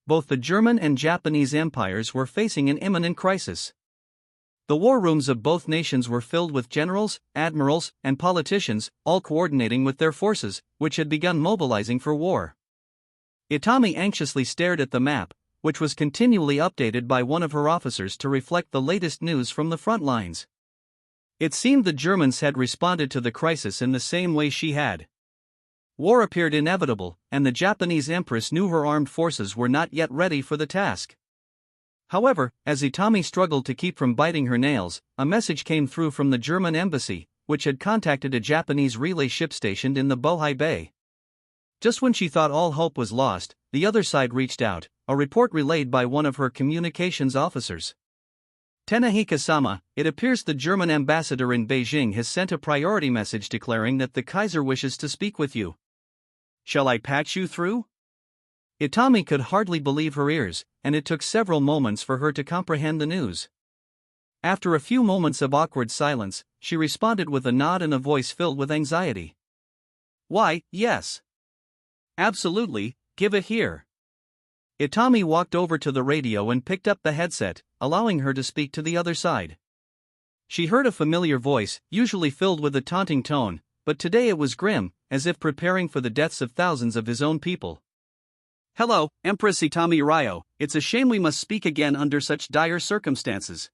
both the German and Japanese empires were facing an imminent crisis. The war rooms of both nations were filled with generals, admirals, and politicians, all coordinating with their forces, which had begun mobilizing for war. Itami anxiously stared at the map, which was continually updated by one of her officers to reflect the latest news from the front lines. It seemed the Germans had responded to the crisis in the same way she had. War appeared inevitable, and the Japanese empress knew her armed forces were not yet ready for the task. However, as Itami struggled to keep from biting her nails, a message came through from the German embassy, which had contacted a Japanese relay ship stationed in the Bohai Bay. Just when she thought all hope was lost, the other side reached out, a report relayed by one of her communications officers. Tenahika-sama, it appears the German ambassador in Beijing has sent a priority message declaring that the Kaiser wishes to speak with you. Shall I patch you through? Itami could hardly believe her ears, and it took several moments for her to comprehend the news. After a few moments of awkward silence, she responded with a nod and a voice filled with anxiety. Why, yes. Absolutely, give it here. Itami walked over to the radio and picked up the headset, allowing her to speak to the other side. She heard a familiar voice, usually filled with a taunting tone, but today it was grim, as if preparing for the deaths of thousands of his own people. Hello, Empress Itami Ryo, it's a shame we must speak again under such dire circumstances.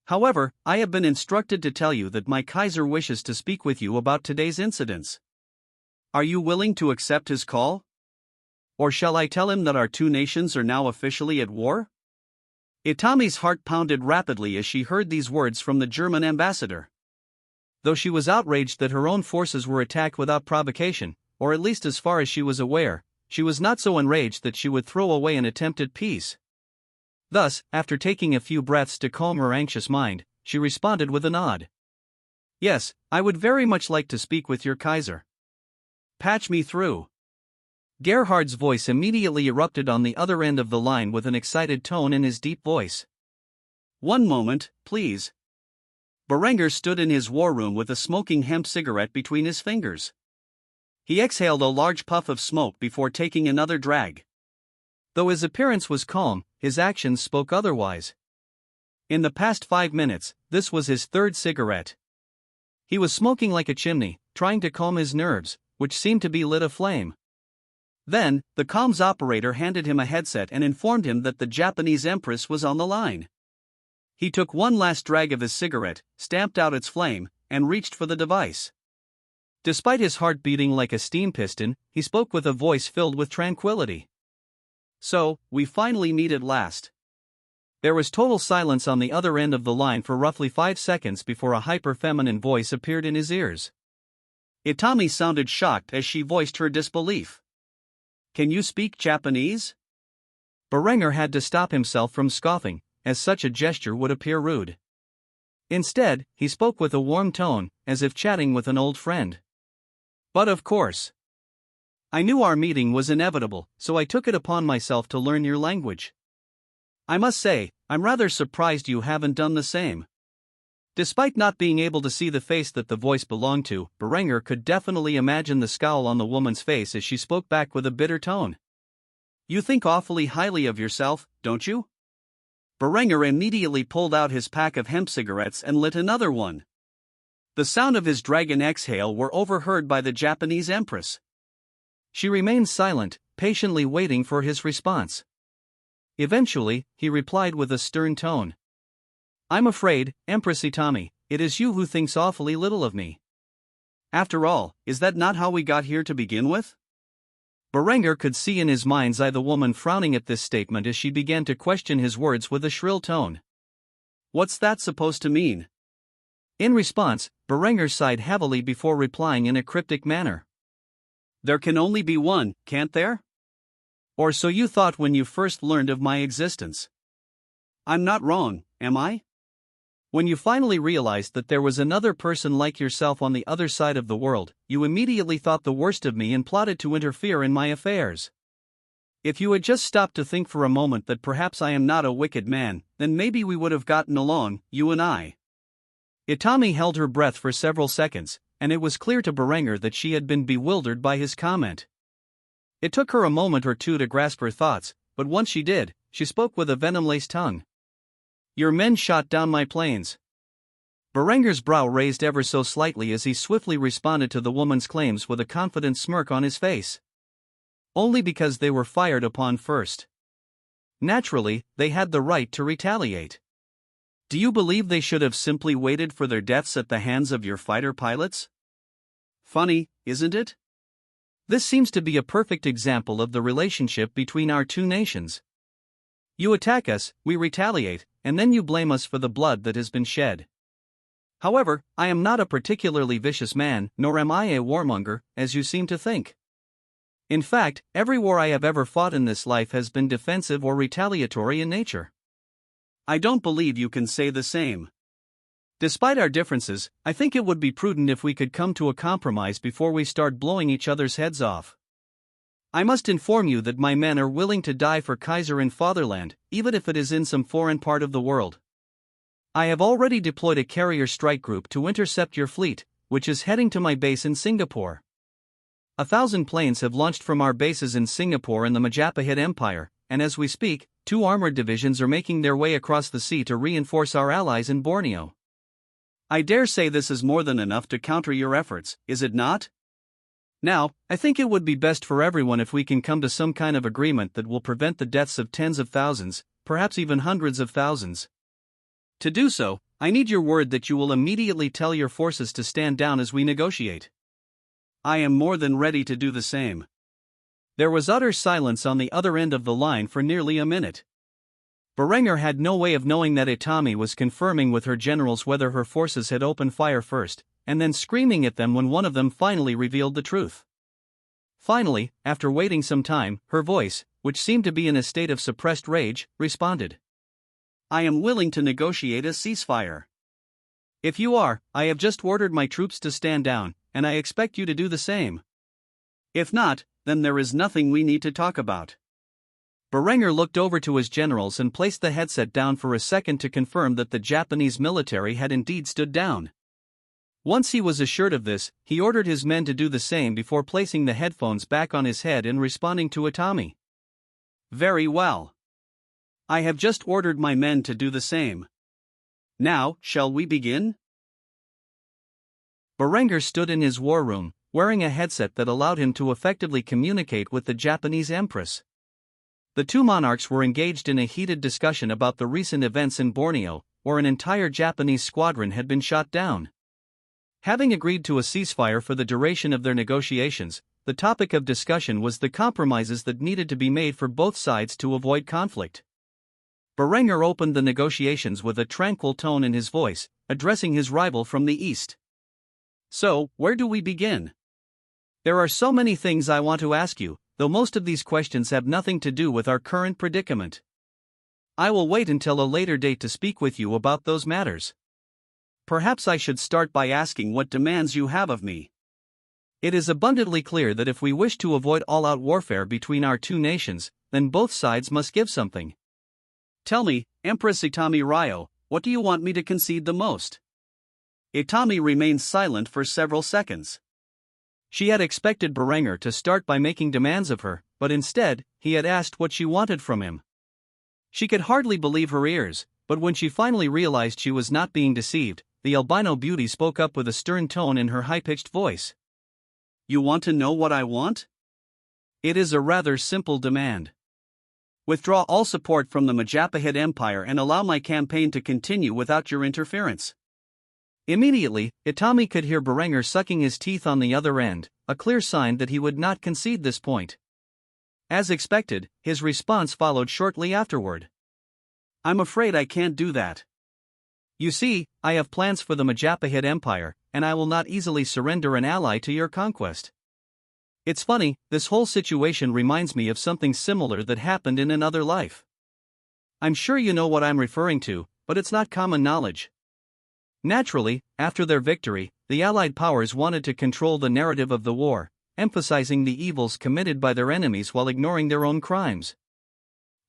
However, I have been instructed to tell you that my Kaiser wishes to speak with you about today's incidents. Are you willing to accept his call? Or shall I tell him that our two nations are now officially at war? Itami's heart pounded rapidly as she heard these words from the German ambassador. Though she was outraged that her own forces were attacked without provocation, or at least as far as she was aware, she was not so enraged that she would throw away an attempt at peace. Thus, after taking a few breaths to calm her anxious mind, she responded with a nod. Yes, I would very much like to speak with your Kaiser. Patch me through. Gerhard's voice immediately erupted on the other end of the line with an excited tone in his deep voice. One moment, please. Berenger stood in his war room with a smoking hemp cigarette between his fingers. He exhaled a large puff of smoke before taking another drag. Though his appearance was calm, his actions spoke otherwise. In the past 5 minutes, this was his third cigarette. He was smoking like a chimney, trying to calm his nerves, which seemed to be lit aflame. Then, the comms operator handed him a headset and informed him that the Japanese empress was on the line. He took one last drag of his cigarette, stamped out its flame, and reached for the device. Despite his heart beating like a steam piston, he spoke with a voice filled with tranquility. So, we finally meet at last. There was total silence on the other end of the line for roughly 5 seconds before a hyper-feminine voice appeared in his ears. Itami sounded shocked as she voiced her disbelief. Can you speak Japanese? Berenger had to stop himself from scoffing, as such a gesture would appear rude. Instead, he spoke with a warm tone, as if chatting with an old friend. But of course. I knew our meeting was inevitable, so I took it upon myself to learn your language. I must say, I'm rather surprised you haven't done the same. Despite not being able to see the face that the voice belonged to, Berenger could definitely imagine the scowl on the woman's face as she spoke back with a bitter tone. You think awfully highly of yourself, don't you? Berenger immediately pulled out his pack of hemp cigarettes and lit another one. The sound of his dragon exhale were overheard by the Japanese empress. She remained silent, patiently waiting for his response. Eventually, he replied with a stern tone. I'm afraid, Empress Itami, it is you who thinks awfully little of me. After all, is that not how we got here to begin with? Berenger could see in his mind's eye the woman frowning at this statement as she began to question his words with a shrill tone. What's that supposed to mean? In response, Berenger sighed heavily before replying in a cryptic manner. There can only be one, can't there? Or so you thought when you first learned of my existence. I'm not wrong, am I? When you finally realized that there was another person like yourself on the other side of the world, you immediately thought the worst of me and plotted to interfere in my affairs. If you had just stopped to think for a moment that perhaps I am not a wicked man, then maybe we would have gotten along, you and I. Itami held her breath for several seconds, and it was clear to Berenger that she had been bewildered by his comment. It took her a moment or two to grasp her thoughts, but once she did, she spoke with a venom-laced tongue. "Your men shot down my planes." Berenger's brow raised ever so slightly as he swiftly responded to the woman's claims with a confident smirk on his face. Only because they were fired upon first. Naturally, they had the right to retaliate. Do you believe they should have simply waited for their deaths at the hands of your fighter pilots? Funny, isn't it? This seems to be a perfect example of the relationship between our two nations. You attack us, we retaliate, and then you blame us for the blood that has been shed. However, I am not a particularly vicious man, nor am I a warmonger, as you seem to think. In fact, every war I have ever fought in this life has been defensive or retaliatory in nature. I don't believe you can say the same. Despite our differences, I think it would be prudent if we could come to a compromise before we start blowing each other's heads off. I must inform you that my men are willing to die for Kaiser and Fatherland, even if it is in some foreign part of the world. I have already deployed a carrier strike group to intercept your fleet, which is heading to my base in Singapore. 1,000 planes have launched from our bases in Singapore and the Majapahit Empire, and as we speak, 2 armored divisions are making their way across the sea to reinforce our allies in Borneo. I dare say this is more than enough to counter your efforts, is it not? Now, I think it would be best for everyone if we can come to some kind of agreement that will prevent the deaths of tens of thousands, perhaps even hundreds of thousands. To do so, I need your word that you will immediately tell your forces to stand down as we negotiate. I am more than ready to do the same. There was utter silence on the other end of the line for nearly a minute. Berenger had no way of knowing that Itami was confirming with her generals whether her forces had opened fire first, and then screaming at them when one of them finally revealed the truth. Finally, after waiting some time, her voice, which seemed to be in a state of suppressed rage, responded. I am willing to negotiate a ceasefire. If you are, I have just ordered my troops to stand down, and I expect you to do the same. If not, then there is nothing we need to talk about. Berenger looked over to his generals and placed the headset down for a second to confirm that the Japanese military had indeed stood down. Once he was assured of this, he ordered his men to do the same before placing the headphones back on his head and responding to Itami. Very well. I have just ordered my men to do the same. Now, shall we begin? Berenger stood in his war room, wearing a headset that allowed him to effectively communicate with the Japanese Empress. The two monarchs were engaged in a heated discussion about the recent events in Borneo, where an entire Japanese squadron had been shot down. Having agreed to a ceasefire for the duration of their negotiations, the topic of discussion was the compromises that needed to be made for both sides to avoid conflict. Berenger opened the negotiations with a tranquil tone in his voice, addressing his rival from the east. So, where do we begin? There are so many things I want to ask you, though most of these questions have nothing to do with our current predicament. I will wait until a later date to speak with you about those matters. Perhaps I should start by asking what demands you have of me. It is abundantly clear that if we wish to avoid all-out warfare between our two nations, then both sides must give something. Tell me, Empress Itami Ryo, what do you want me to concede the most? Itami remained silent for several seconds. She had expected Berenger to start by making demands of her, but instead, he had asked what she wanted from him. She could hardly believe her ears, but when she finally realized she was not being deceived, the albino beauty spoke up with a stern tone in her high-pitched voice. You want to know what I want? It is a rather simple demand. Withdraw all support from the Majapahit Empire and allow my campaign to continue without your interference. Immediately, Itami could hear Berenger sucking his teeth on the other end, a clear sign that he would not concede this point. As expected, his response followed shortly afterward. I'm afraid I can't do that. You see, I have plans for the Majapahit Empire, and I will not easily surrender an ally to your conquest. It's funny, this whole situation reminds me of something similar that happened in another life. I'm sure you know what I'm referring to, but it's not common knowledge. Naturally, after their victory, the Allied powers wanted to control the narrative of the war, emphasizing the evils committed by their enemies while ignoring their own crimes.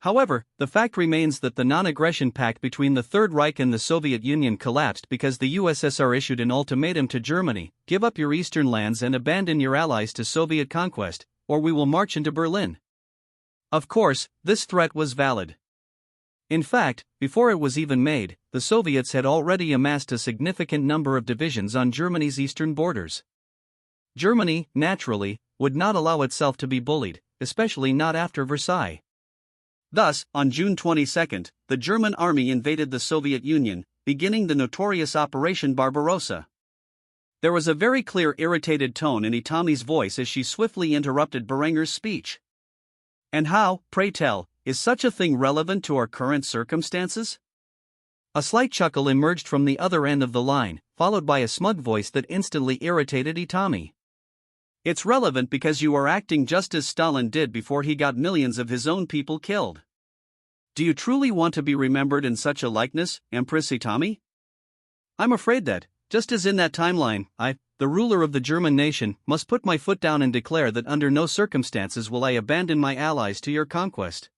However, the fact remains that the non-aggression pact between the Third Reich and the Soviet Union collapsed because the USSR issued an ultimatum to Germany: give up your eastern lands and abandon your allies to Soviet conquest, or we will march into Berlin. Of course, this threat was valid. In fact, before it was even made, the Soviets had already amassed a significant number of divisions on Germany's eastern borders. Germany, naturally, would not allow itself to be bullied, especially not after Versailles. Thus, on June 22, the German army invaded the Soviet Union, beginning the notorious Operation Barbarossa. There was a very clear irritated tone in Itami's voice as she swiftly interrupted Berenger's speech. And how, pray tell, is such a thing relevant to our current circumstances? A slight chuckle emerged from the other end of the line, followed by a smug voice that instantly irritated Itami. It's relevant because you are acting just as Stalin did before he got millions of his own people killed. Do you truly want to be remembered in such a likeness, Empress Itami? I'm afraid that, just as in that timeline, I, the ruler of the German nation, must put my foot down and declare that under no circumstances will I abandon my allies to your conquest.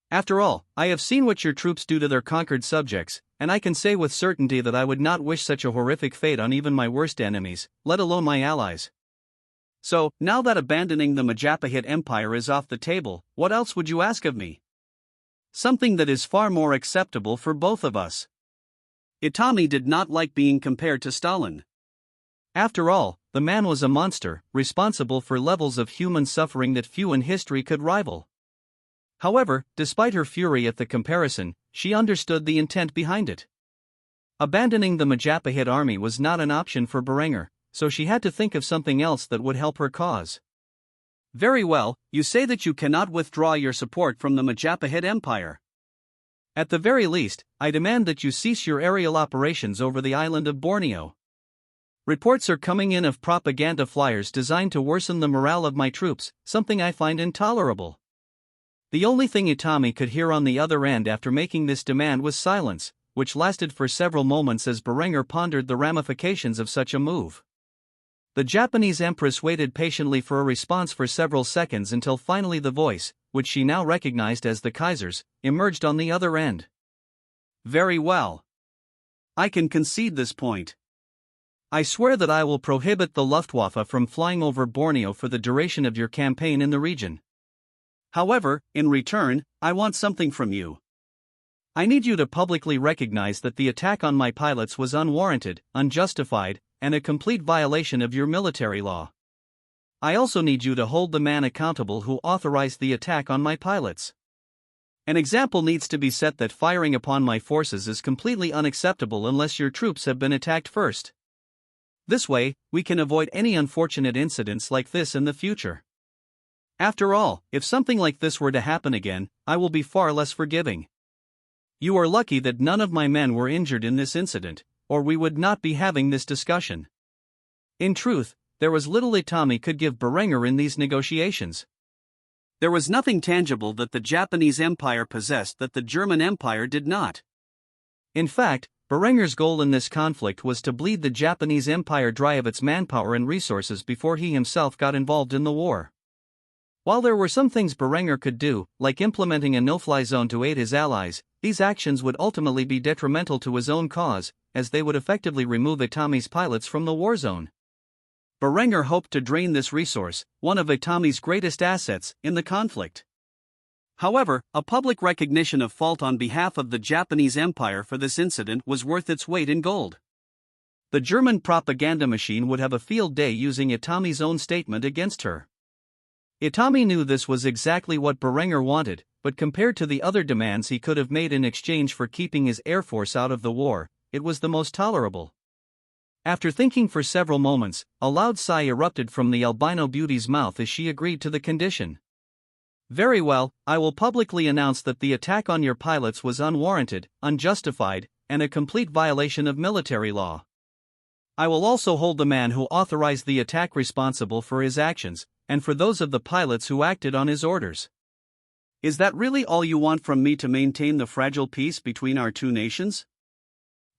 After all, I have seen what your troops do to their conquered subjects, and I can say with certainty that I would not wish such a horrific fate on even my worst enemies, let alone my allies. So, now that abandoning the Majapahit Empire is off the table, what else would you ask of me? Something that is far more acceptable for both of us. Itami did not like being compared to Stalin. After all, the man was a monster, responsible for levels of human suffering that few in history could rival. However, despite her fury at the comparison, she understood the intent behind it. Abandoning the Majapahit army was not an option for Berenger, so she had to think of something else that would help her cause. Very well, you say that you cannot withdraw your support from the Majapahit Empire. At the very least, I demand that you cease your aerial operations over the island of Borneo. Reports are coming in of propaganda flyers designed to worsen the morale of my troops, something I find intolerable. The only thing Itami could hear on the other end after making this demand was silence, which lasted for several moments as Berenger pondered the ramifications of such a move. The Japanese empress waited patiently for a response for several seconds until finally the voice, which she now recognized as the Kaiser's, emerged on the other end. Very well. I can concede this point. I swear that I will prohibit the Luftwaffe from flying over Borneo for the duration of your campaign in the region. However, in return, I want something from you. I need you to publicly recognize that the attack on my pilots was unwarranted, unjustified, and a complete violation of your military law. I also need you to hold the man accountable who authorized the attack on my pilots. An example needs to be set that firing upon my forces is completely unacceptable unless your troops have been attacked first. This way, we can avoid any unfortunate incidents like this in the future. After all, if something like this were to happen again, I will be far less forgiving. You are lucky that none of my men were injured in this incident, or we would not be having this discussion. In truth, there was little Itami could give Berenger in these negotiations. There was nothing tangible that the Japanese Empire possessed that the German Empire did not. In fact, Berenger's goal in this conflict was to bleed the Japanese Empire dry of its manpower and resources before he himself got involved in the war. While there were some things Berenger could do, like implementing a no-fly zone to aid his allies, these actions would ultimately be detrimental to his own cause, as they would effectively remove Itami's pilots from the war zone. Berenger hoped to drain this resource, one of Itami's greatest assets, in the conflict. However, a public recognition of fault on behalf of the Japanese Empire for this incident was worth its weight in gold. The German propaganda machine would have a field day using Itami's own statement against her. Itami knew this was exactly what Berenger wanted, but compared to the other demands he could have made in exchange for keeping his air force out of the war, it was the most tolerable. After thinking for several moments, a loud sigh erupted from the albino beauty's mouth as she agreed to the condition. Very well, I will publicly announce that the attack on your pilots was unwarranted, unjustified, and a complete violation of military law. I will also hold the man who authorized the attack responsible for his actions, and for those of the pilots who acted on his orders. Is that really all you want from me to maintain the fragile peace between our two nations?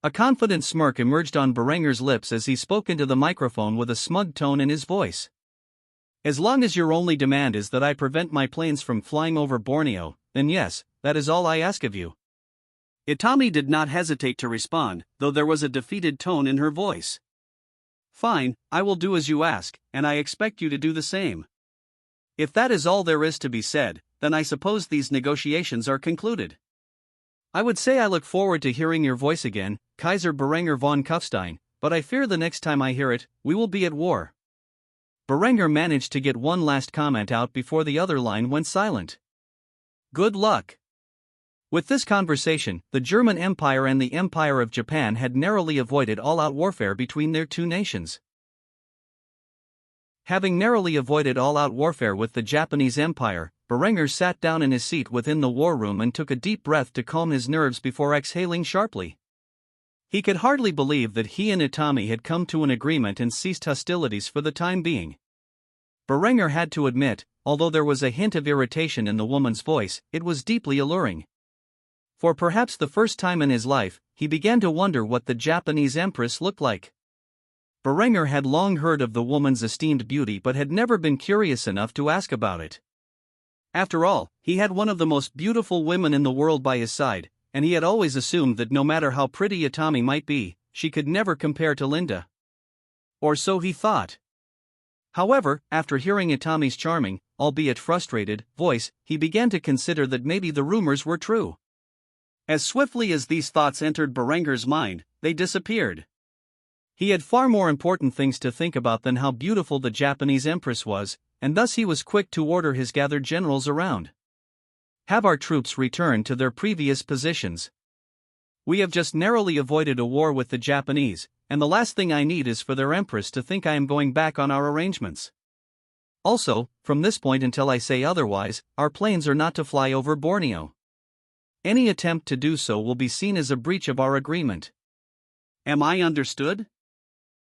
A confident smirk emerged on Berenger's lips as he spoke into the microphone with a smug tone in his voice. As long as your only demand is that I prevent my planes from flying over Borneo, then yes, that is all I ask of you. Itami did not hesitate to respond, though there was a defeated tone in her voice. Fine, I will do as you ask, and I expect you to do the same. If that is all there is to be said, then I suppose these negotiations are concluded. I would say I look forward to hearing your voice again, Kaiser Berenger von Kufstein, but I fear the next time I hear it, we will be at war. Berenger managed to get one last comment out before the other line went silent. Good luck. With this conversation, the German Empire and the Empire of Japan had narrowly avoided all-out warfare between their two nations. Having narrowly avoided all-out warfare with the Japanese Empire, Berenger sat down in his seat within the war room and took a deep breath to calm his nerves before exhaling sharply. He could hardly believe that he and Itami had come to an agreement and ceased hostilities for the time being. Berenger had to admit, although there was a hint of irritation in the woman's voice, it was deeply alluring. For perhaps the first time in his life, he began to wonder what the Japanese empress looked like. Berenger had long heard of the woman's esteemed beauty but had never been curious enough to ask about it. After all, he had one of the most beautiful women in the world by his side, and he had always assumed that no matter how pretty Itami might be, she could never compare to Linda. Or so he thought. However, after hearing Itami's charming, albeit frustrated, voice, he began to consider that maybe the rumors were true. As swiftly as these thoughts entered Berenger's mind, they disappeared. He had far more important things to think about than how beautiful the Japanese empress was, and thus he was quick to order his gathered generals around. Have our troops return to their previous positions. We have just narrowly avoided a war with the Japanese, and the last thing I need is for their empress to think I am going back on our arrangements. Also, from this point until I say otherwise, our planes are not to fly over Borneo. Any attempt to do so will be seen as a breach of our agreement. Am I understood?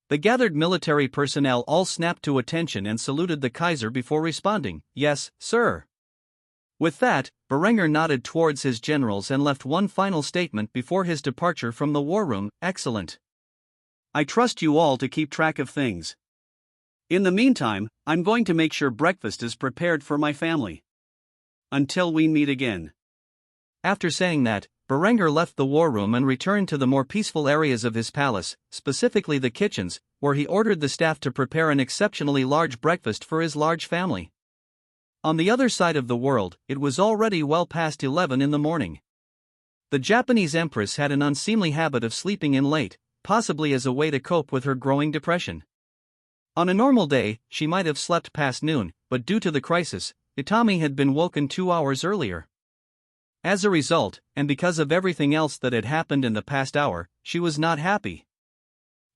The gathered military personnel all snapped to attention and saluted the Kaiser before responding, "Yes, sir." With that, Berenger nodded towards his generals and left one final statement before his departure from the war room, "Excellent. I trust you all to keep track of things. In the meantime, I'm going to make sure breakfast is prepared for my family. Until we meet again." After saying that, Berenger left the war room and returned to the more peaceful areas of his palace, specifically the kitchens, where he ordered the staff to prepare an exceptionally large breakfast for his large family. On the other side of the world, it was already well past 11 in the morning. The Japanese empress had an unseemly habit of sleeping in late, possibly as a way to cope with her growing depression. On a normal day, she might have slept past noon, but due to the crisis, Itami had been woken 2 hours earlier. As a result, and because of everything else that had happened in the past hour, she was not happy.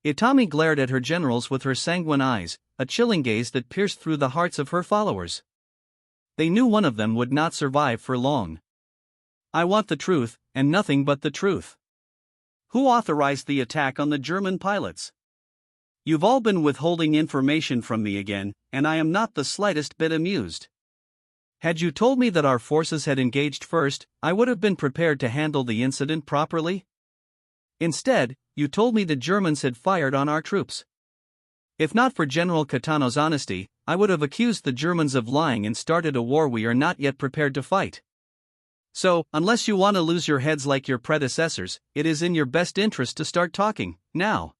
Itami glared at her generals with her sanguine eyes, a chilling gaze that pierced through the hearts of her followers. They knew one of them would not survive for long. "I want the truth, and nothing but the truth. Who authorized the attack on the German pilots? You've all been withholding information from me again, and I am not the slightest bit amused. Had you told me that our forces had engaged first, I would have been prepared to handle the incident properly. Instead, you told me the Germans had fired on our troops. If not for General Kitano's honesty, I would have accused the Germans of lying and started a war we are not yet prepared to fight. So, unless you want to lose your heads like your predecessors, it is in your best interest to start talking, now."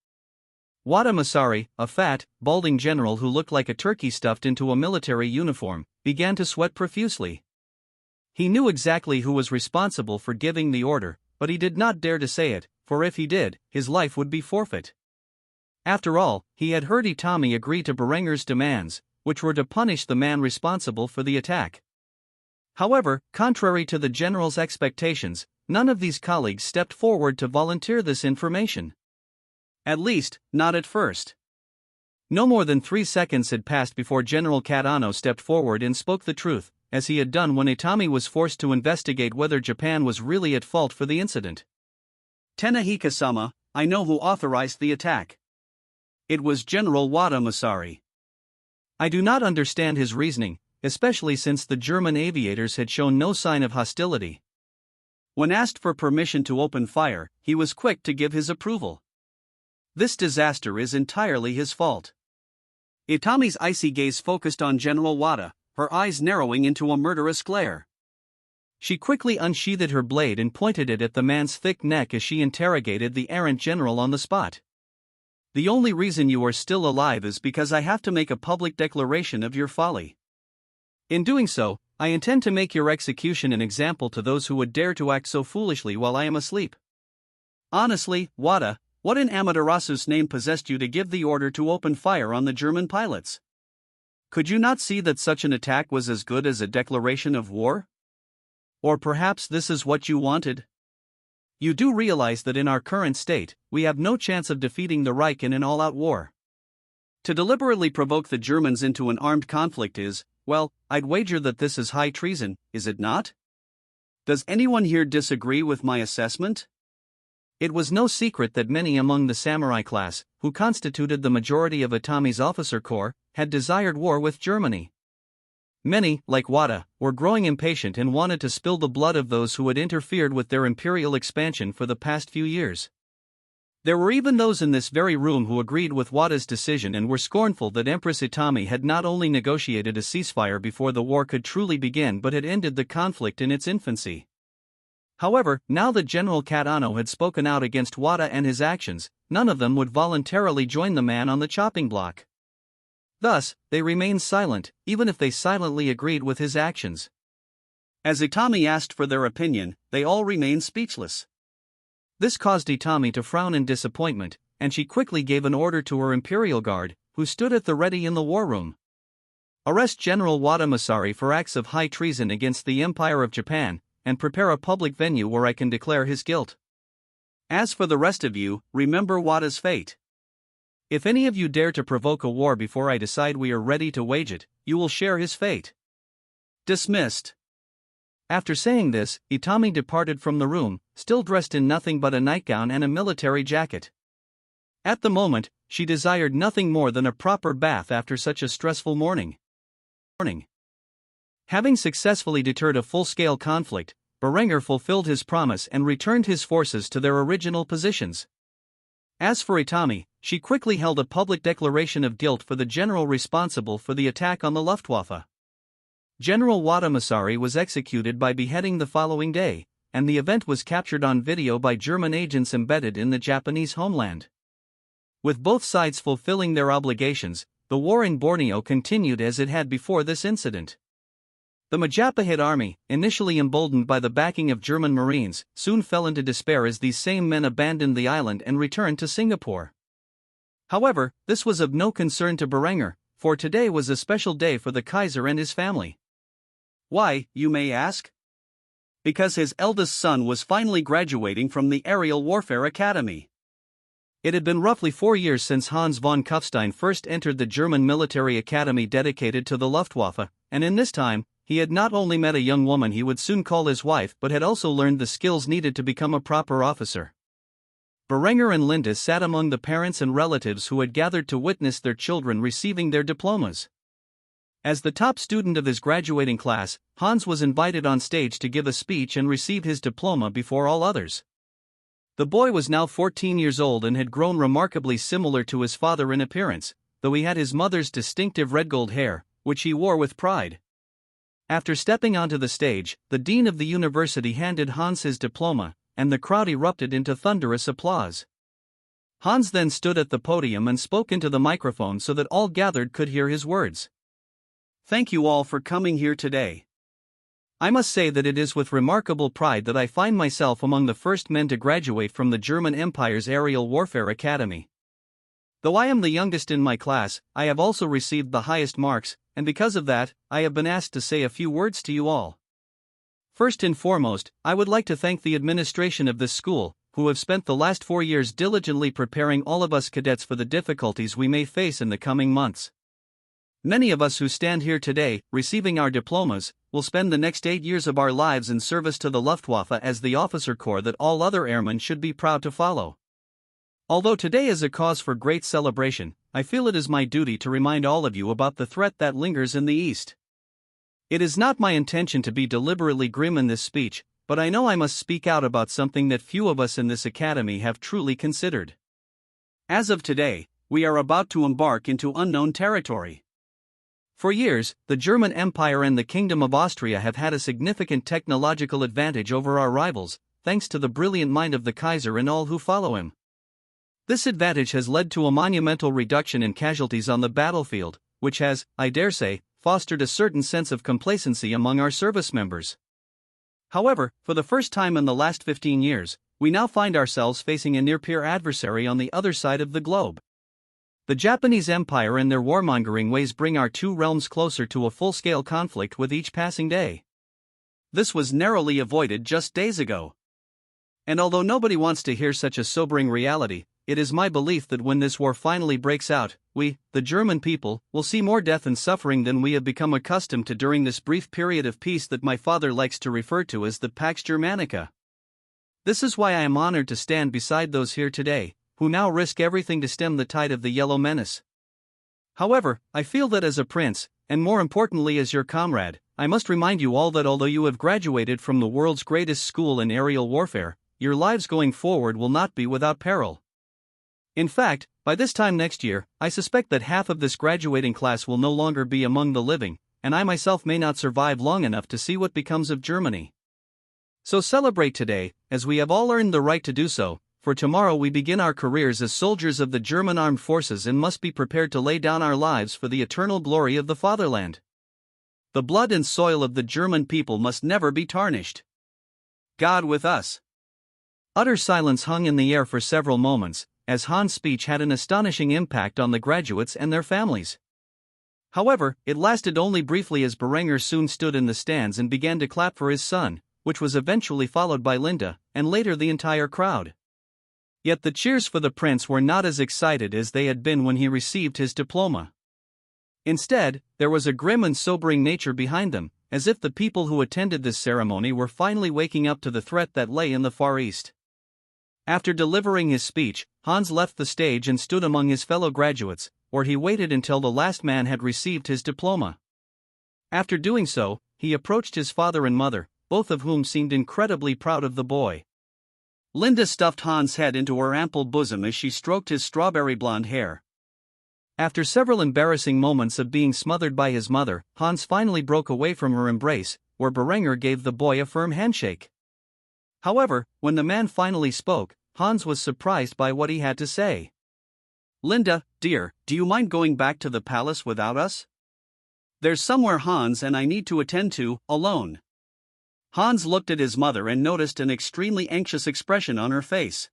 Wada Masari, a fat, balding general who looked like a turkey stuffed into a military uniform, began to sweat profusely. He knew exactly who was responsible for giving the order, but he did not dare to say it, for if he did, his life would be forfeit. After all, he had heard Itami agree to Berenger's demands, which were to punish the man responsible for the attack. However, contrary to the general's expectations, none of these colleagues stepped forward to volunteer this information. At least, not at first. No more than 3 seconds had passed before General Kitano stepped forward and spoke the truth, as he had done when Itami was forced to investigate whether Japan was really at fault for the incident. "Tenahika-sama, I know who authorized the attack. It was General Wada Masari. I do not understand his reasoning, especially since the German aviators had shown no sign of hostility. When asked for permission to open fire, he was quick to give his approval. This disaster is entirely his fault." Itami's icy gaze focused on General Wada, her eyes narrowing into a murderous glare. She quickly unsheathed her blade and pointed it at the man's thick neck as she interrogated the errant general on the spot. "The only reason you are still alive is because I have to make a public declaration of your folly. In doing so, I intend to make your execution an example to those who would dare to act so foolishly while I am asleep. Honestly, Wada, what in Amaterasu's name possessed you to give the order to open fire on the German pilots? Could you not see that such an attack was as good as a declaration of war? Or perhaps this is what you wanted? You do realize that in our current state, we have no chance of defeating the Reich in an all-out war. To deliberately provoke the Germans into an armed conflict is, well, I'd wager that this is high treason, is it not? Does anyone here disagree with my assessment? It was no secret that many among the samurai class, who constituted the majority of Itami's officer corps, had desired war with Germany. Many, like Wada, were growing impatient and wanted to spill the blood of those who had interfered with their imperial expansion for the past few years. There were even those in this very room who agreed with Wada's decision and were scornful that Empress Itami had not only negotiated a ceasefire before the war could truly begin but had ended the conflict in its infancy. However, now that General Katano had spoken out against Wada and his actions, none of them would voluntarily join the man on the chopping block. Thus, they remained silent, even if they silently agreed with his actions. As Itami asked for their opinion, they all remained speechless. This caused Itami to frown in disappointment, and she quickly gave an order to her Imperial Guard, who stood at the ready in the war room. Arrest General Wada Masari for acts of high treason against the Empire of Japan, and prepare a public venue where I can declare his guilt. As for the rest of you, remember Wada's fate. If any of you dare to provoke a war before I decide we are ready to wage it, you will share his fate. Dismissed. After saying this, Itami departed from the room, still dressed in nothing but a nightgown and a military jacket. At the moment, she desired nothing more than a proper bath after such a stressful morning. Having successfully deterred a full-scale conflict, Berenger fulfilled his promise and returned his forces to their original positions. As for Itami, she quickly held a public declaration of guilt for the general responsible for the attack on the Luftwaffe. General Wada Masari was executed by beheading the following day, and the event was captured on video by German agents embedded in the Japanese homeland. With both sides fulfilling their obligations, the war in Borneo continued as it had before this incident. The Majapahit army, initially emboldened by the backing of German Marines, soon fell into despair as these same men abandoned the island and returned to Singapore. However, this was of no concern to Berenger, for today was a special day for the Kaiser and his family. Why, you may ask? Because his eldest son was finally graduating from the Aerial Warfare Academy. It had been roughly 4 years since Hans von Kufstein first entered the German military academy dedicated to the Luftwaffe, and in this time, he had not only met a young woman he would soon call his wife but had also learned the skills needed to become a proper officer. Berenger and Linda sat among the parents and relatives who had gathered to witness their children receiving their diplomas. As the top student of his graduating class, Hans was invited on stage to give a speech and receive his diploma before all others. The boy was now 14 years old and had grown remarkably similar to his father in appearance, though he had his mother's distinctive red gold hair, which he wore with pride. After stepping onto the stage, the dean of the university handed Hans his diploma, and the crowd erupted into thunderous applause. Hans then stood at the podium and spoke into the microphone so that all gathered could hear his words. Thank you all for coming here today. I must say that it is with remarkable pride that I find myself among the first men to graduate from the German Empire's Aerial Warfare Academy. Though I am the youngest in my class, I have also received the highest marks, and because of that, I have been asked to say a few words to you all. First and foremost, I would like to thank the administration of this school, who have spent the last 4 years diligently preparing all of us cadets for the difficulties we may face in the coming months. Many of us who stand here today, receiving our diplomas, will spend the next 8 years of our lives in service to the Luftwaffe as the officer corps that all other airmen should be proud to follow. Although today is a cause for great celebration, I feel it is my duty to remind all of you about the threat that lingers in the East. It is not my intention to be deliberately grim in this speech, but I know I must speak out about something that few of us in this academy have truly considered. As of today, we are about to embark into unknown territory. For years, the German Empire and the Kingdom of Austria have had a significant technological advantage over our rivals, thanks to the brilliant mind of the Kaiser and all who follow him. This advantage has led to a monumental reduction in casualties on the battlefield, which has, I dare say, fostered a certain sense of complacency among our service members. However, for the first time in the last 15 years, we now find ourselves facing a near-peer adversary on the other side of the globe. The Japanese Empire and their warmongering ways bring our two realms closer to a full-scale conflict with each passing day. This was narrowly avoided just days ago. And although nobody wants to hear such a sobering reality, it is my belief that when this war finally breaks out, we, the German people, will see more death and suffering than we have become accustomed to during this brief period of peace that my father likes to refer to as the Pax Germanica. This is why I am honored to stand beside those here today, who now risk everything to stem the tide of the Yellow Menace. However, I feel that as a prince, and more importantly as your comrade, I must remind you all that although you have graduated from the world's greatest school in aerial warfare, your lives going forward will not be without peril. In fact, by this time next year, I suspect that half of this graduating class will no longer be among the living, and I myself may not survive long enough to see what becomes of Germany. So celebrate today, as we have all earned the right to do so, for tomorrow we begin our careers as soldiers of the German armed forces and must be prepared to lay down our lives for the eternal glory of the fatherland. The blood and soil of the German people must never be tarnished. God with us. Utter silence hung in the air for several moments, as Hans' speech had an astonishing impact on the graduates and their families. However, it lasted only briefly as Berenger soon stood in the stands and began to clap for his son, which was eventually followed by Linda, and later the entire crowd. Yet the cheers for the prince were not as excited as they had been when he received his diploma. Instead, there was a grim and sobering nature behind them, as if the people who attended this ceremony were finally waking up to the threat that lay in the Far East. After delivering his speech, Hans left the stage and stood among his fellow graduates, where he waited until the last man had received his diploma. After doing so, he approached his father and mother, both of whom seemed incredibly proud of the boy. Linda stuffed Hans' head into her ample bosom as she stroked his strawberry blonde hair. After several embarrassing moments of being smothered by his mother, Hans finally broke away from her embrace, where Berenger gave the boy a firm handshake. However, when the man finally spoke, Hans was surprised by what he had to say. "Linda, dear, do you mind going back to the palace without us? There's somewhere Hans and I need to attend to, alone." Hans looked at his mother and noticed an extremely anxious expression on her face.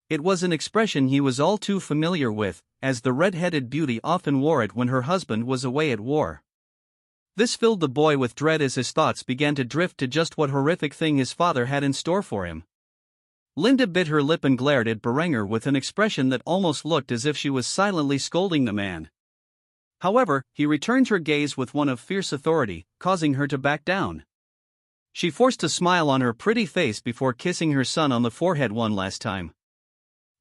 It was an expression he was all too familiar with, as the red-headed beauty often wore it when her husband was away at war. This filled the boy with dread as his thoughts began to drift to just what horrific thing his father had in store for him. Linda bit her lip and glared at Berenger with an expression that almost looked as if she was silently scolding the man. However, he returned her gaze with one of fierce authority, causing her to back down. She forced a smile on her pretty face before kissing her son on the forehead one last time.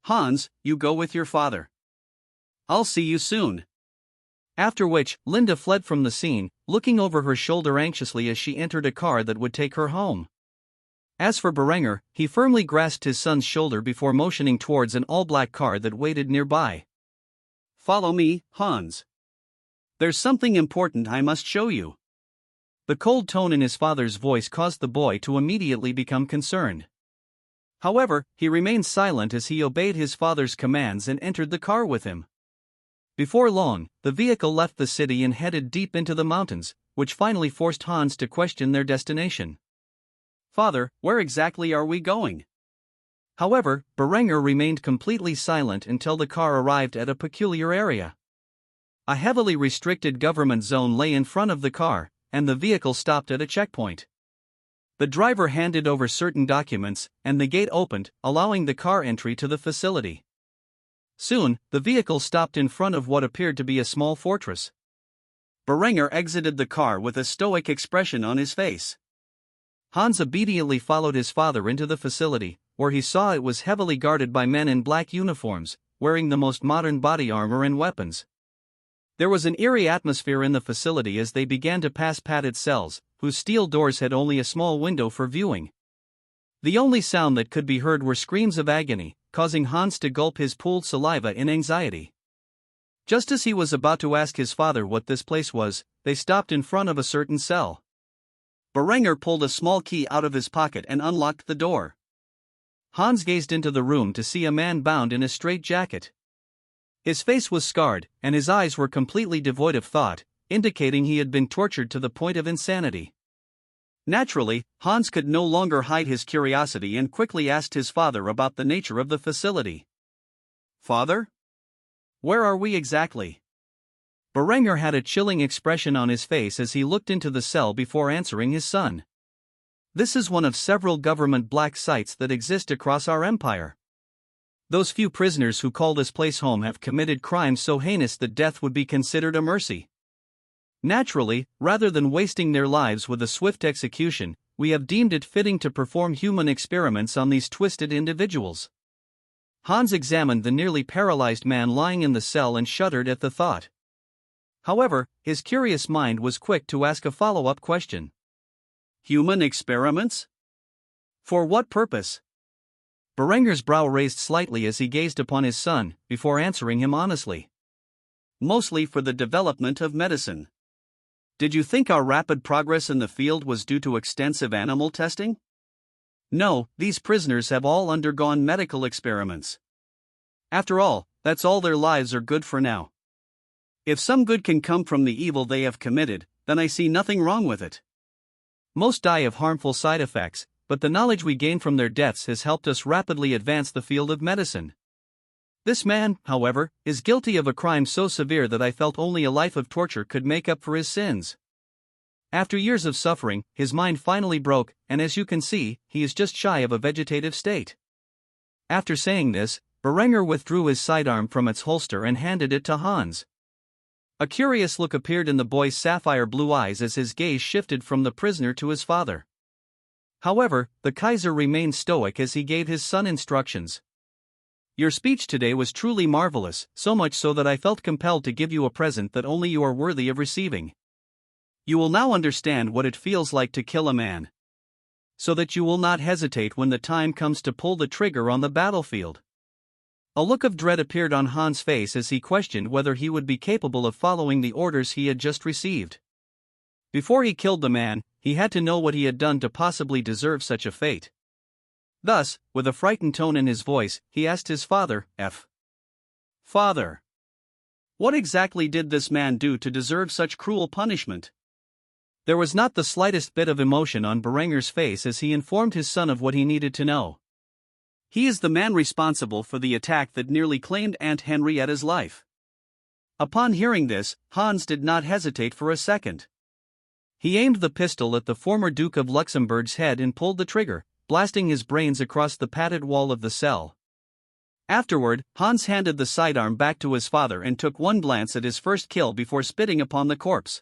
"Hans, you go with your father. I'll see you soon." After which, Linda fled from the scene, looking over her shoulder anxiously as she entered a car that would take her home. As for Berenger, he firmly grasped his son's shoulder before motioning towards an all-black car that waited nearby. "Follow me, Hans. There's something important I must show you." The cold tone in his father's voice caused the boy to immediately become concerned. However, he remained silent as he obeyed his father's commands and entered the car with him. Before long, the vehicle left the city and headed deep into the mountains, which finally forced Hans to question their destination. "Father, where exactly are we going?" However, Berenger remained completely silent until the car arrived at a peculiar area. A heavily restricted government zone lay in front of the car, and the vehicle stopped at a checkpoint. The driver handed over certain documents, and the gate opened, allowing the car entry to the facility. Soon, the vehicle stopped in front of what appeared to be a small fortress. Berenger exited the car with a stoic expression on his face. Hans obediently followed his father into the facility, where he saw it was heavily guarded by men in black uniforms, wearing the most modern body armor and weapons. There was an eerie atmosphere in the facility as they began to pass padded cells, whose steel doors had only a small window for viewing. The only sound that could be heard were screams of agony, causing Hans to gulp his pooled saliva in anxiety. Just as he was about to ask his father what this place was, they stopped in front of a certain cell. Berenger pulled a small key out of his pocket and unlocked the door. Hans gazed into the room to see a man bound in a straitjacket. His face was scarred, and his eyes were completely devoid of thought, indicating he had been tortured to the point of insanity. Naturally, Hans could no longer hide his curiosity and quickly asked his father about the nature of the facility. "Father? Where are we exactly?" Berenger had a chilling expression on his face as he looked into the cell before answering his son. "This is one of several government black sites that exist across our empire. Those few prisoners who call this place home have committed crimes so heinous that death would be considered a mercy. Naturally, rather than wasting their lives with a swift execution, we have deemed it fitting to perform human experiments on these twisted individuals." Hans examined the nearly paralyzed man lying in the cell and shuddered at the thought. However, his curious mind was quick to ask a follow-up question. "Human experiments? For what purpose?" Berenger's brow raised slightly as he gazed upon his son, before answering him honestly. "Mostly for the development of medicine. Did you think our rapid progress in the field was due to extensive animal testing? No, these prisoners have all undergone medical experiments. After all, that's all their lives are good for now. If some good can come from the evil they have committed, then I see nothing wrong with it. Most die of harmful side effects, but the knowledge we gain from their deaths has helped us rapidly advance the field of medicine. This man, however, is guilty of a crime so severe that I felt only a life of torture could make up for his sins. After years of suffering, his mind finally broke, and as you can see, he is just shy of a vegetative state." After saying this, Berenger withdrew his sidearm from its holster and handed it to Hans. A curious look appeared in the boy's sapphire blue eyes as his gaze shifted from the prisoner to his father. However, the Kaiser remained stoic as he gave his son instructions. "Your speech today was truly marvelous, so much so that I felt compelled to give you a present that only you are worthy of receiving. You will now understand what it feels like to kill a man, so that you will not hesitate when the time comes to pull the trigger on the battlefield." A look of dread appeared on Hans' face as he questioned whether he would be capable of following the orders he had just received. Before he killed the man, he had to know what he had done to possibly deserve such a fate. Thus, with a frightened tone in his voice, he asked his father, "Father, what exactly did this man do to deserve such cruel punishment?" There was not the slightest bit of emotion on Berenger's face as he informed his son of what he needed to know. "He is the man responsible for the attack that nearly claimed Aunt Henrietta's life." Upon hearing this, Hans did not hesitate for a second. He aimed the pistol at the former Duke of Luxembourg's head and pulled the trigger, blasting his brains across the padded wall of the cell. Afterward, Hans handed the sidearm back to his father and took one glance at his first kill before spitting upon the corpse.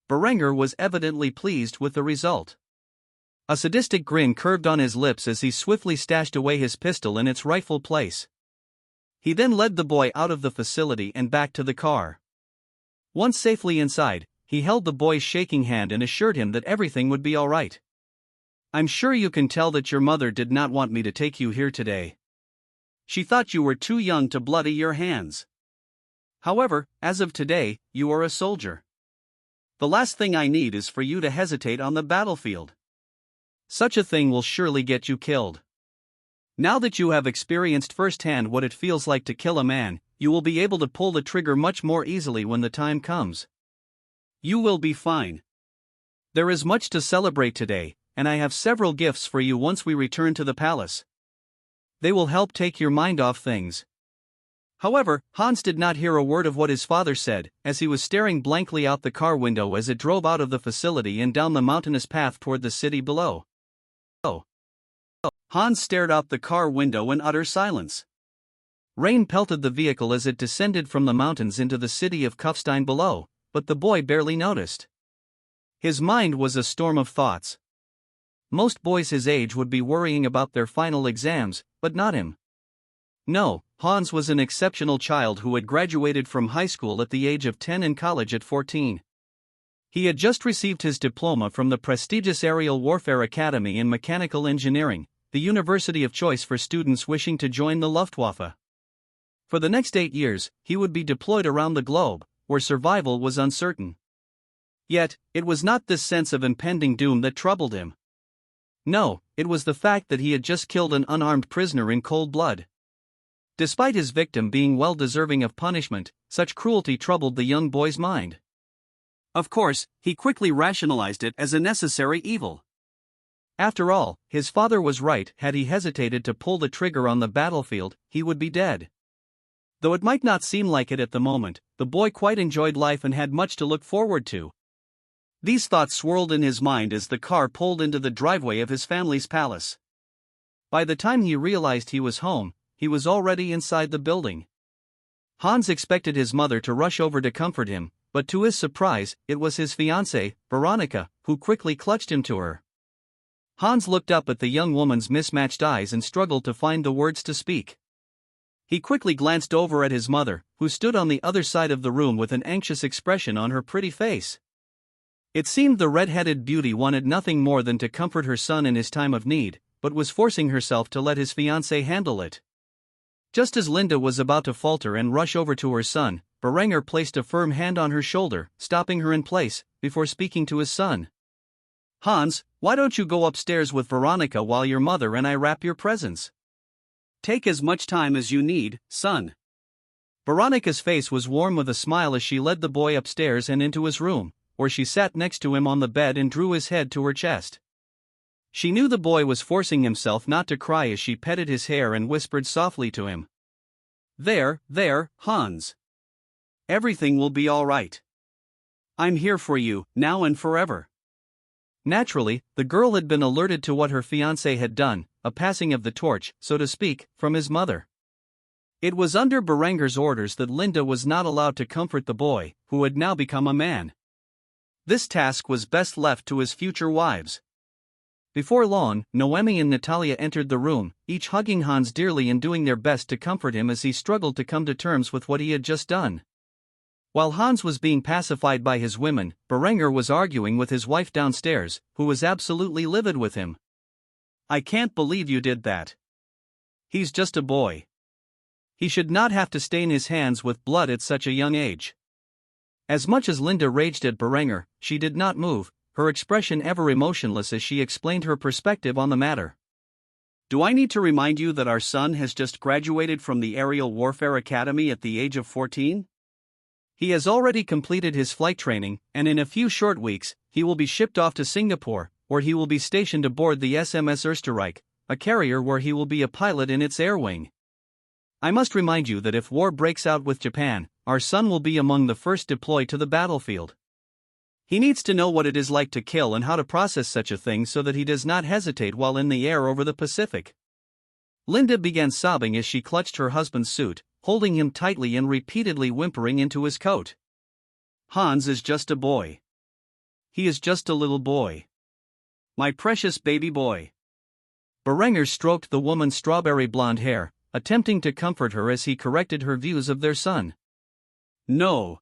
Berenger was evidently pleased with the result. A sadistic grin curved on his lips as he swiftly stashed away his pistol in its rightful place. He then led the boy out of the facility and back to the car. Once safely inside, he held the boy's shaking hand and assured him that everything would be all right. "I'm sure you can tell that your mother did not want me to take you here today. She thought you were too young to bloody your hands. However, as of today, you are a soldier. The last thing I need is for you to hesitate on the battlefield. Such a thing will surely get you killed. Now that you have experienced firsthand what it feels like to kill a man, you will be able to pull the trigger much more easily when the time comes. You will be fine. There is much to celebrate today, and I have several gifts for you once we return to the palace. They will help take your mind off things." However, Hans did not hear a word of what his father said, as he was staring blankly out the car window as it drove out of the facility and down the mountainous path toward the city below. Hans stared out the car window in utter silence. Rain pelted the vehicle as it descended from the mountains into the city of Kufstein below, but the boy barely noticed. His mind was a storm of thoughts. Most boys his age would be worrying about their final exams, but not him. No, Hans was an exceptional child who had graduated from high school at the age of 10 and college at 14. He had just received his diploma from the prestigious Aerial Warfare Academy in Mechanical Engineering, the university of choice for students wishing to join the Luftwaffe. For the next 8 years, he would be deployed around the globe, where survival was uncertain. Yet, it was not this sense of impending doom that troubled him. No, it was the fact that he had just killed an unarmed prisoner in cold blood. Despite his victim being well deserving of punishment, such cruelty troubled the young boy's mind. Of course, he quickly rationalized it as a necessary evil. After all, his father was right. Had he hesitated to pull the trigger on the battlefield, he would be dead. Though it might not seem like it at the moment, the boy quite enjoyed life and had much to look forward to. These thoughts swirled in his mind as the car pulled into the driveway of his family's palace. By the time he realized he was home, he was already inside the building. Hans expected his mother to rush over to comfort him, but to his surprise, it was his fiancée, Veronica, who quickly clutched him to her. Hans looked up at the young woman's mismatched eyes and struggled to find the words to speak. He quickly glanced over at his mother, who stood on the other side of the room with an anxious expression on her pretty face. It seemed the red-headed beauty wanted nothing more than to comfort her son in his time of need, but was forcing herself to let his fiancé handle it. Just as Linda was about to falter and rush over to her son, Berenger placed a firm hand on her shoulder, stopping her in place, before speaking to his son. "Hans, why don't you go upstairs with Veronica while your mother and I wrap your presents? Take as much time as you need, son." Veronica's face was warm with a smile as she led the boy upstairs and into his room, where she sat next to him on the bed and drew his head to her chest. She knew the boy was forcing himself not to cry as she petted his hair and whispered softly to him. There, Hans. Everything will be all right. I'm here for you, now and forever." Naturally, the girl had been alerted to what her fiancé had done, a passing of the torch, so to speak, from his mother. It was under Berenger's orders that Linda was not allowed to comfort the boy, who had now become a man. This task was best left to his future wives. Before long, Noemi and Natalia entered the room, each hugging Hans dearly and doing their best to comfort him as he struggled to come to terms with what he had just done. While Hans was being pacified by his women, Berenger was arguing with his wife downstairs, who was absolutely livid with him. "I can't believe you did that. He's just a boy. He should not have to stain his hands with blood at such a young age." As much as Linda raged at Berenger, she did not move, her expression ever emotionless as she explained her perspective on the matter. "Do I need to remind you that our son has just graduated from the Aerial Warfare Academy at the age of 14? He has already completed his flight training, and in a few short weeks, he will be shipped off to Singapore, where he will be stationed aboard the SMS Österreich, a carrier where he will be a pilot in its air wing. I must remind you that if war breaks out with Japan, our son will be among the first deployed to the battlefield. He needs to know what it is like to kill and how to process such a thing so that he does not hesitate while in the air over the Pacific." Linda began sobbing as she clutched her husband's suit, holding him tightly and repeatedly whimpering into his coat. "Hans is just a boy. He is just a little boy. My precious baby boy." Berenger stroked the woman's strawberry blonde hair, attempting to comfort her as he corrected her views of their son. "No.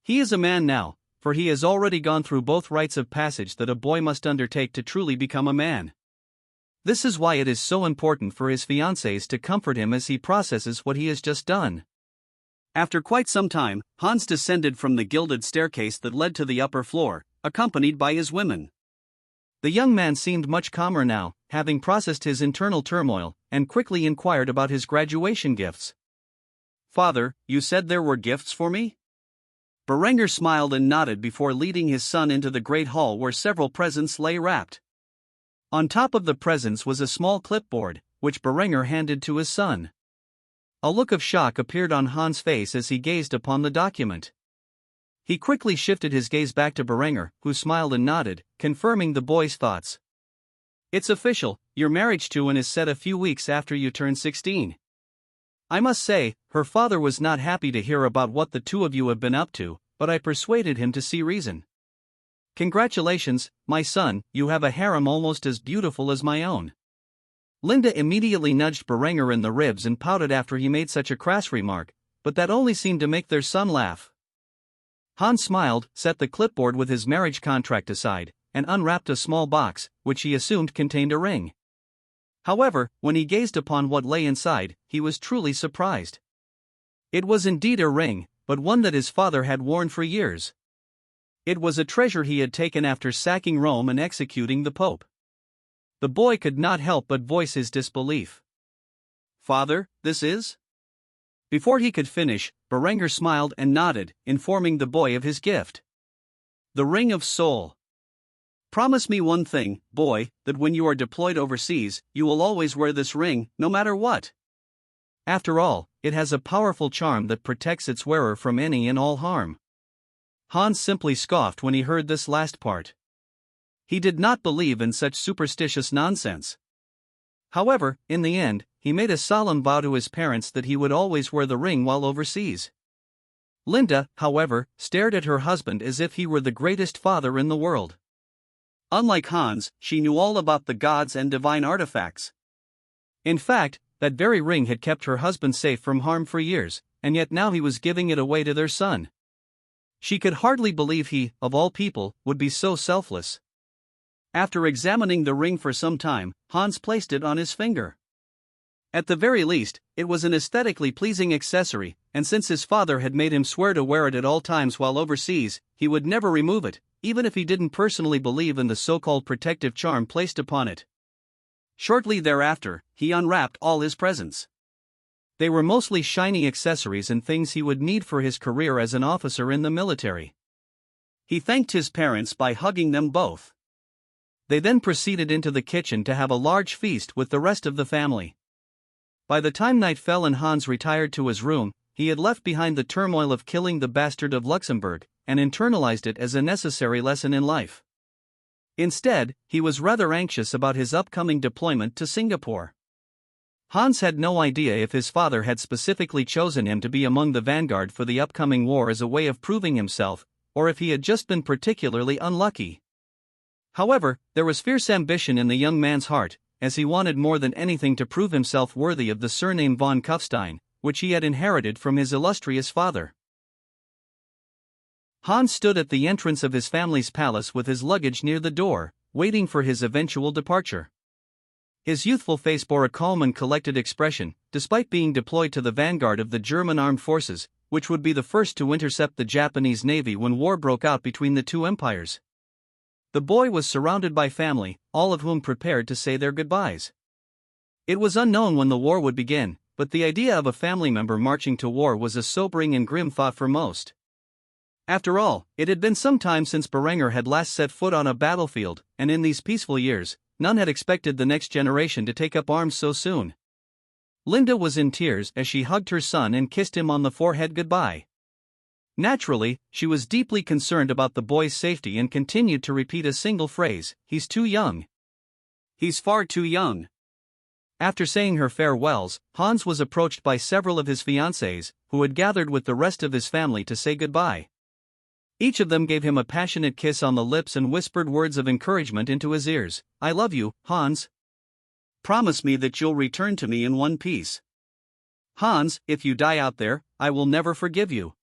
He is a man now, for he has already gone through both rites of passage that a boy must undertake to truly become a man. This is why it is so important for his fiancées to comfort him as he processes what he has just done." After quite some time, Hans descended from the gilded staircase that led to the upper floor, accompanied by his women. The young man seemed much calmer now, having processed his internal turmoil, and quickly inquired about his graduation gifts. "Father, you said there were gifts for me?" Berenger smiled and nodded before leading his son into the great hall where several presents lay wrapped. On top of the presents was a small clipboard, which Berenger handed to his son. A look of shock appeared on Hans' face as he gazed upon the document. He quickly shifted his gaze back to Berenger, who smiled and nodded, confirming the boy's thoughts. "It's official, your marriage to Anne is set a few weeks after you turn 16. I must say, her father was not happy to hear about what the two of you have been up to, but I persuaded him to see reason. Congratulations, my son, you have a harem almost as beautiful as my own." Linda immediately nudged Berenger in the ribs and pouted after he made such a crass remark, but that only seemed to make their son laugh. Hans smiled, set the clipboard with his marriage contract aside, and unwrapped a small box, which he assumed contained a ring. However, when he gazed upon what lay inside, he was truly surprised. It was indeed a ring, but one that his father had worn for years. It was a treasure he had taken after sacking Rome and executing the Pope. The boy could not help but voice his disbelief. "Father, this is?" Before he could finish, Berenger smiled and nodded, informing the boy of his gift. The Ring of Seoul. Promise me one thing, boy, that when you are deployed overseas, you will always wear this ring, no matter what. After all, it has a powerful charm that protects its wearer from any and all harm. Hans simply scoffed when he heard this last part. He did not believe in such superstitious nonsense. However, in the end, he made a solemn vow to his parents that he would always wear the ring while overseas. Linda, however, stared at her husband as if he were the greatest father in the world. Unlike Hans, she knew all about the gods and divine artifacts. In fact, that very ring had kept her husband safe from harm for years, and yet now he was giving it away to their son. She could hardly believe he, of all people, would be so selfless. After examining the ring for some time, Hans placed it on his finger. At the very least, it was an aesthetically pleasing accessory, and since his father had made him swear to wear it at all times while overseas, he would never remove it, even if he didn't personally believe in the so-called protective charm placed upon it. Shortly thereafter, he unwrapped all his presents. They were mostly shiny accessories and things he would need for his career as an officer in the military. He thanked his parents by hugging them both. They then proceeded into the kitchen to have a large feast with the rest of the family. By the time night fell and Hans retired to his room, he had left behind the turmoil of killing the bastard of Luxembourg, and internalized it as a necessary lesson in life. Instead, he was rather anxious about his upcoming deployment to Singapore. Hans had no idea if his father had specifically chosen him to be among the vanguard for the upcoming war as a way of proving himself, or if he had just been particularly unlucky. However, there was fierce ambition in the young man's heart, as he wanted more than anything to prove himself worthy of the surname von Kufstein, which he had inherited from his illustrious father. Hans stood at the entrance of his family's palace with his luggage near the door, waiting for his eventual departure. His youthful face bore a calm and collected expression, despite being deployed to the vanguard of the German armed forces, which would be the first to intercept the Japanese navy when war broke out between the two empires. The boy was surrounded by family, all of whom prepared to say their goodbyes. It was unknown when the war would begin, but the idea of a family member marching to war was a sobering and grim thought for most. After all, it had been some time since Berenger had last set foot on a battlefield, and in these peaceful years, none had expected the next generation to take up arms so soon. Linda was in tears as she hugged her son and kissed him on the forehead goodbye. Naturally, she was deeply concerned about the boy's safety and continued to repeat a single phrase: "He's too young. He's far too young." After saying her farewells, Hans was approached by several of his fiancées, who had gathered with the rest of his family to say goodbye. Each of them gave him a passionate kiss on the lips and whispered words of encouragement into his ears. "I love you, Hans. Promise me that you'll return to me in one piece. Hans, if you die out there, I will never forgive you.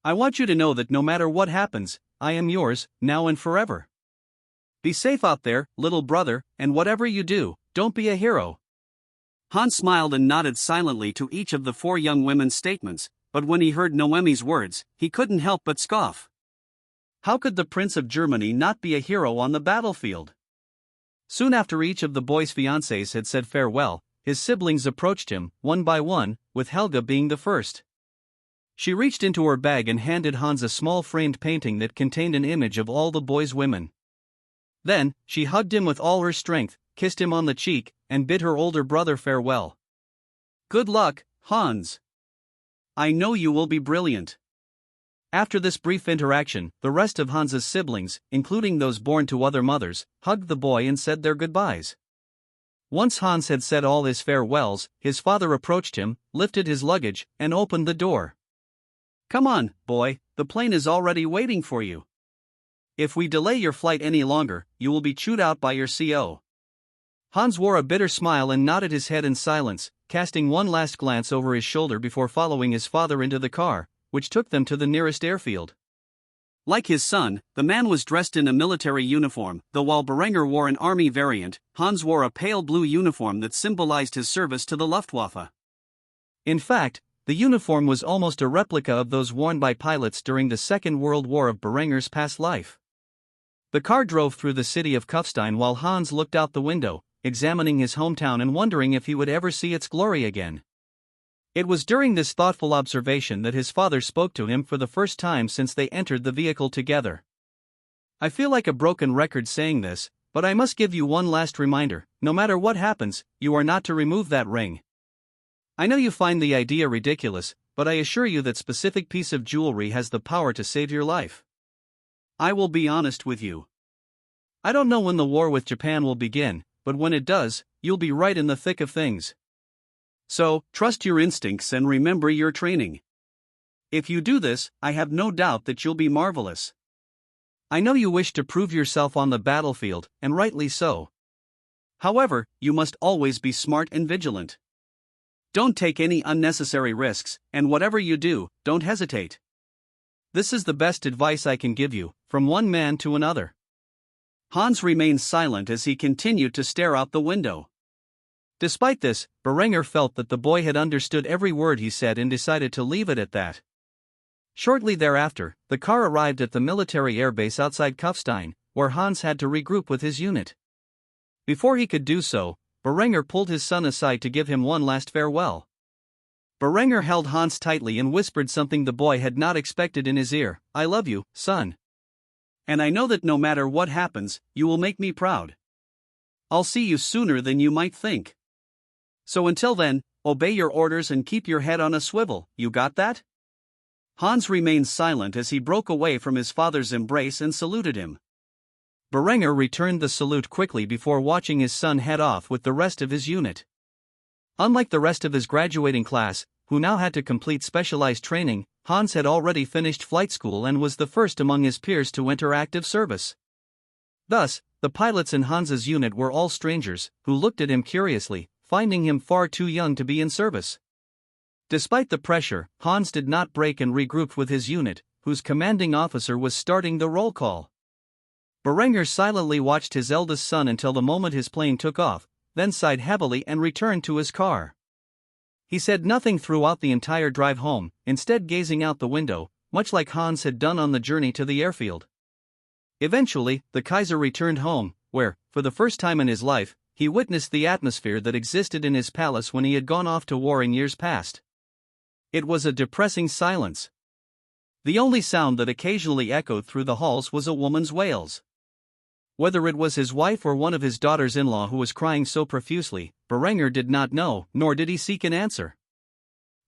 I want you to know that no matter what happens, I am yours, now and forever. Be safe out there, little brother, and whatever you do, don't be a hero." Hans smiled and nodded silently to each of the four young women's statements, but when he heard Noemi's words, he couldn't help but scoff. How could the Prince of Germany not be a hero on the battlefield? Soon after each of the boy's fiancées had said farewell, his siblings approached him, one by one, with Helga being the first. She reached into her bag and handed Hans a small framed painting that contained an image of all the boy's women. Then, she hugged him with all her strength, kissed him on the cheek, and bid her older brother farewell. "Good luck, Hans. I know you will be brilliant." After this brief interaction, the rest of Hans's siblings, including those born to other mothers, hugged the boy and said their goodbyes. Once Hans had said all his farewells, his father approached him, lifted his luggage, and opened the door. "Come on, boy, the plane is already waiting for you. If we delay your flight any longer, you will be chewed out by your CO." Hans wore a bitter smile and nodded his head in silence, casting one last glance over his shoulder before following his father into the car, which took them to the nearest airfield. Like his son, the man was dressed in a military uniform, though while Berenger wore an army variant, Hans wore a pale blue uniform that symbolized his service to the Luftwaffe. In fact, the uniform was almost a replica of those worn by pilots during the Second World War of Berenger's past life. The car drove through the city of Kufstein while Hans looked out the window, examining his hometown and wondering if he would ever see its glory again. It was during this thoughtful observation that his father spoke to him for the first time since they entered the vehicle together. I feel like a broken record saying this, but I must give you one last reminder: no matter what happens, you are not to remove that ring. I know you find the idea ridiculous, but I assure you that specific piece of jewelry has the power to save your life. I will be honest with you. I don't know when the war with Japan will begin, but when it does, you'll be right in the thick of things. So, trust your instincts and remember your training. If you do this, I have no doubt that you'll be marvelous. I know you wish to prove yourself on the battlefield, and rightly so. However, you must always be smart and vigilant. Don't take any unnecessary risks, and whatever you do, don't hesitate. This is the best advice I can give you, from one man to another. Hans remained silent as he continued to stare out the window. Despite this, Berenger felt that the boy had understood every word he said and decided to leave it at that. Shortly thereafter, the car arrived at the military airbase outside Kufstein, where Hans had to regroup with his unit. Before he could do so, Berenger pulled his son aside to give him one last farewell. Berenger held Hans tightly and whispered something the boy had not expected in his ear: "I love you, son. And I know that no matter what happens, you will make me proud. I'll see you sooner than you might think. So until then, obey your orders and keep your head on a swivel, you got that?" Hans remained silent as he broke away from his father's embrace and saluted him. Berenger returned the salute quickly before watching his son head off with the rest of his unit. Unlike the rest of his graduating class, who now had to complete specialized training, Hans had already finished flight school and was the first among his peers to enter active service. Thus, the pilots in Hans's unit were all strangers, who looked at him curiously, finding him far too young to be in service. Despite the pressure, Hans did not break and regrouped with his unit, whose commanding officer was starting the roll call. Berenger silently watched his eldest son until the moment his plane took off, then sighed heavily and returned to his car. He said nothing throughout the entire drive home, instead gazing out the window, much like Hans had done on the journey to the airfield. Eventually, the Kaiser returned home, where, for the first time in his life, he witnessed the atmosphere that existed in his palace when he had gone off to war in years past. It was a depressing silence. The only sound that occasionally echoed through the halls was a woman's wails. Whether it was his wife or one of his daughters-in-law who was crying so profusely, Berenger did not know, nor did he seek an answer.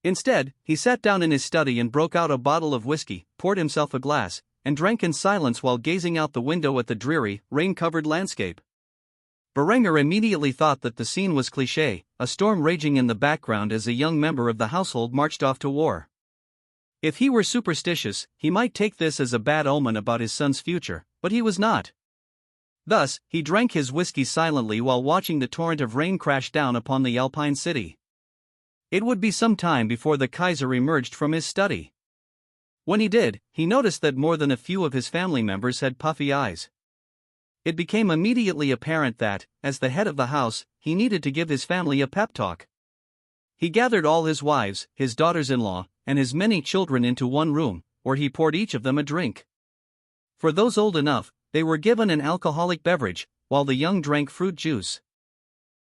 Instead, he sat down in his study and broke out a bottle of whiskey, poured himself a glass, and drank in silence while gazing out the window at the dreary, rain-covered landscape. Berenger immediately thought that the scene was cliché, a storm raging in the background as a young member of the household marched off to war. If he were superstitious, he might take this as a bad omen about his son's future, but he was not. Thus, he drank his whiskey silently while watching the torrent of rain crash down upon the Alpine city. It would be some time before the Kaiser emerged from his study. When he did, he noticed that more than a few of his family members had puffy eyes. It became immediately apparent that, as the head of the house, he needed to give his family a pep talk. He gathered all his wives, his daughters-in-law, and his many children into one room, where he poured each of them a drink. For those old enough, they were given an alcoholic beverage, while the young drank fruit juice.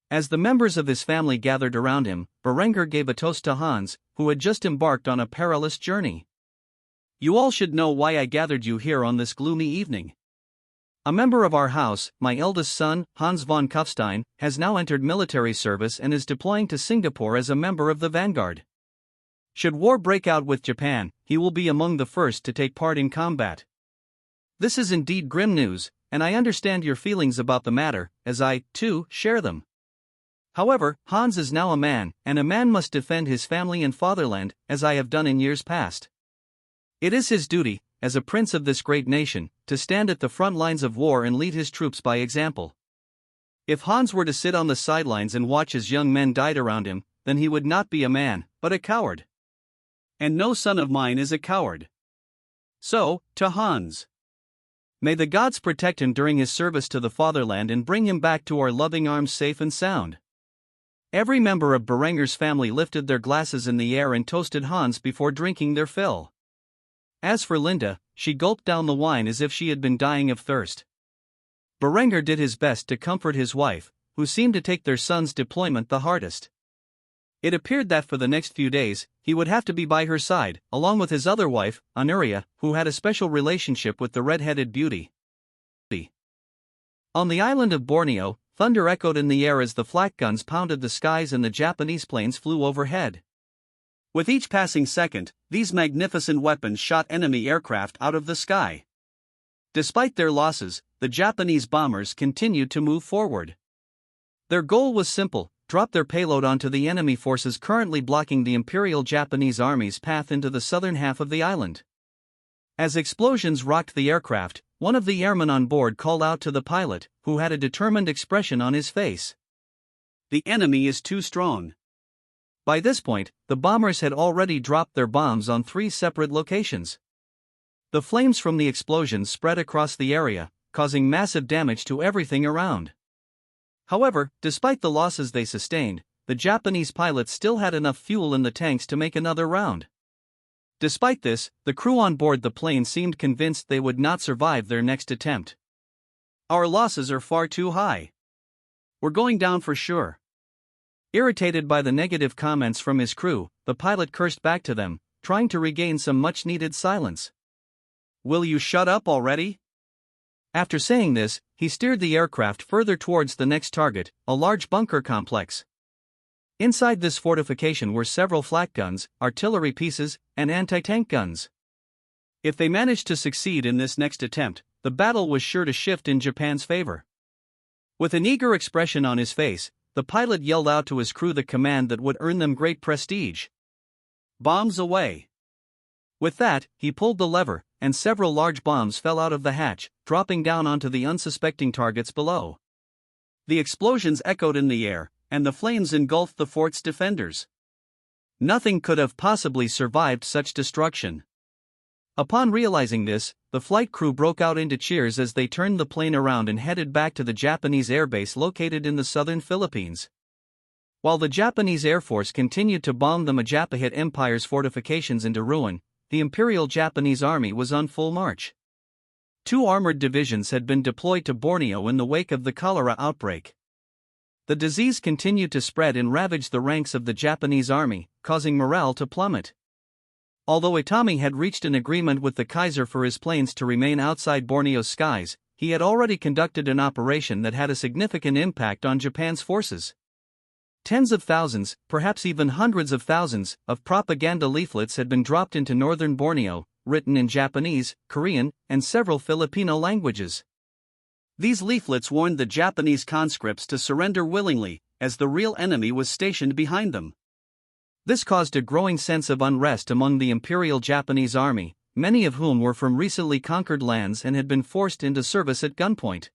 As the members of his family gathered around him, Berenger gave a toast to Hans, who had just embarked on a perilous journey. "You all should know why I gathered you here on this gloomy evening. A member of our house, my eldest son, Hans von Kufstein, has now entered military service and is deploying to Singapore as a member of the Vanguard. Should war break out with Japan, he will be among the first to take part in combat. This is indeed grim news, and I understand your feelings about the matter, as I, too, share them. However, Hans is now a man, and a man must defend his family and fatherland, as I have done in years past. It is his duty, as a prince of this great nation, to stand at the front lines of war and lead his troops by example. If Hans were to sit on the sidelines and watch as young men died around him, then he would not be a man, but a coward. And no son of mine is a coward. So, to Hans. May the gods protect him during his service to the fatherland and bring him back to our loving arms safe and sound." Every member of Berenger's family lifted their glasses in the air and toasted Hans before drinking their fill. As for Linda, she gulped down the wine as if she had been dying of thirst. Berenger did his best to comfort his wife, who seemed to take their son's deployment the hardest. It appeared that for the next few days, he would have to be by her side, along with his other wife, Honoria, who had a special relationship with the red-headed beauty. On the island of Borneo, thunder echoed in the air as the flak guns pounded the skies and the Japanese planes flew overhead. With each passing second, these magnificent weapons shot enemy aircraft out of the sky. Despite their losses, the Japanese bombers continued to move forward. Their goal was simple: drop their payload onto the enemy forces currently blocking the Imperial Japanese Army's path into the southern half of the island. As explosions rocked the aircraft, one of the airmen on board called out to the pilot, who had a determined expression on his face. "The enemy is too strong." By this point, the bombers had already dropped their bombs on 3 separate locations. The flames from the explosions spread across the area, causing massive damage to everything around. However, despite the losses they sustained, the Japanese pilots still had enough fuel in the tanks to make another round. Despite this, the crew on board the plane seemed convinced they would not survive their next attempt. "Our losses are far too high. We're going down for sure." Irritated by the negative comments from his crew, the pilot cursed back to them, trying to regain some much-needed silence. "Will you shut up already?" After saying this, he steered the aircraft further towards the next target, a large bunker complex. Inside this fortification were several flak guns, artillery pieces, and anti-tank guns. If they managed to succeed in this next attempt, the battle was sure to shift in Japan's favor. With an eager expression on his face, the pilot yelled out to his crew the command that would earn them great prestige. "Bombs away." With that, he pulled the lever, and several large bombs fell out of the hatch, dropping down onto the unsuspecting targets below. The explosions echoed in the air, and the flames engulfed the fort's defenders. Nothing could have possibly survived such destruction. Upon realizing this, the flight crew broke out into cheers as they turned the plane around and headed back to the Japanese airbase located in the southern Philippines. While the Japanese Air Force continued to bomb the Majapahit Empire's fortifications into ruin, the Imperial Japanese Army was on full march. 2 armored divisions had been deployed to Borneo in the wake of the cholera outbreak. The disease continued to spread and ravage the ranks of the Japanese army, causing morale to plummet. Although Itami had reached an agreement with the Kaiser for his planes to remain outside Borneo's skies, he had already conducted an operation that had a significant impact on Japan's forces. Tens of thousands, perhaps even hundreds of thousands, of propaganda leaflets had been dropped into northern Borneo, written in Japanese, Korean, and several Filipino languages. These leaflets warned the Japanese conscripts to surrender willingly, as the real enemy was stationed behind them. This caused a growing sense of unrest among the Imperial Japanese Army, many of whom were from recently conquered lands and had been forced into service at gunpoint.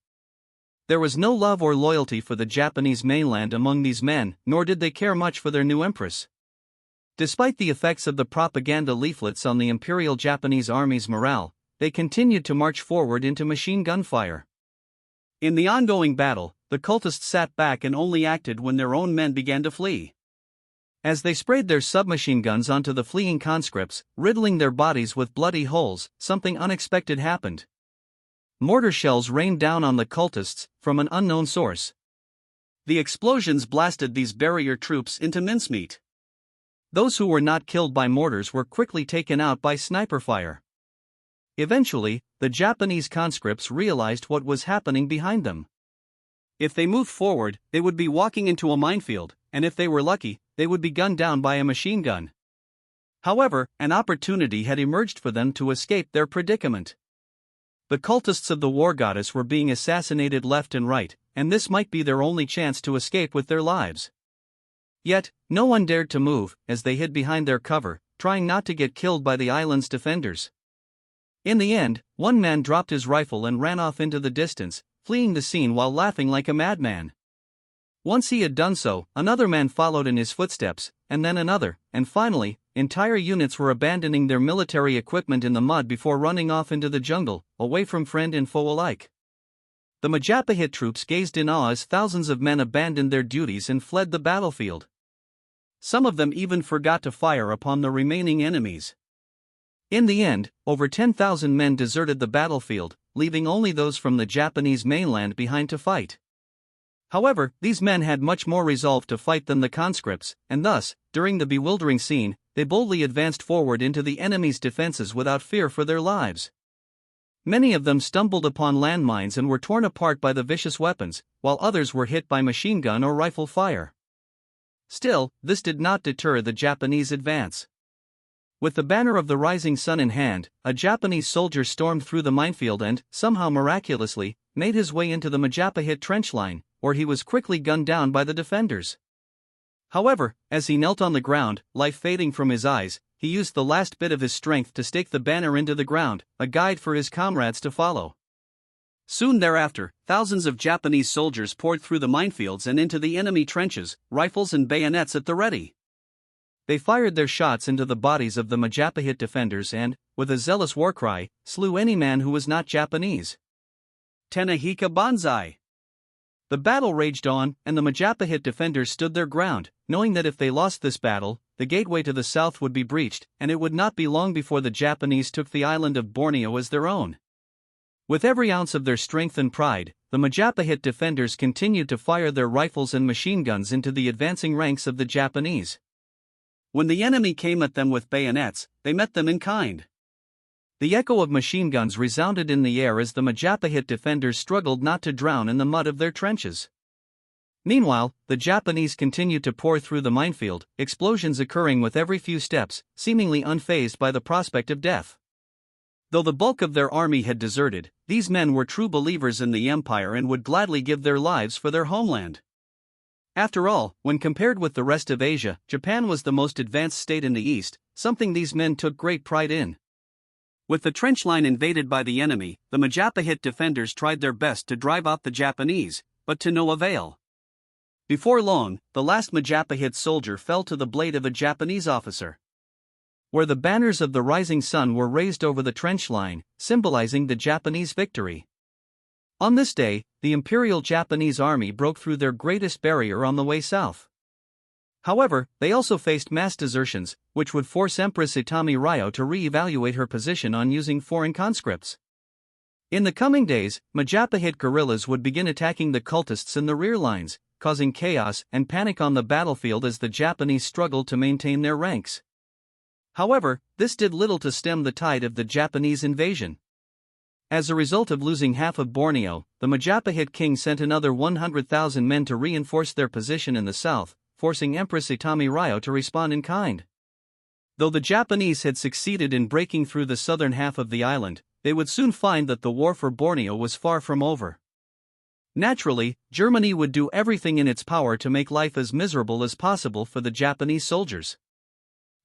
There was no love or loyalty for the Japanese mainland among these men, nor did they care much for their new empress. Despite the effects of the propaganda leaflets on the Imperial Japanese Army's morale, they continued to march forward into machine gun fire. In the ongoing battle, the cultists sat back and only acted when their own men began to flee. As they sprayed their submachine guns onto the fleeing conscripts, riddling their bodies with bloody holes, something unexpected happened. Mortar shells rained down on the cultists, from an unknown source. The explosions blasted these barrier troops into mincemeat. Those who were not killed by mortars were quickly taken out by sniper fire. Eventually, the Japanese conscripts realized what was happening behind them. If they moved forward, they would be walking into a minefield, and if they were lucky, they would be gunned down by a machine gun. However, an opportunity had emerged for them to escape their predicament. The cultists of the war goddess were being assassinated left and right, and this might be their only chance to escape with their lives. Yet, no one dared to move, as they hid behind their cover, trying not to get killed by the island's defenders. In the end, one man dropped his rifle and ran off into the distance, fleeing the scene while laughing like a madman. Once he had done so, another man followed in his footsteps, and then another, and finally, entire units were abandoning their military equipment in the mud before running off into the jungle, away from friend and foe alike. The Majapahit troops gazed in awe as thousands of men abandoned their duties and fled the battlefield. Some of them even forgot to fire upon the remaining enemies. In the end, over 10,000 men deserted the battlefield, leaving only those from the Japanese mainland behind to fight. However, these men had much more resolve to fight than the conscripts, and thus, during the bewildering scene, they boldly advanced forward into the enemy's defenses without fear for their lives. Many of them stumbled upon landmines and were torn apart by the vicious weapons, while others were hit by machine gun or rifle fire. Still, this did not deter the Japanese advance. With the banner of the rising sun in hand, a Japanese soldier stormed through the minefield and, somehow miraculously, made his way into the Majapahit trench line, where he was quickly gunned down by the defenders. However, as he knelt on the ground, life fading from his eyes, he used the last bit of his strength to stake the banner into the ground, a guide for his comrades to follow. Soon thereafter, thousands of Japanese soldiers poured through the minefields and into the enemy trenches, rifles and bayonets at the ready. They fired their shots into the bodies of the Majapahit defenders and, with a zealous war cry, slew any man who was not Japanese. Tenahika Banzai! The battle raged on, and the Majapahit defenders stood their ground, knowing that if they lost this battle, the gateway to the south would be breached, and it would not be long before the Japanese took the island of Borneo as their own. With every ounce of their strength and pride, the Majapahit defenders continued to fire their rifles and machine guns into the advancing ranks of the Japanese. When the enemy came at them with bayonets, they met them in kind. The echo of machine guns resounded in the air as the Majapahit defenders struggled not to drown in the mud of their trenches. Meanwhile, the Japanese continued to pour through the minefield, explosions occurring with every few steps, seemingly unfazed by the prospect of death. Though the bulk of their army had deserted, these men were true believers in the empire and would gladly give their lives for their homeland. After all, when compared with the rest of Asia, Japan was the most advanced state in the east, something these men took great pride in. With the trench line invaded by the enemy, the Majapahit defenders tried their best to drive out the Japanese, but to no avail. Before long, the last Majapahit soldier fell to the blade of a Japanese officer. Where the banners of the rising sun were raised over the trench line, symbolizing the Japanese victory. On this day, the Imperial Japanese Army broke through their greatest barrier on the way south. However, they also faced mass desertions, which would force Empress Itami Ryo to re-evaluate her position on using foreign conscripts. In the coming days, Majapahit guerrillas would begin attacking the cultists in the rear lines, causing chaos and panic on the battlefield as the Japanese struggled to maintain their ranks. However, this did little to stem the tide of the Japanese invasion. As a result of losing half of Borneo, the Majapahit king sent another 100,000 men to reinforce their position in the south, forcing Empress Itami Ryo to respond in kind. Though the Japanese had succeeded in breaking through the southern half of the island, they would soon find that the war for Borneo was far from over. Naturally, Germany would do everything in its power to make life as miserable as possible for the Japanese soldiers.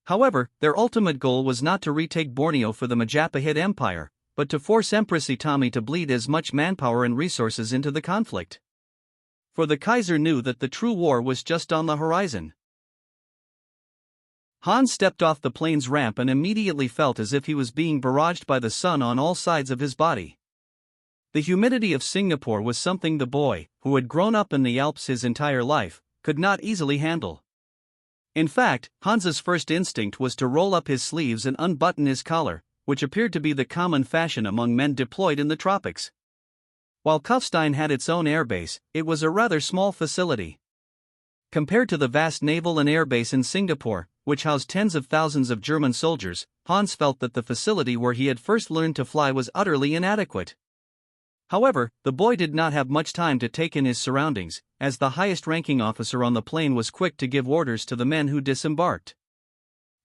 However, their ultimate goal was not to retake Borneo for the Majapahit Empire, but to force Empress Itami to bleed as much manpower and resources into the conflict. For the Kaiser knew that the true war was just on the horizon. Hans stepped off the plane's ramp and immediately felt as if he was being barraged by the sun on all sides of his body. The humidity of Singapore was something the boy, who had grown up in the Alps his entire life, could not easily handle. In fact, Hans's first instinct was to roll up his sleeves and unbutton his collar, which appeared to be the common fashion among men deployed in the tropics. While Kufstein had its own airbase, it was a rather small facility. Compared to the vast naval and airbase in Singapore, which housed tens of thousands of German soldiers, Hans felt that the facility where he had first learned to fly was utterly inadequate. However, the boy did not have much time to take in his surroundings, as the highest-ranking officer on the plane was quick to give orders to the men who disembarked.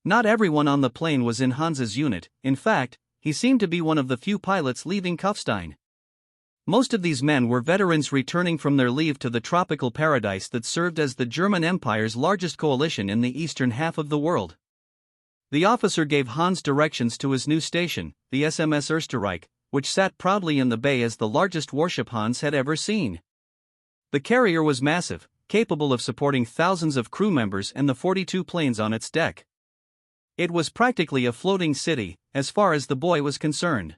Not everyone on the plane was in Hans's unit. In fact, he seemed to be one of the few pilots leaving Kufstein. Most of these men were veterans returning from their leave to the tropical paradise that served as the German Empire's largest coalition in the eastern half of the world. The officer gave Hans directions to his new station, the SMS Österreich, which sat proudly in the bay as the largest warship Hans had ever seen. The carrier was massive, capable of supporting thousands of crew members and the 42 planes on its deck. It was practically a floating city, as far as the boy was concerned.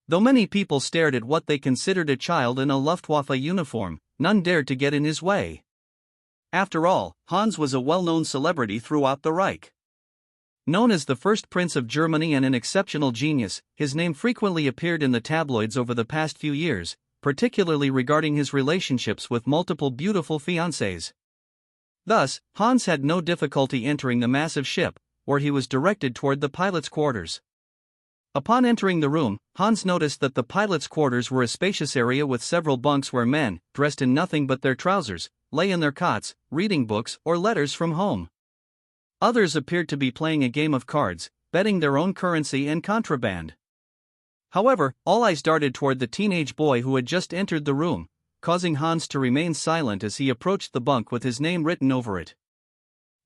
Though many people stared at what they considered a child in a Luftwaffe uniform, none dared to get in his way. After all, Hans was a well-known celebrity throughout the Reich. Known as the first prince of Germany and an exceptional genius, his name frequently appeared in the tabloids over the past few years, particularly regarding his relationships with multiple beautiful fiancées. Thus, Hans had no difficulty entering the massive ship, where he was directed toward the pilot's quarters. Upon entering the room, Hans noticed that the pilot's quarters were a spacious area with several bunks where men, dressed in nothing but their trousers, lay in their cots, reading books or letters from home. Others appeared to be playing a game of cards, betting their own currency and contraband. However, all eyes darted toward the teenage boy who had just entered the room, causing Hans to remain silent as he approached the bunk with his name written over it.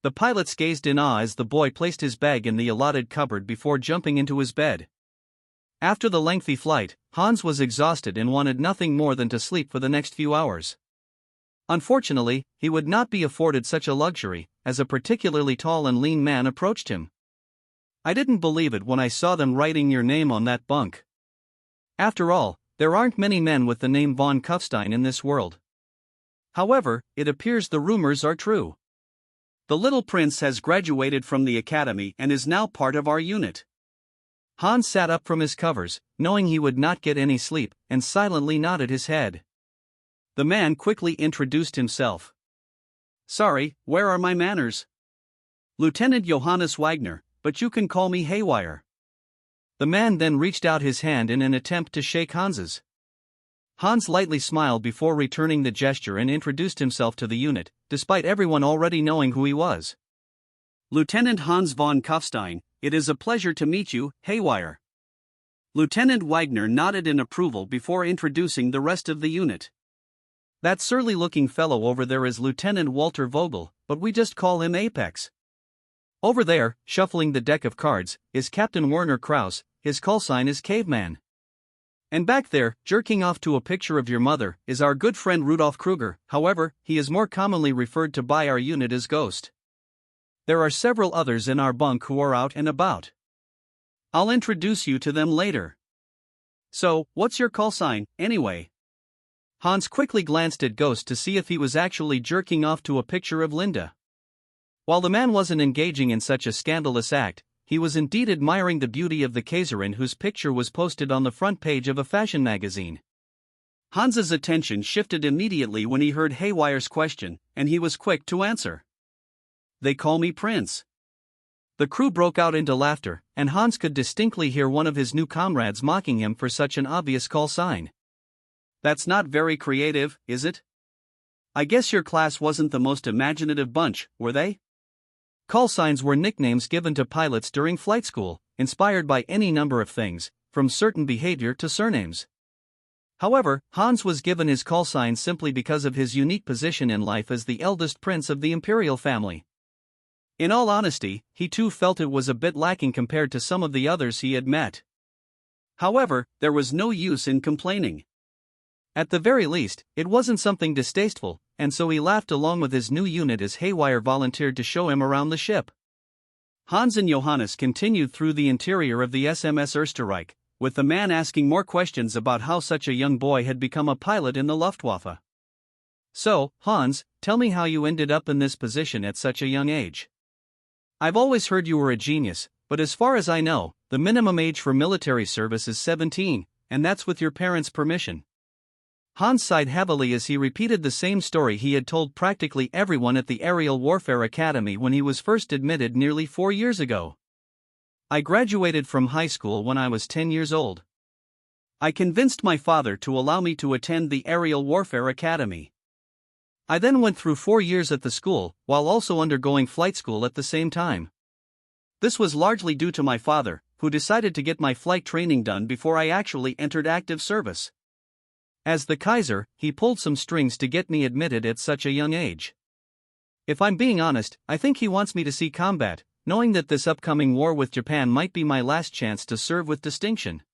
The pilots gazed in awe as the boy placed his bag in the allotted cupboard before jumping into his bed. After the lengthy flight, Hans was exhausted and wanted nothing more than to sleep for the next few hours. Unfortunately, he would not be afforded such a luxury, as a particularly tall and lean man approached him. "I didn't believe it when I saw them writing your name on that bunk. After all, there aren't many men with the name von Kufstein in this world. However, it appears the rumors are true. The little prince has graduated from the academy and is now part of our unit." Hans sat up from his covers, knowing he would not get any sleep, and silently nodded his head. The man quickly introduced himself. "Sorry, where are my manners? Lieutenant Johannes Wagner, but you can call me Haywire." The man then reached out his hand in an attempt to shake Hans's. Hans lightly smiled before returning the gesture and introduced himself to the unit, despite everyone already knowing who he was. "Lieutenant Hans von Kufstein, it is a pleasure to meet you, Haywire." Lieutenant Wagner nodded in approval before introducing the rest of the unit. "That surly-looking fellow over there is Lieutenant Walter Vogel, but we just call him Apex. Over there, shuffling the deck of cards, is Captain Werner Krause, his callsign is Caveman. And back there, jerking off to a picture of your mother, is our good friend Rudolf Kruger, however, he is more commonly referred to by our unit as Ghost. There are several others in our bunk who are out and about. I'll introduce you to them later. So, what's your callsign, anyway?" Hans quickly glanced at Ghost to see if he was actually jerking off to a picture of Linda. While the man wasn't engaging in such a scandalous act, he was indeed admiring the beauty of the Kaiserin whose picture was posted on the front page of a fashion magazine. Hans's attention shifted immediately when he heard Haywire's question, and he was quick to answer. "They call me Prince." The crew broke out into laughter, and Hans could distinctly hear one of his new comrades mocking him for such an obvious call sign. "That's not very creative, is it? I guess your class wasn't the most imaginative bunch, were they?" Call signs were nicknames given to pilots during flight school, inspired by any number of things, from certain behavior to surnames. However, Hans was given his call sign simply because of his unique position in life as the eldest prince of the imperial family. In all honesty, he too felt it was a bit lacking compared to some of the others he had met. However, there was no use in complaining. At the very least, it wasn't something distasteful, and so he laughed along with his new unit as Haywire volunteered to show him around the ship. Hans and Johannes continued through the interior of the SMS Österreich, with the man asking more questions about how such a young boy had become a pilot in the Luftwaffe. "So, Hans, tell me how you ended up in this position at such a young age. I've always heard you were a genius, but as far as I know, the minimum age for military service is 17, and that's with your parents' permission." Hans sighed heavily as he repeated the same story he had told practically everyone at the Aerial Warfare Academy when he was first admitted nearly 4 years ago. "I graduated from high school when I was 10 years old. I convinced my father to allow me to attend the Aerial Warfare Academy. I then went through 4 years at the school, while also undergoing flight school at the same time. This was largely due to my father, who decided to get my flight training done before I actually entered active service. As the Kaiser, he pulled some strings to get me admitted at such a young age. If I'm being honest, I think he wants me to see combat, knowing that this upcoming war with Japan might be my last chance to serve with distinction.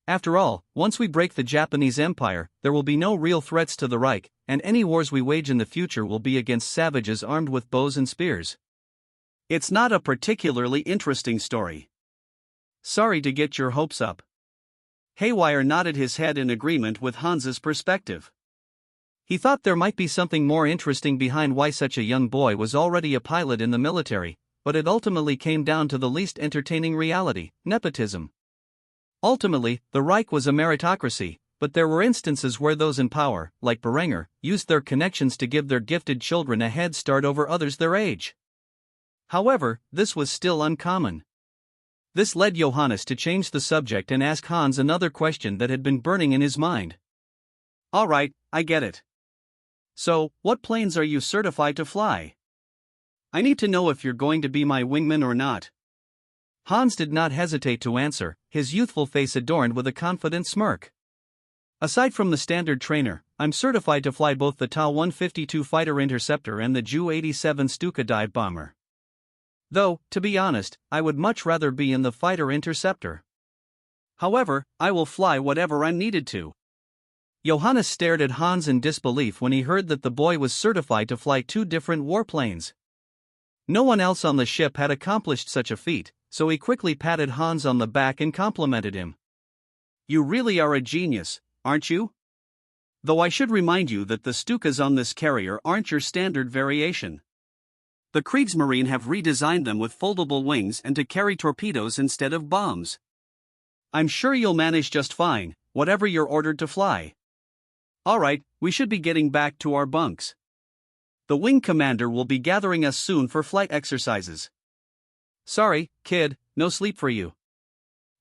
After all, once we break the Japanese Empire, there will be no real threats to the Reich, and any wars we wage in the future will be against savages armed with bows and spears. It's not a particularly interesting story. Sorry to get your hopes up." Haywire nodded his head in agreement with Hans's perspective. He thought there might be something more interesting behind why such a young boy was already a pilot in the military, but it ultimately came down to the least entertaining reality: nepotism. Ultimately, the Reich was a meritocracy, but there were instances where those in power, like Berenger, used their connections to give their gifted children a head start over others their age. However, this was still uncommon. This led Johannes to change the subject and ask Hans another question that had been burning in his mind. Alright, I get it. So, what planes are you certified to fly? I need to know if you're going to be my wingman or not. Hans did not hesitate to answer, his youthful face adorned with a confident smirk. Aside from the standard trainer, I'm certified to fly both the Ta-152 fighter interceptor and the Ju-87 Stuka dive bomber. Though, to be honest, I would much rather be in the fighter interceptor. However, I will fly whatever I'm needed to. Johannes stared at Hans in disbelief when he heard that the boy was certified to fly 2 different warplanes. No one else on the ship had accomplished such a feat, so he quickly patted Hans on the back and complimented him. You really are a genius, aren't you? Though I should remind you that the Stukas on this carrier aren't your standard variation. The Kriegsmarine have redesigned them with foldable wings and to carry torpedoes instead of bombs. I'm sure you'll manage just fine, whatever you're ordered to fly. Alright, we should be getting back to our bunks. The wing commander will be gathering us soon for flight exercises. Sorry, kid, no sleep for you.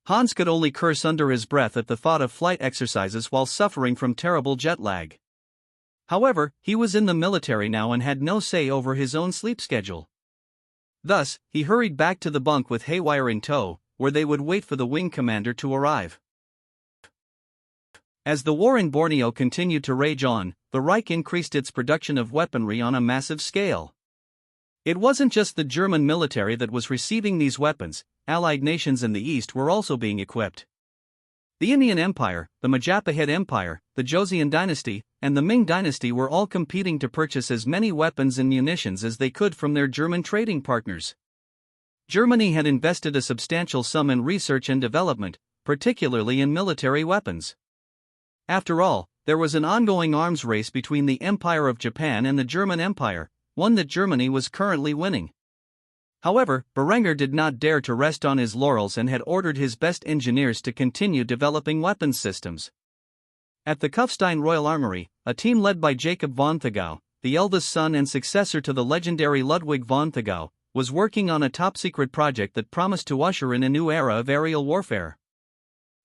Hans could only curse under his breath at the thought of flight exercises while suffering from terrible jet lag. However, he was in the military now and had no say over his own sleep schedule. Thus, he hurried back to the bunk with Haywire in tow, where they would wait for the wing commander to arrive. As the war in Borneo continued to rage on, the Reich increased its production of weaponry on a massive scale. It wasn't just the German military that was receiving these weapons, allied nations in the east were also being equipped. The Indian Empire, the Majapahit Empire, the Joseon dynasty, and the Ming dynasty were all competing to purchase as many weapons and munitions as they could from their German trading partners. Germany had invested a substantial sum in research and development, particularly in military weapons. After all, there was an ongoing arms race between the Empire of Japan and the German Empire, one that Germany was currently winning. However, Berenger did not dare to rest on his laurels and had ordered his best engineers to continue developing weapons systems. At the Kufstein Royal Armory, a team led by Jacob von Thagau, the eldest son and successor to the legendary Ludwig von Thagau, was working on a top-secret project that promised to usher in a new era of aerial warfare.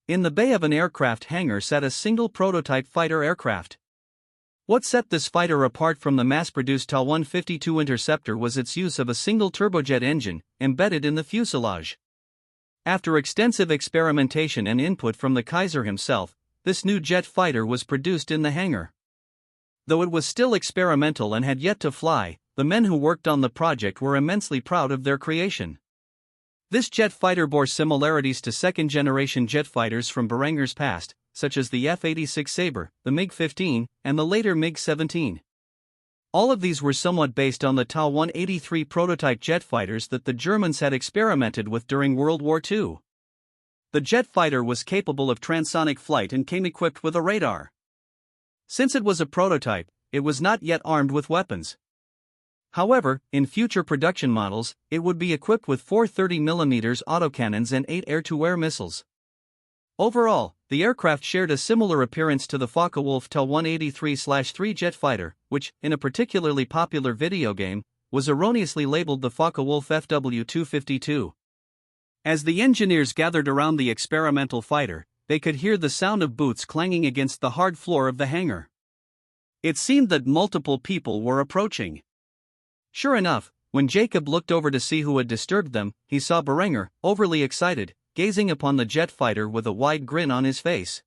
In the bay of an aircraft hangar sat a single prototype fighter aircraft. What set this fighter apart from the mass-produced Ta-152 interceptor was its use of a single turbojet engine, embedded in the fuselage. After extensive experimentation and input from the Kaiser himself, this new jet fighter was produced in the hangar. Though it was still experimental and had yet to fly, the men who worked on the project were immensely proud of their creation. This jet fighter bore similarities to second-generation jet fighters from Berenger's past, such as the F-86 Sabre, the MiG-15, and the later MiG-17. All of these were somewhat based on the Ta-183 prototype jet fighters that the Germans had experimented with during World War II. The jet fighter was capable of transonic flight and came equipped with a radar. Since it was a prototype, it was not yet armed with weapons. However, in future production models, it would be equipped with 4 30mm autocannons and 8 air-to-air missiles. Overall, the aircraft shared a similar appearance to the Focke-Wulf Ta-183/3 jet fighter, which, in a particularly popular video game, was erroneously labeled the Focke-Wulf FW-252. As the engineers gathered around the experimental fighter, they could hear the sound of boots clanging against the hard floor of the hangar. It seemed that multiple people were approaching. Sure enough, when Jacob looked over to see who had disturbed them, he saw Berenger, overly excited, gazing upon the jet fighter with a wide grin on his face.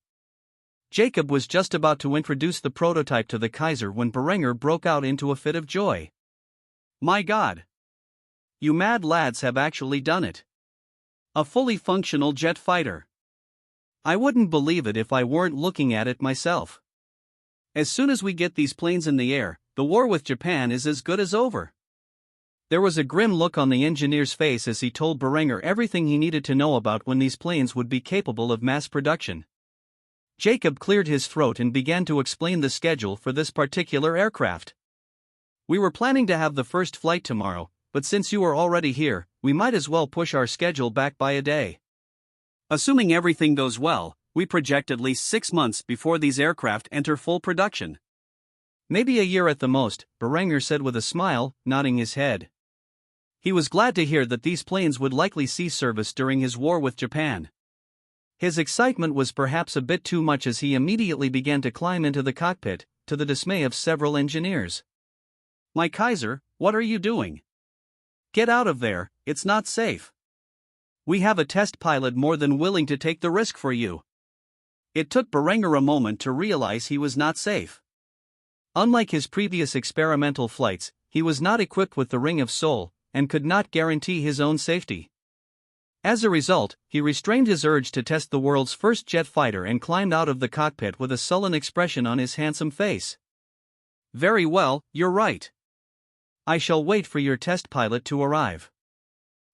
Jacob was just about to introduce the prototype to the Kaiser when Berenger broke out into a fit of joy. My God! You mad lads have actually done it. A fully functional jet fighter. I wouldn't believe it if I weren't looking at it myself. As soon as we get these planes in the air, the war with Japan is as good as over. There was a grim look on the engineer's face as he told Berenger everything he needed to know about when these planes would be capable of mass production. Jacob cleared his throat and began to explain the schedule for this particular aircraft. We were planning to have the first flight tomorrow, but since you are already here, we might as well push our schedule back by a day. Assuming everything goes well, we project at least 6 months before these aircraft enter full production. Maybe a year at the most, Berenger said with a smile, nodding his head. He was glad to hear that these planes would likely see service during his war with Japan. His excitement was perhaps a bit too much as he immediately began to climb into the cockpit, to the dismay of several engineers. "My Kaiser, what are you doing? Get out of there, it's not safe. We have a test pilot more than willing to take the risk for you." It took Berenger a moment to realize he was not safe. Unlike his previous experimental flights, he was not equipped with the Ring of Seoul, and could not guarantee his own safety. As a result, he restrained his urge to test the world's first jet fighter and climbed out of the cockpit with a sullen expression on his handsome face. "Very well, you're right. I shall wait for your test pilot to arrive."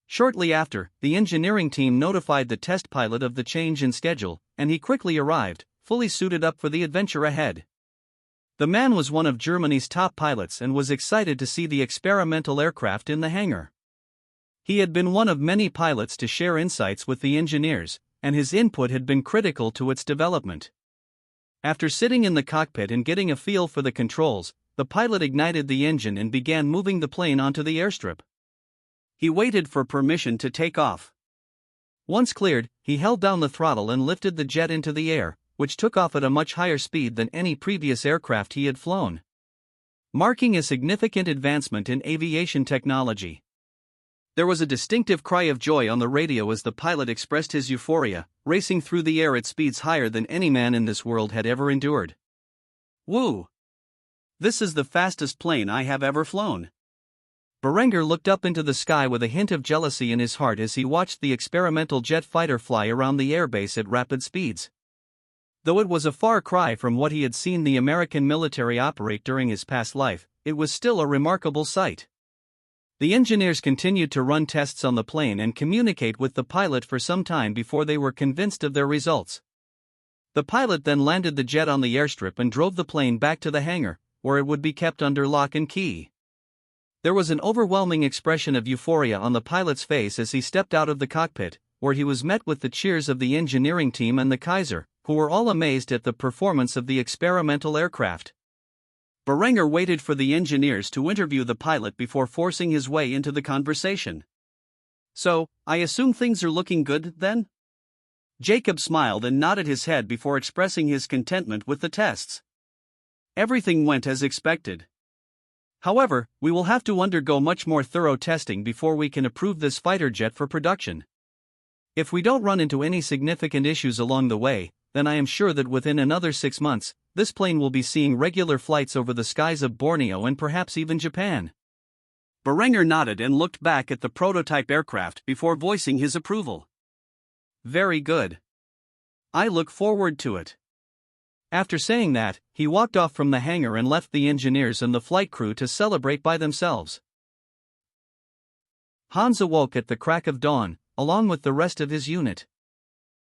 Shortly after, the engineering team notified the test pilot of the change in schedule, and he quickly arrived, fully suited up for the adventure ahead. The man was one of Germany's top pilots and was excited to see the experimental aircraft in the hangar. He had been one of many pilots to share insights with the engineers, and his input had been critical to its development. After sitting in the cockpit and getting a feel for the controls, the pilot ignited the engine and began moving the plane onto the airstrip. He waited for permission to take off. Once cleared, he held down the throttle and lifted the jet into the air, which took off at a much higher speed than any previous aircraft he had flown, marking a significant advancement in aviation technology. There was a distinctive cry of joy on the radio as the pilot expressed his euphoria, racing through the air at speeds higher than any man in this world had ever endured. "Woo! This is the fastest plane I have ever flown." Berenger looked up into the sky with a hint of jealousy in his heart as he watched the experimental jet fighter fly around the airbase at rapid speeds. Though it was a far cry from what he had seen the American military operate during his past life, it was still a remarkable sight. The engineers continued to run tests on the plane and communicate with the pilot for some time before they were convinced of their results. The pilot then landed the jet on the airstrip and drove the plane back to the hangar, where it would be kept under lock and key. There was an overwhelming expression of euphoria on the pilot's face as he stepped out of the cockpit, where he was met with the cheers of the engineering team and the Kaiser, who were all amazed at the performance of the experimental aircraft. Berenger waited for the engineers to interview the pilot before forcing his way into the conversation. "So, I assume things are looking good, then?" Jacob smiled and nodded his head before expressing his contentment with the tests. "Everything went as expected. However, we will have to undergo much more thorough testing before we can approve this fighter jet for production. If we don't run into any significant issues along the way, then I am sure that within another 6 months, this plane will be seeing regular flights over the skies of Borneo and perhaps even Japan." Berenger nodded and looked back at the prototype aircraft before voicing his approval. "Very good. I look forward to it." After saying that, he walked off from the hangar and left the engineers and the flight crew to celebrate by themselves. Hans awoke at the crack of dawn, along with the rest of his unit.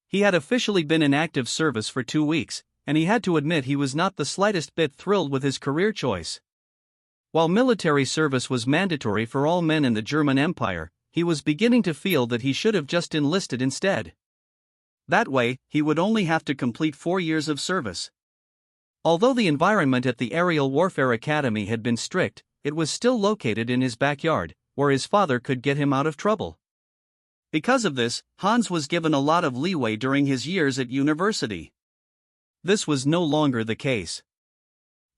He had officially been in active service for 2 weeks, and he had to admit he was not the slightest bit thrilled with his career choice. While military service was mandatory for all men in the German Empire, he was beginning to feel that he should have just enlisted instead. That way, he would only have to complete 4 years of service. Although the environment at the Aerial Warfare Academy had been strict, it was still located in his backyard, where his father could get him out of trouble. Because of this, Hans was given a lot of leeway during his years at university. This was no longer the case.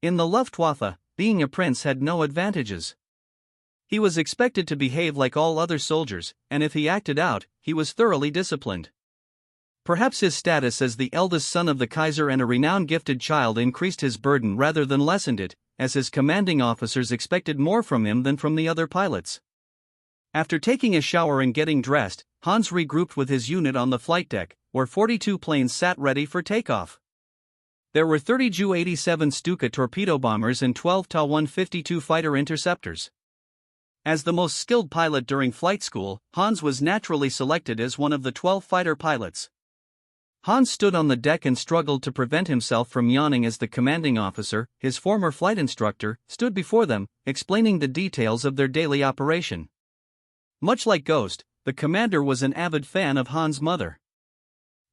In the Luftwaffe, being a prince had no advantages. He was expected to behave like all other soldiers, and if he acted out, he was thoroughly disciplined. Perhaps his status as the eldest son of the Kaiser and a renowned gifted child increased his burden rather than lessened it, as his commanding officers expected more from him than from the other pilots. After taking a shower and getting dressed, Hans regrouped with his unit on the flight deck, where 42 planes sat ready for takeoff. There were 30 Ju-87 Stuka torpedo bombers and 12 Ta-152 fighter interceptors. As the most skilled pilot during flight school, Hans was naturally selected as one of the 12 fighter pilots. Hans stood on the deck and struggled to prevent himself from yawning as the commanding officer, his former flight instructor, stood before them, explaining the details of their daily operation. Much like Ghost, the commander was an avid fan of Hans' mother.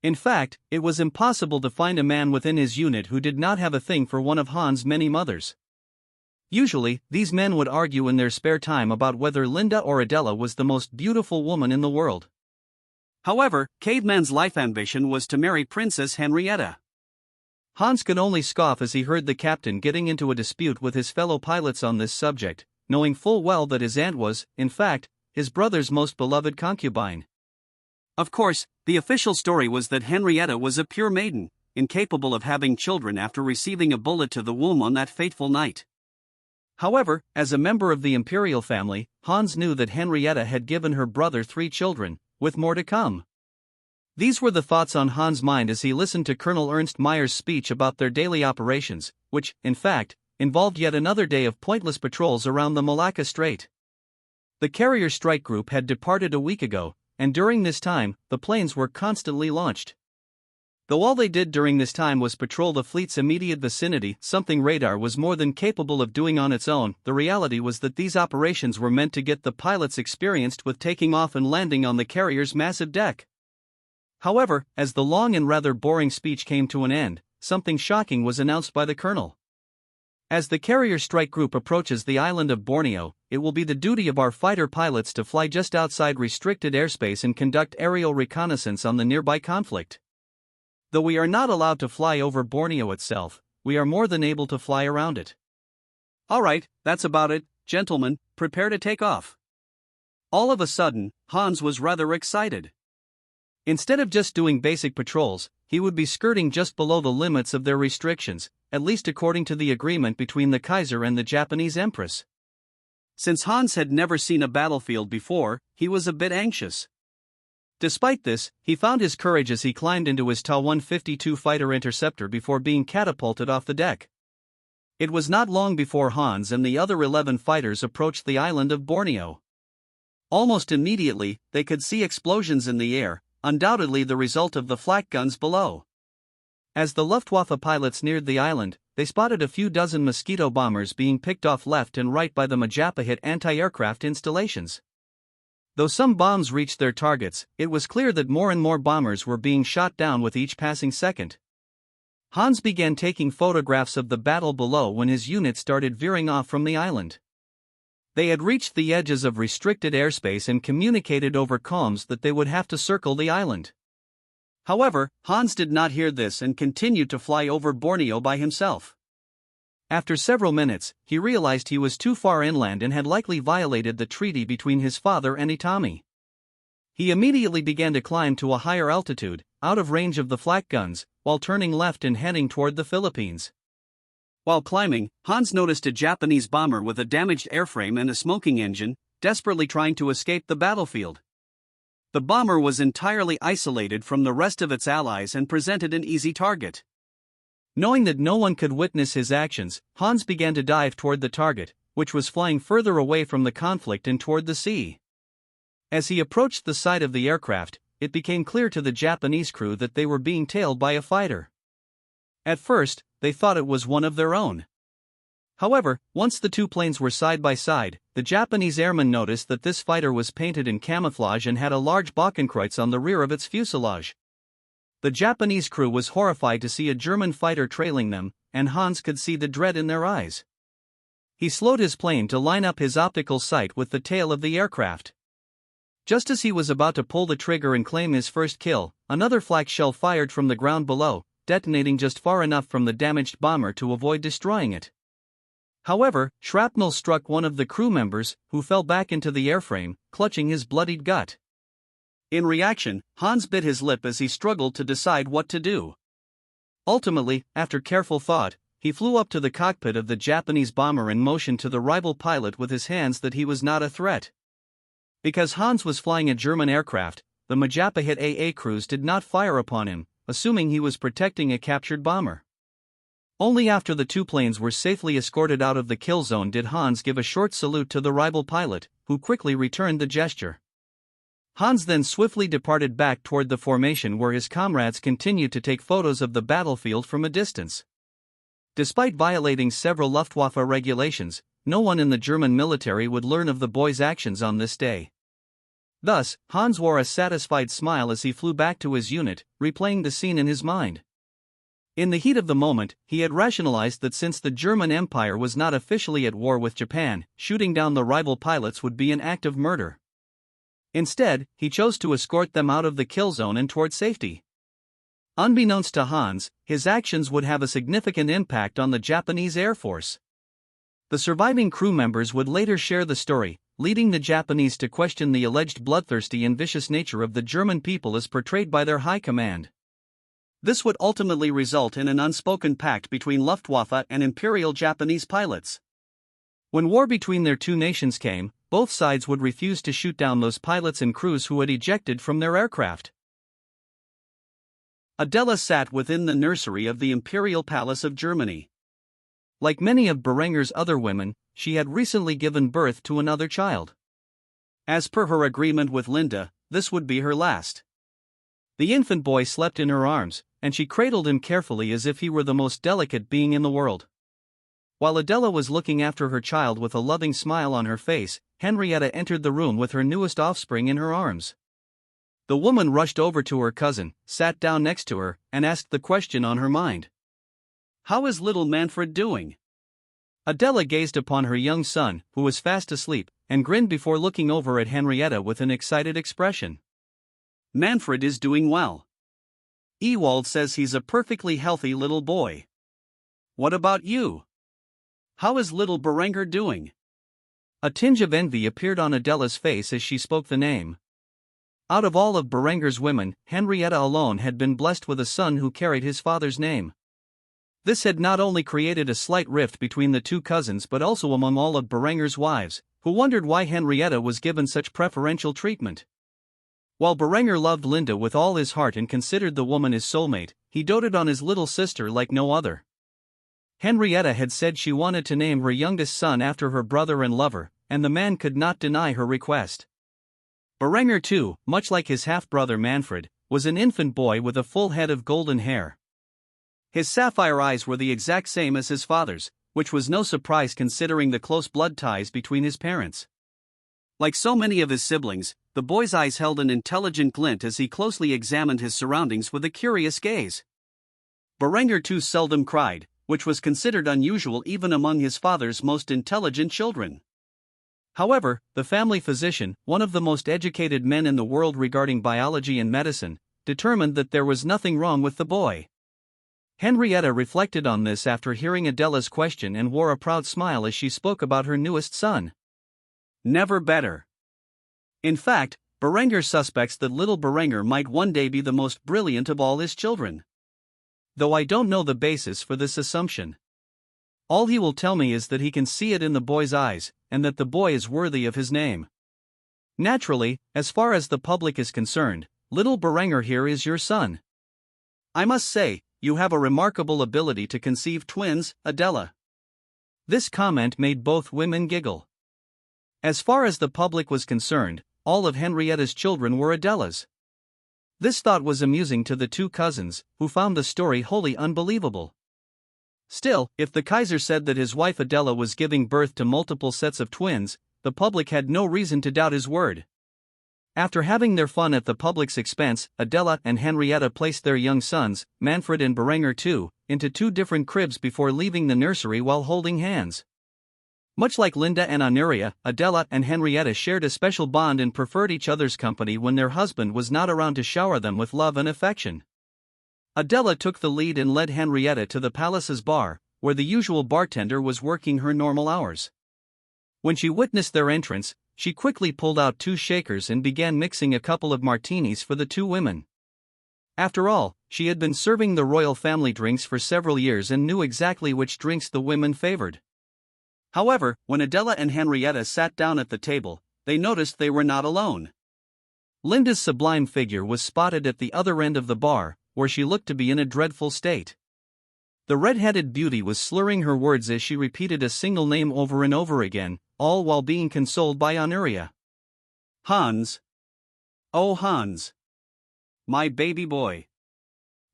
In fact, it was impossible to find a man within his unit who did not have a thing for one of Hans' many mothers. Usually, these men would argue in their spare time about whether Linda or Adela was the most beautiful woman in the world. However, Caveman's life ambition was to marry Princess Henrietta. Hans could only scoff as he heard the captain getting into a dispute with his fellow pilots on this subject, knowing full well that his aunt was, in fact, his brother's most beloved concubine. Of course, the official story was that Henrietta was a pure maiden, incapable of having children after receiving a bullet to the womb on that fateful night. However, as a member of the imperial family, Hans knew that Henrietta had given her brother 3 children, with more to come. These were the thoughts on Hans' mind as he listened to Colonel Ernst Mayer's speech about their daily operations, which, in fact, involved yet another day of pointless patrols around the Malacca Strait. The carrier strike group had departed a week ago, and during this time, the planes were constantly launched. Though all they did during this time was patrol the fleet's immediate vicinity, something radar was more than capable of doing on its own, the reality was that these operations were meant to get the pilots experienced with taking off and landing on the carrier's massive deck. However, as the long and rather boring speech came to an end, something shocking was announced by the colonel. As the carrier strike group approaches the island of Borneo, it will be the duty of our fighter pilots to fly just outside restricted airspace and conduct aerial reconnaissance on the nearby conflict. Though we are not allowed to fly over Borneo itself, we are more than able to fly around it. Alright, that's about it, gentlemen, prepare to take off. All of a sudden, Hans was rather excited. Instead of just doing basic patrols, he would be skirting just below the limits of their restrictions, at least according to the agreement between the Kaiser and the Japanese Empress. Since Hans had never seen a battlefield before, he was a bit anxious. Despite this, he found his courage as he climbed into his Ta-152 fighter interceptor before being catapulted off the deck. It was not long before Hans and the other 11 fighters approached the island of Borneo. Almost immediately, they could see explosions in the air, undoubtedly the result of the flak guns below. As the Luftwaffe pilots neared the island, they spotted a few dozen Mosquito bombers being picked off left and right by the Majapahit anti-aircraft installations. Though some bombs reached their targets, it was clear that more and more bombers were being shot down with each passing second. Hans began taking photographs of the battle below when his unit started veering off from the island. They had reached the edges of restricted airspace and communicated over comms that they would have to circle the island. However, Hans did not hear this and continued to fly over Borneo by himself. After several minutes, he realized he was too far inland and had likely violated the treaty between his father and Itami. He immediately began to climb to a higher altitude, out of range of the flak guns, while turning left and heading toward the Philippines. While climbing, Hans noticed a Japanese bomber with a damaged airframe and a smoking engine, desperately trying to escape the battlefield. The bomber was entirely isolated from the rest of its allies and presented an easy target. Knowing that no one could witness his actions, Hans began to dive toward the target, which was flying further away from the conflict and toward the sea. As he approached the side of the aircraft, it became clear to the Japanese crew that they were being tailed by a fighter. At first, they thought it was one of their own. However, once the two planes were side by side, the Japanese airmen noticed that this fighter was painted in camouflage and had a large Balkenkreuz on the rear of its fuselage. The Japanese crew was horrified to see a German fighter trailing them, and Hans could see the dread in their eyes. He slowed his plane to line up his optical sight with the tail of the aircraft. Just as he was about to pull the trigger and claim his first kill, another flak shell fired from the ground below, detonating just far enough from the damaged bomber to avoid destroying it. However, shrapnel struck one of the crew members, who fell back into the airframe, clutching his bloodied gut. In reaction, Hans bit his lip as he struggled to decide what to do. Ultimately, after careful thought, he flew up to the cockpit of the Japanese bomber and motioned to the rival pilot with his hands that he was not a threat. Because Hans was flying a German aircraft, the Majapahit AA crews did not fire upon him, assuming he was protecting a captured bomber. Only after the two planes were safely escorted out of the kill zone did Hans give a short salute to the rival pilot, who quickly returned the gesture. Hans then swiftly departed back toward the formation where his comrades continued to take photos of the battlefield from a distance. Despite violating several Luftwaffe regulations, no one in the German military would learn of the boy's actions on this day. Thus, Hans wore a satisfied smile as he flew back to his unit, replaying the scene in his mind. In the heat of the moment, he had rationalized that since the German Empire was not officially at war with Japan, shooting down the rival pilots would be an act of murder. Instead, he chose to escort them out of the kill zone and toward safety. Unbeknownst to Hans, his actions would have a significant impact on the Japanese Air Force. The surviving crew members would later share the story, leading the Japanese to question the alleged bloodthirsty and vicious nature of the German people as portrayed by their high command. This would ultimately result in an unspoken pact between Luftwaffe and Imperial Japanese pilots. When war between their two nations came, both sides would refuse to shoot down those pilots and crews who had ejected from their aircraft. Adela sat within the nursery of the Imperial Palace of Germany. Like many of Berenger's other women, she had recently given birth to another child. As per her agreement with Linda, this would be her last. The infant boy slept in her arms, and she cradled him carefully as if he were the most delicate being in the world. While Adela was looking after her child with a loving smile on her face, Henrietta entered the room with her newest offspring in her arms. The woman rushed over to her cousin, sat down next to her, and asked the question on her mind. "How is little Manfred doing?" Adela gazed upon her young son, who was fast asleep, and grinned before looking over at Henrietta with an excited expression. "Manfred is doing well. Ewald says he's a perfectly healthy little boy. What about you? How is little Berenger doing?" A tinge of envy appeared on Adela's face as she spoke the name. Out of all of Berenger's women, Henrietta alone had been blessed with a son who carried his father's name. This had not only created a slight rift between the two cousins but also among all of Berenger's wives, who wondered why Henrietta was given such preferential treatment. While Berenger loved Linda with all his heart and considered the woman his soulmate, he doted on his little sister like no other. Henrietta had said she wanted to name her youngest son after her brother and lover, and the man could not deny her request. Berenger too, much like his half-brother Manfred, was an infant boy with a full head of golden hair. His sapphire eyes were the exact same as his father's, which was no surprise considering the close blood ties between his parents. Like so many of his siblings, the boy's eyes held an intelligent glint as he closely examined his surroundings with a curious gaze. Berenger too seldom cried, which was considered unusual even among his father's most intelligent children. However, the family physician, one of the most educated men in the world regarding biology and medicine, determined that there was nothing wrong with the boy. Henrietta reflected on this after hearing Adela's question and wore a proud smile as she spoke about her newest son. Never better. In fact, Berenger suspects that little Berenger might one day be the most brilliant of all his children. Though I don't know the basis for this assumption. All he will tell me is that he can see it in the boy's eyes, and that the boy is worthy of his name. Naturally, as far as the public is concerned, little Berenger here is your son. I must say, you have a remarkable ability to conceive twins, Adela. This comment made both women giggle. As far as the public was concerned, all of Henrietta's children were Adela's. This thought was amusing to the two cousins, who found the story wholly unbelievable. Still, if the Kaiser said that his wife Adela was giving birth to multiple sets of twins, the public had no reason to doubt his word. After having their fun at the public's expense, Adela and Henrietta placed their young sons, Manfred and Berenger too, into two different cribs before leaving the nursery while holding hands. Much like Linda and Honoria, Adela and Henrietta shared a special bond and preferred each other's company when their husband was not around to shower them with love and affection. Adela took the lead and led Henrietta to the palace's bar, where the usual bartender was working her normal hours. When she witnessed their entrance, she quickly pulled out two shakers and began mixing a couple of martinis for the two women. After all, she had been serving the royal family drinks for several years and knew exactly which drinks the women favored. However, when Adela and Henrietta sat down at the table, they noticed they were not alone. Linda's sublime figure was spotted at the other end of the bar, where she looked to be in a dreadful state. The red-headed beauty was slurring her words as she repeated a single name over and over again, all while being consoled by Honoria. Hans. Oh Hans. My baby boy.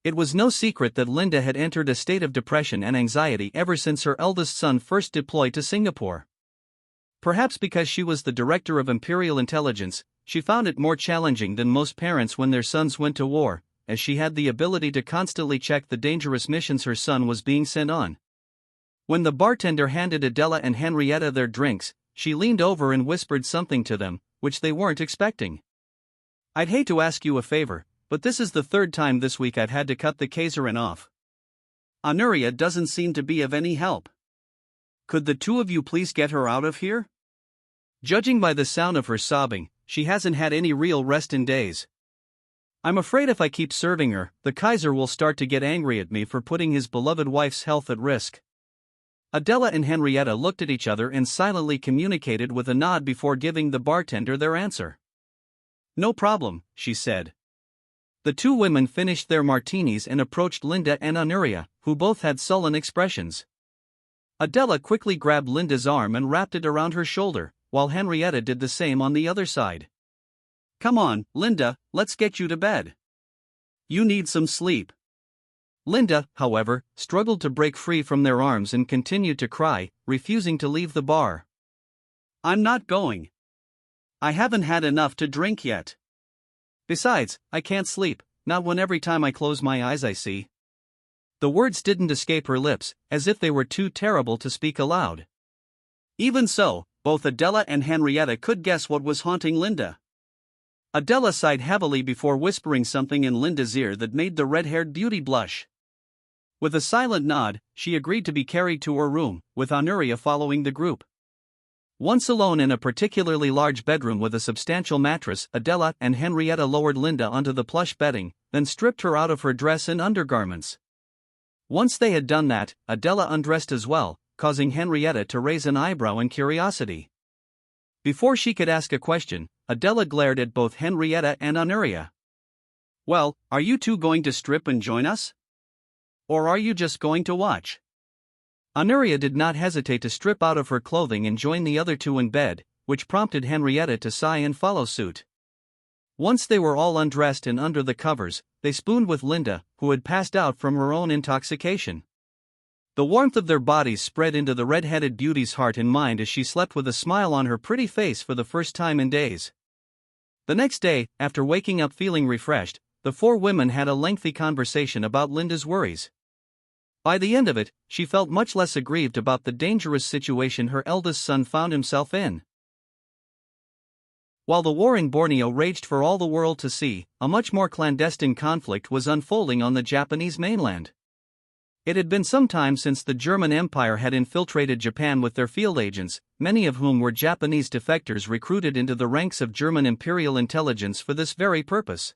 It was no secret that Linda had entered a state of depression and anxiety ever since her eldest son first deployed to Singapore. Perhaps because she was the director of Imperial Intelligence, she found it more challenging than most parents when their sons went to war, as she had the ability to constantly check the dangerous missions her son was being sent on. When the bartender handed Adela and Henrietta their drinks, she leaned over and whispered something to them, which they weren't expecting. "I'd hate to ask you a favor, but this is the third time this week I've had to cut the Kaiserin off. Anuria doesn't seem to be of any help. Could the two of you please get her out of here? Judging by the sound of her sobbing, she hasn't had any real rest in days. I'm afraid if I keep serving her, the Kaiser will start to get angry at me for putting his beloved wife's health at risk." Adela and Henrietta looked at each other and silently communicated with a nod before giving the bartender their answer. "No problem," she said. The two women finished their martinis and approached Linda and Anuria, who both had sullen expressions. Adela quickly grabbed Linda's arm and wrapped it around her shoulder, while Henrietta did the same on the other side. "Come on, Linda, let's get you to bed. You need some sleep." Linda, however, struggled to break free from their arms and continued to cry, refusing to leave the bar. "I'm not going. I haven't had enough to drink yet. Besides, I can't sleep, not when every time I close my eyes I see." The words didn't escape her lips, as if they were too terrible to speak aloud. Even so, both Adela and Henrietta could guess what was haunting Linda. Adela sighed heavily before whispering something in Linda's ear that made the red-haired beauty blush. With a silent nod, she agreed to be carried to her room, with Anuria following the group. Once alone in a particularly large bedroom with a substantial mattress, Adela and Henrietta lowered Linda onto the plush bedding, then stripped her out of her dress and undergarments. Once they had done that, Adela undressed as well, causing Henrietta to raise an eyebrow in curiosity. Before she could ask a question, Adela glared at both Henrietta and Anuria. "Well, are you two going to strip and join us? Or are you just going to watch?" Anuria did not hesitate to strip out of her clothing and join the other two in bed, which prompted Henrietta to sigh and follow suit. Once they were all undressed and under the covers, they spooned with Linda, who had passed out from her own intoxication. The warmth of their bodies spread into the red-headed beauty's heart and mind as she slept with a smile on her pretty face for the first time in days. The next day, after waking up feeling refreshed, the four women had a lengthy conversation about Linda's worries. By the end of it, she felt much less aggrieved about the dangerous situation her eldest son found himself in. While the war in Borneo raged for all the world to see, a much more clandestine conflict was unfolding on the Japanese mainland. It had been some time since the German Empire had infiltrated Japan with their field agents, many of whom were Japanese defectors recruited into the ranks of German imperial intelligence for this very purpose.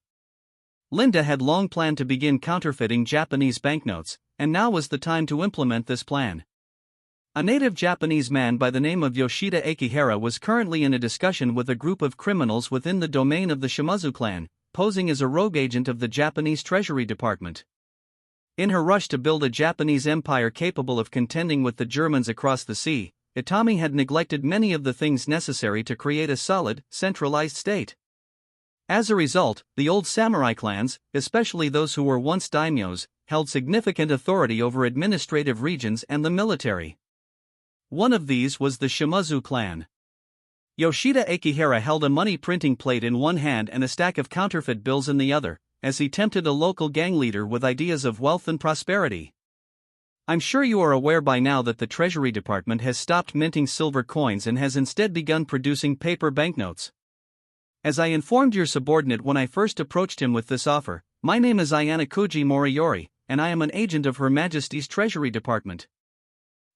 Linda had long planned to begin counterfeiting Japanese banknotes, and now was the time to implement this plan. A native Japanese man by the name of Yoshida Akihara was currently in a discussion with a group of criminals within the domain of the Shimazu clan, posing as a rogue agent of the Japanese Treasury Department. In her rush to build a Japanese empire capable of contending with the Germans across the sea, Itami had neglected many of the things necessary to create a solid, centralized state. As a result, the old samurai clans, especially those who were once daimyos, held significant authority over administrative regions and the military. One of these was the Shimazu clan. Yoshida Akihara held a money printing plate in one hand and a stack of counterfeit bills in the other, as he tempted a local gang leader with ideas of wealth and prosperity. "I'm sure you are aware by now that the Treasury Department has stopped minting silver coins and has instead begun producing paper banknotes. As I informed your subordinate when I first approached him with this offer, my name is Ayanakuji Moriyori, and I am an agent of Her Majesty's Treasury Department.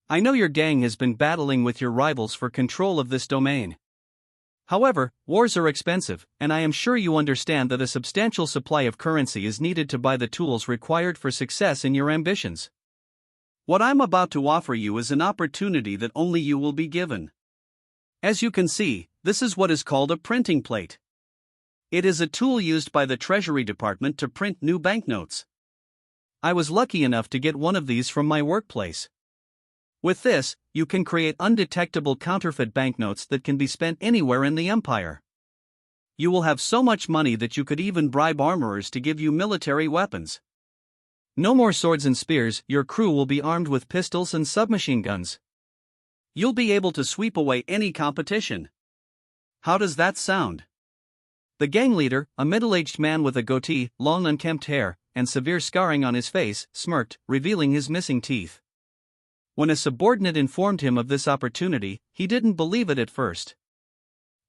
I know your gang has been battling with your rivals for control of this domain. However, wars are expensive, and I am sure you understand that a substantial supply of currency is needed to buy the tools required for success in your ambitions. What I'm about to offer you is an opportunity that only you will be given. As you can see, this is what is called a printing plate. It is a tool used by the Treasury Department to print new banknotes. I was lucky enough to get one of these from my workplace. With this, you can create undetectable counterfeit banknotes that can be spent anywhere in the empire. You will have so much money that you could even bribe armorers to give you military weapons. No more swords and spears, your crew will be armed with pistols and submachine guns. You'll be able to sweep away any competition. How does that sound?" The gang leader, a middle-aged man with a goatee, long unkempt hair, and severe scarring on his face, smirked, revealing his missing teeth. When a subordinate informed him of this opportunity, he didn't believe it at first.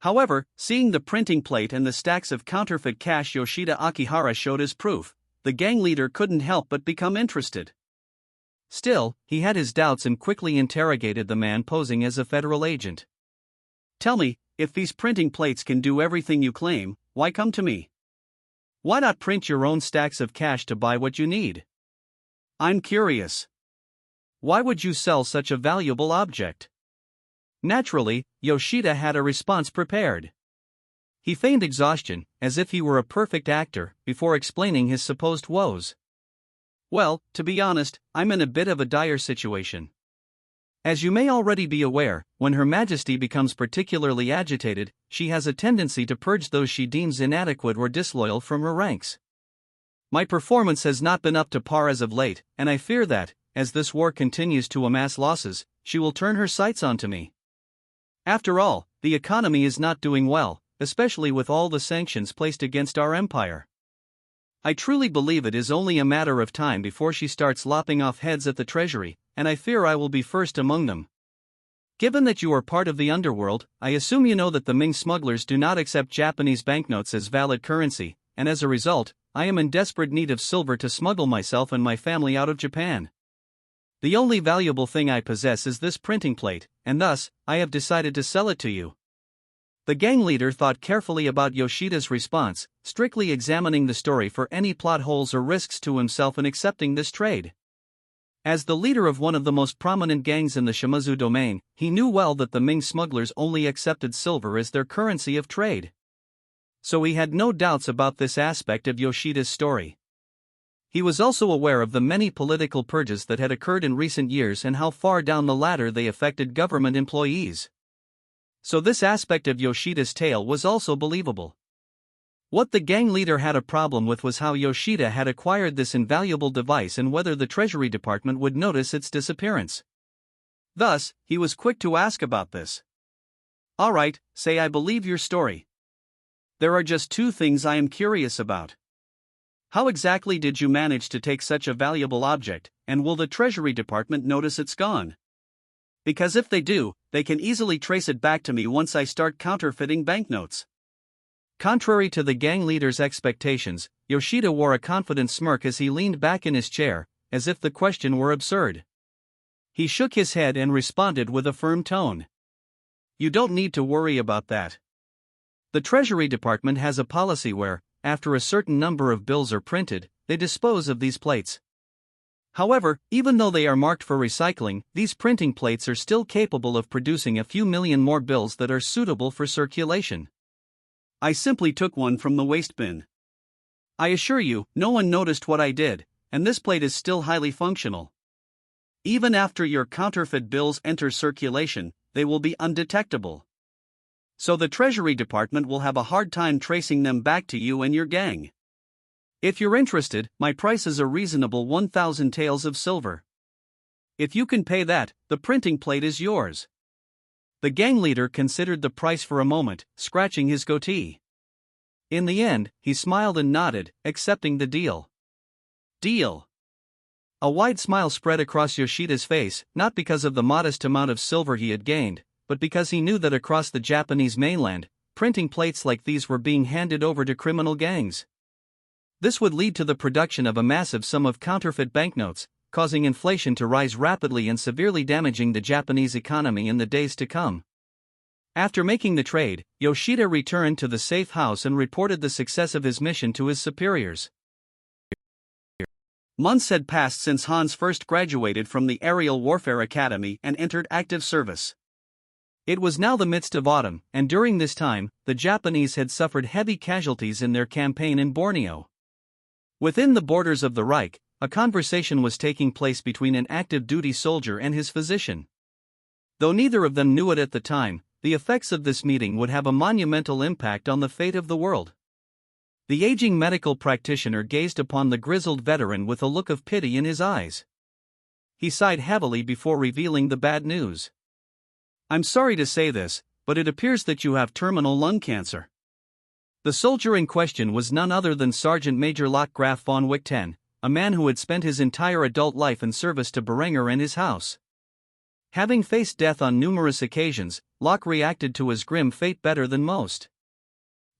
However, seeing the printing plate and the stacks of counterfeit cash Yoshida Akihara showed as proof, the gang leader couldn't help but become interested. Still, he had his doubts and quickly interrogated the man posing as a federal agent. "Tell me, if these printing plates can do everything you claim, why come to me? Why not print your own stacks of cash to buy what you need? I'm curious. Why would you sell such a valuable object?" Naturally, Yoshida had a response prepared. He feigned exhaustion, as if he were a perfect actor, before explaining his supposed woes. "Well, to be honest, I'm in a bit of a dire situation. As you may already be aware, when Her Majesty becomes particularly agitated, she has a tendency to purge those she deems inadequate or disloyal from her ranks. My performance has not been up to par as of late, and I fear that, as this war continues to amass losses, she will turn her sights onto me. After all, the economy is not doing well, especially with all the sanctions placed against our empire. I truly believe it is only a matter of time before she starts lopping off heads at the treasury, and I fear I will be first among them. Given that you are part of the underworld, I assume you know that the Ming smugglers do not accept Japanese banknotes as valid currency, and as a result, I am in desperate need of silver to smuggle myself and my family out of Japan. The only valuable thing I possess is this printing plate, and thus, I have decided to sell it to you." The gang leader thought carefully about Yoshida's response, strictly examining the story for any plot holes or risks to himself in accepting this trade. As the leader of one of the most prominent gangs in the Shimazu domain, he knew well that the Ming smugglers only accepted silver as their currency of trade. So he had no doubts about this aspect of Yoshida's story. He was also aware of the many political purges that had occurred in recent years and how far down the ladder they affected government employees. So this aspect of Yoshida's tale was also believable. What the gang leader had a problem with was how Yoshida had acquired this invaluable device and whether the Treasury Department would notice its disappearance. Thus, he was quick to ask about this. "All right, say I believe your story. There are just two things I am curious about. How exactly did you manage to take such a valuable object, and will the Treasury Department notice it's gone? Because if they do, they can easily trace it back to me once I start counterfeiting banknotes." Contrary to the gang leader's expectations, Yoshida wore a confident smirk as he leaned back in his chair, as if the question were absurd. He shook his head and responded with a firm tone. "You don't need to worry about that. The Treasury Department has a policy where, after a certain number of bills are printed, they dispose of these plates. However, even though they are marked for recycling, these printing plates are still capable of producing a few million more bills that are suitable for circulation. I simply took one from the waste bin. I assure you, no one noticed what I did, and this plate is still highly functional. Even after your counterfeit bills enter circulation, they will be undetectable. So the Treasury Department will have a hard time tracing them back to you and your gang. If you're interested, my price is a reasonable 1,000 taels of silver. If you can pay that, the printing plate is yours." The gang leader considered the price for a moment, scratching his goatee. In the end, he smiled and nodded, accepting the deal. "Deal." A wide smile spread across Yoshida's face, not because of the modest amount of silver he had gained, but because he knew that across the Japanese mainland, printing plates like these were being handed over to criminal gangs. This would lead to the production of a massive sum of counterfeit banknotes, causing inflation to rise rapidly and severely damaging the Japanese economy in the days to come. After making the trade, Yoshida returned to the safe house and reported the success of his mission to his superiors. Months had passed since Hans first graduated from the Aerial Warfare Academy and entered active service. It was now the midst of autumn, and during this time, the Japanese had suffered heavy casualties in their campaign in Borneo. Within the borders of the Reich, a conversation was taking place between an active duty soldier and his physician. Though neither of them knew it at the time, the effects of this meeting would have a monumental impact on the fate of the world. The aging medical practitioner gazed upon the grizzled veteran with a look of pity in his eyes. He sighed heavily before revealing the bad news. "I'm sorry to say this, but it appears that you have terminal lung cancer. The soldier in question was none other than Sergeant Major Locke Graf von Wichten, a man who had spent his entire adult life in service to Berenger and his house. Having faced death on numerous occasions, Locke reacted to his grim fate better than most.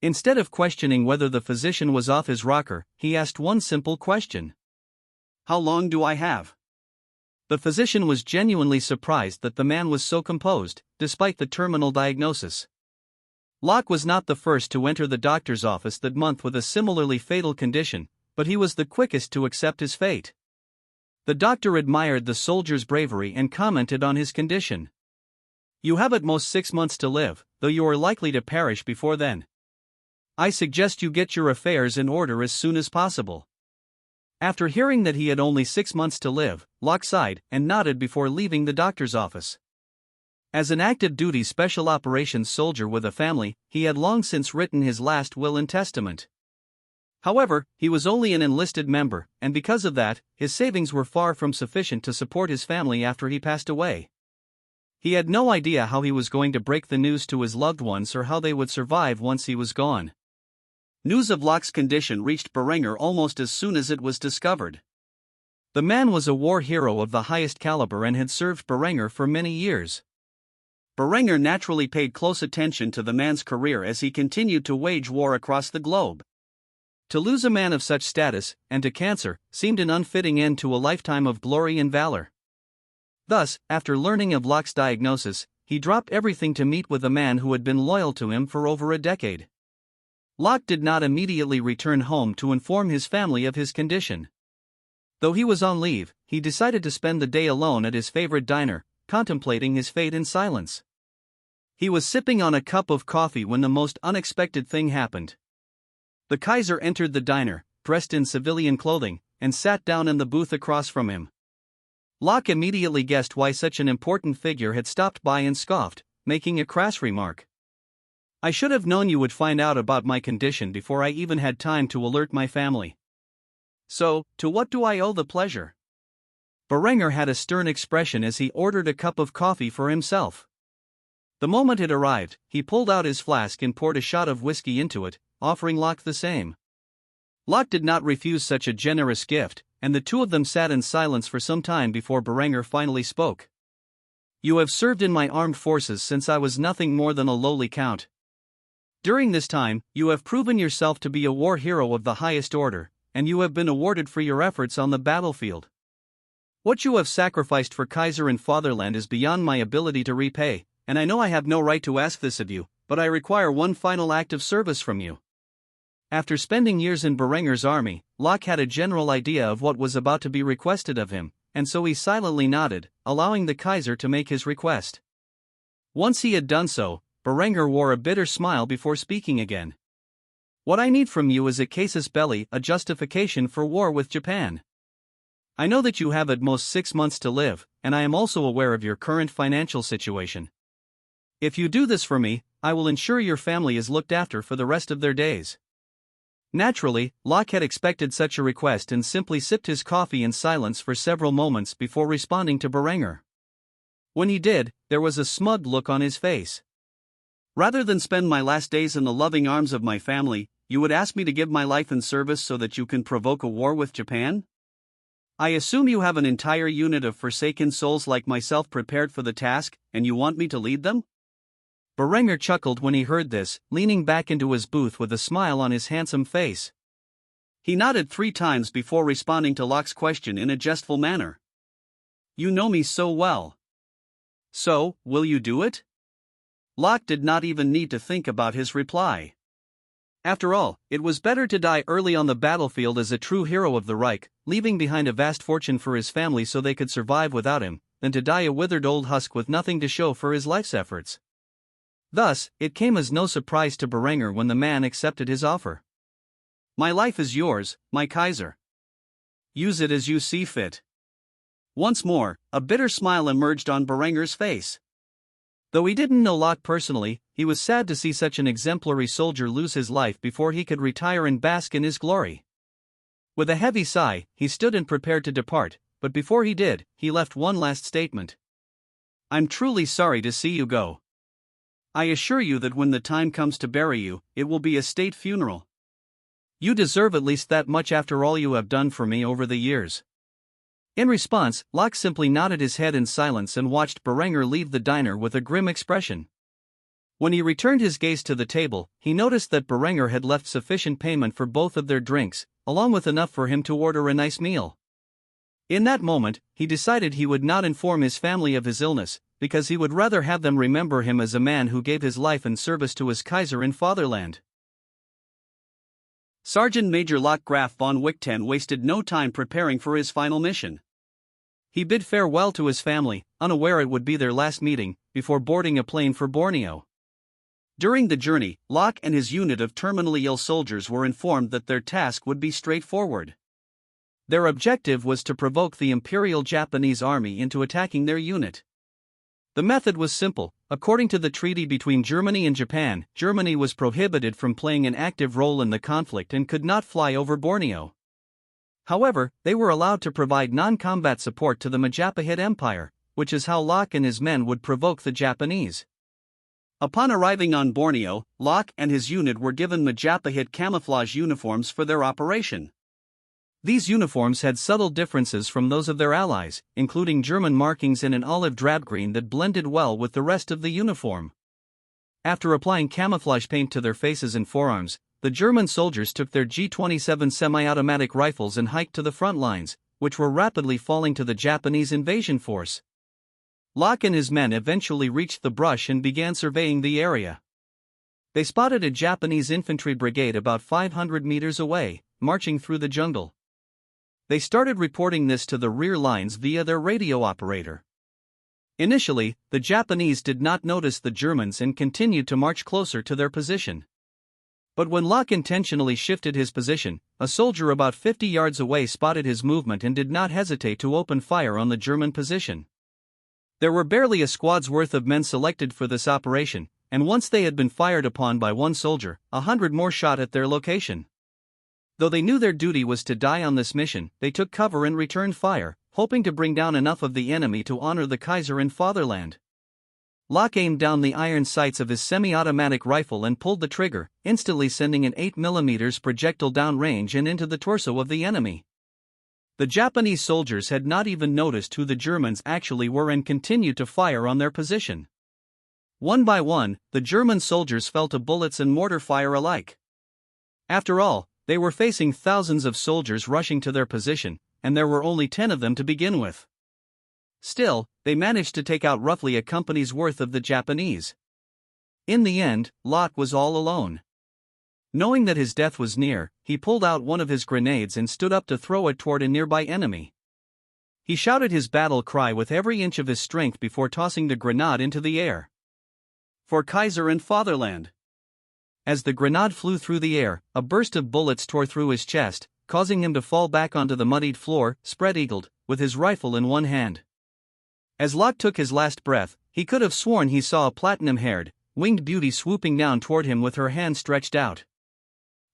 Instead of questioning whether the physician was off his rocker, he asked one simple question. How long do I have? The physician was genuinely surprised that the man was so composed, despite the terminal diagnosis. Locke was not the first to enter the doctor's office that month with a similarly fatal condition, but he was the quickest to accept his fate. The doctor admired the soldier's bravery and commented on his condition. You have at most 6 months to live, though you are likely to perish before then. I suggest you get your affairs in order as soon as possible. After hearing that he had only 6 months to live, Locke sighed and nodded before leaving the doctor's office. As an active-duty special operations soldier with a family, he had long since written his last will and testament. However, he was only an enlisted member, and because of that, his savings were far from sufficient to support his family after he passed away. He had no idea how he was going to break the news to his loved ones or how they would survive once he was gone. News of Locke's condition reached Berenger almost as soon as it was discovered. The man was a war hero of the highest caliber and had served Berenger for many years. Berenger naturally paid close attention to the man's career as he continued to wage war across the globe. To lose a man of such status, and to cancer, seemed an unfitting end to a lifetime of glory and valor. Thus, after learning of Locke's diagnosis, he dropped everything to meet with a man who had been loyal to him for over a decade. Locke did not immediately return home to inform his family of his condition. Though he was on leave, he decided to spend the day alone at his favorite diner, contemplating his fate in silence. He was sipping on a cup of coffee when the most unexpected thing happened. The Kaiser entered the diner, dressed in civilian clothing, and sat down in the booth across from him. Locke immediately guessed why such an important figure had stopped by and scoffed, making a crass remark. I should have known you would find out about my condition before I even had time to alert my family. So, to what do I owe the pleasure? Berenger had a stern expression as he ordered a cup of coffee for himself. The moment it arrived, he pulled out his flask and poured a shot of whiskey into it, offering Locke the same. Locke did not refuse such a generous gift, and the two of them sat in silence for some time before Berenger finally spoke. You have served in my armed forces since I was nothing more than a lowly count. During this time, you have proven yourself to be a war hero of the highest order, and you have been awarded for your efforts on the battlefield. What you have sacrificed for Kaiser and fatherland is beyond my ability to repay, and I know I have no right to ask this of you, but I require one final act of service from you. After spending years in Berenger's army, Locke had a general idea of what was about to be requested of him, and so he silently nodded, allowing the Kaiser to make his request. Once he had done so, Berenger wore a bitter smile before speaking again. What I need from you is a casus belli, a justification for war with Japan. I know that you have at most 6 months to live, and I am also aware of your current financial situation. If you do this for me, I will ensure your family is looked after for the rest of their days. Naturally, Locke had expected such a request and simply sipped his coffee in silence for several moments before responding to Berenger. When he did, there was a smug look on his face. Rather than spend my last days in the loving arms of my family, you would ask me to give my life in service so that you can provoke a war with Japan? I assume you have an entire unit of forsaken souls like myself prepared for the task, and you want me to lead them? Berenger chuckled when he heard this, leaning back into his booth with a smile on his handsome face. He nodded 3 times before responding to Locke's question in a jestful manner. You know me so well. So, will you do it? Locke did not even need to think about his reply. After all, it was better to die early on the battlefield as a true hero of the Reich, leaving behind a vast fortune for his family so they could survive without him, than to die a withered old husk with nothing to show for his life's efforts. Thus, it came as no surprise to Berenger when the man accepted his offer. My life is yours, my Kaiser. Use it as you see fit. Once more, a bitter smile emerged on Berenger's face. Though he didn't know Locke personally, he was sad to see such an exemplary soldier lose his life before he could retire and bask in his glory. With a heavy sigh, he stood and prepared to depart, but before he did, he left one last statement. I'm truly sorry to see you go. I assure you that when the time comes to bury you, it will be a state funeral. You deserve at least that much after all you have done for me over the years." In response, Locke simply nodded his head in silence and watched Berenger leave the diner with a grim expression. When he returned his gaze to the table, he noticed that Berenger had left sufficient payment for both of their drinks, along with enough for him to order a nice meal. In that moment, he decided he would not inform his family of his illness, because he would rather have them remember him as a man who gave his life in service to his Kaiser and fatherland. Sergeant Major Locke Graf von Wichten wasted no time preparing for his final mission. He bid farewell to his family, unaware it would be their last meeting, before boarding a plane for Borneo. During the journey, Locke and his unit of terminally ill soldiers were informed that their task would be straightforward. Their objective was to provoke the Imperial Japanese Army into attacking their unit. The method was simple. According to the treaty between Germany and Japan, Germany was prohibited from playing an active role in the conflict and could not fly over Borneo. However, they were allowed to provide non-combat support to the Majapahit Empire, which is how Locke and his men would provoke the Japanese. Upon arriving on Borneo, Locke and his unit were given Majapahit camouflage uniforms for their operation. These uniforms had subtle differences from those of their allies, including German markings in an olive drab green that blended well with the rest of the uniform. After applying camouflage paint to their faces and forearms, the German soldiers took their G-27 semi-automatic rifles and hiked to the front lines, which were rapidly falling to the Japanese invasion force. Locke and his men eventually reached the brush and began surveying the area. They spotted a Japanese infantry brigade about 500 meters away, marching through the jungle. They started reporting this to the rear lines via their radio operator. Initially, the Japanese did not notice the Germans and continued to march closer to their position. But when Locke intentionally shifted his position, a soldier about 50 yards away spotted his movement and did not hesitate to open fire on the German position. There were barely a squad's worth of men selected for this operation, and once they had been fired upon by one soldier, 100 more shot at their location. Though they knew their duty was to die on this mission, they took cover and returned fire, hoping to bring down enough of the enemy to honor the Kaiser and fatherland. Locke aimed down the iron sights of his semi-automatic rifle and pulled the trigger, instantly sending an 8mm projectile downrange and into the torso of the enemy. The Japanese soldiers had not even noticed who the Germans actually were and continued to fire on their position. One by one, the German soldiers fell to bullets and mortar fire alike. After all, they were facing thousands of soldiers rushing to their position, and there were only 10 of them to begin with. Still, they managed to take out roughly a company's worth of the Japanese. In the end, Locke was all alone. Knowing that his death was near, he pulled out one of his grenades and stood up to throw it toward a nearby enemy. He shouted his battle cry with every inch of his strength before tossing the grenade into the air. For Kaiser and fatherland. As the grenade flew through the air, a burst of bullets tore through his chest, causing him to fall back onto the muddied floor, spread-eagled, with his rifle in one hand. As Locke took his last breath, he could have sworn he saw a platinum-haired, winged beauty swooping down toward him with her hand stretched out.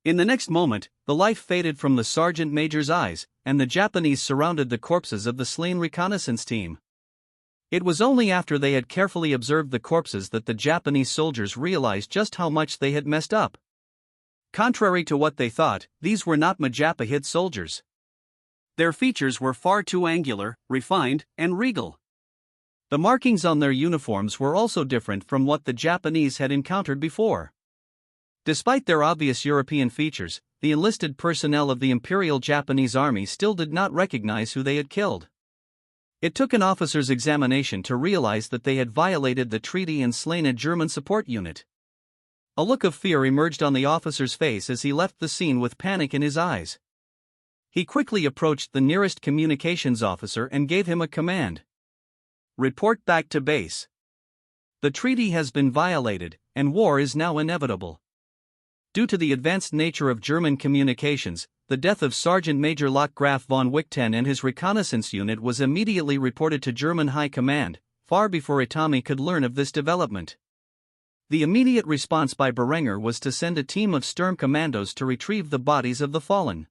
In the next moment, the life faded from the sergeant major's eyes, and the Japanese surrounded the corpses of the slain reconnaissance team. It was only after they had carefully observed the corpses that the Japanese soldiers realized just how much they had messed up. Contrary to what they thought, these were not Majapahit soldiers. Their features were far too angular, refined, and regal. The markings on their uniforms were also different from what the Japanese had encountered before. Despite their obvious European features, the enlisted personnel of the Imperial Japanese Army still did not recognize who they had killed. It took an officer's examination to realize that they had violated the treaty and slain a German support unit. A look of fear emerged on the officer's face as he left the scene with panic in his eyes. He quickly approached the nearest communications officer and gave him a command. "Report back to base. The treaty has been violated, and war is now inevitable." Due to the advanced nature of German communications, the death of Sergeant Major Locke Graf von Wichten and his reconnaissance unit was immediately reported to German High Command, far before Itami could learn of this development. The immediate response by Berenger was to send a team of Sturm commandos to retrieve the bodies of the fallen.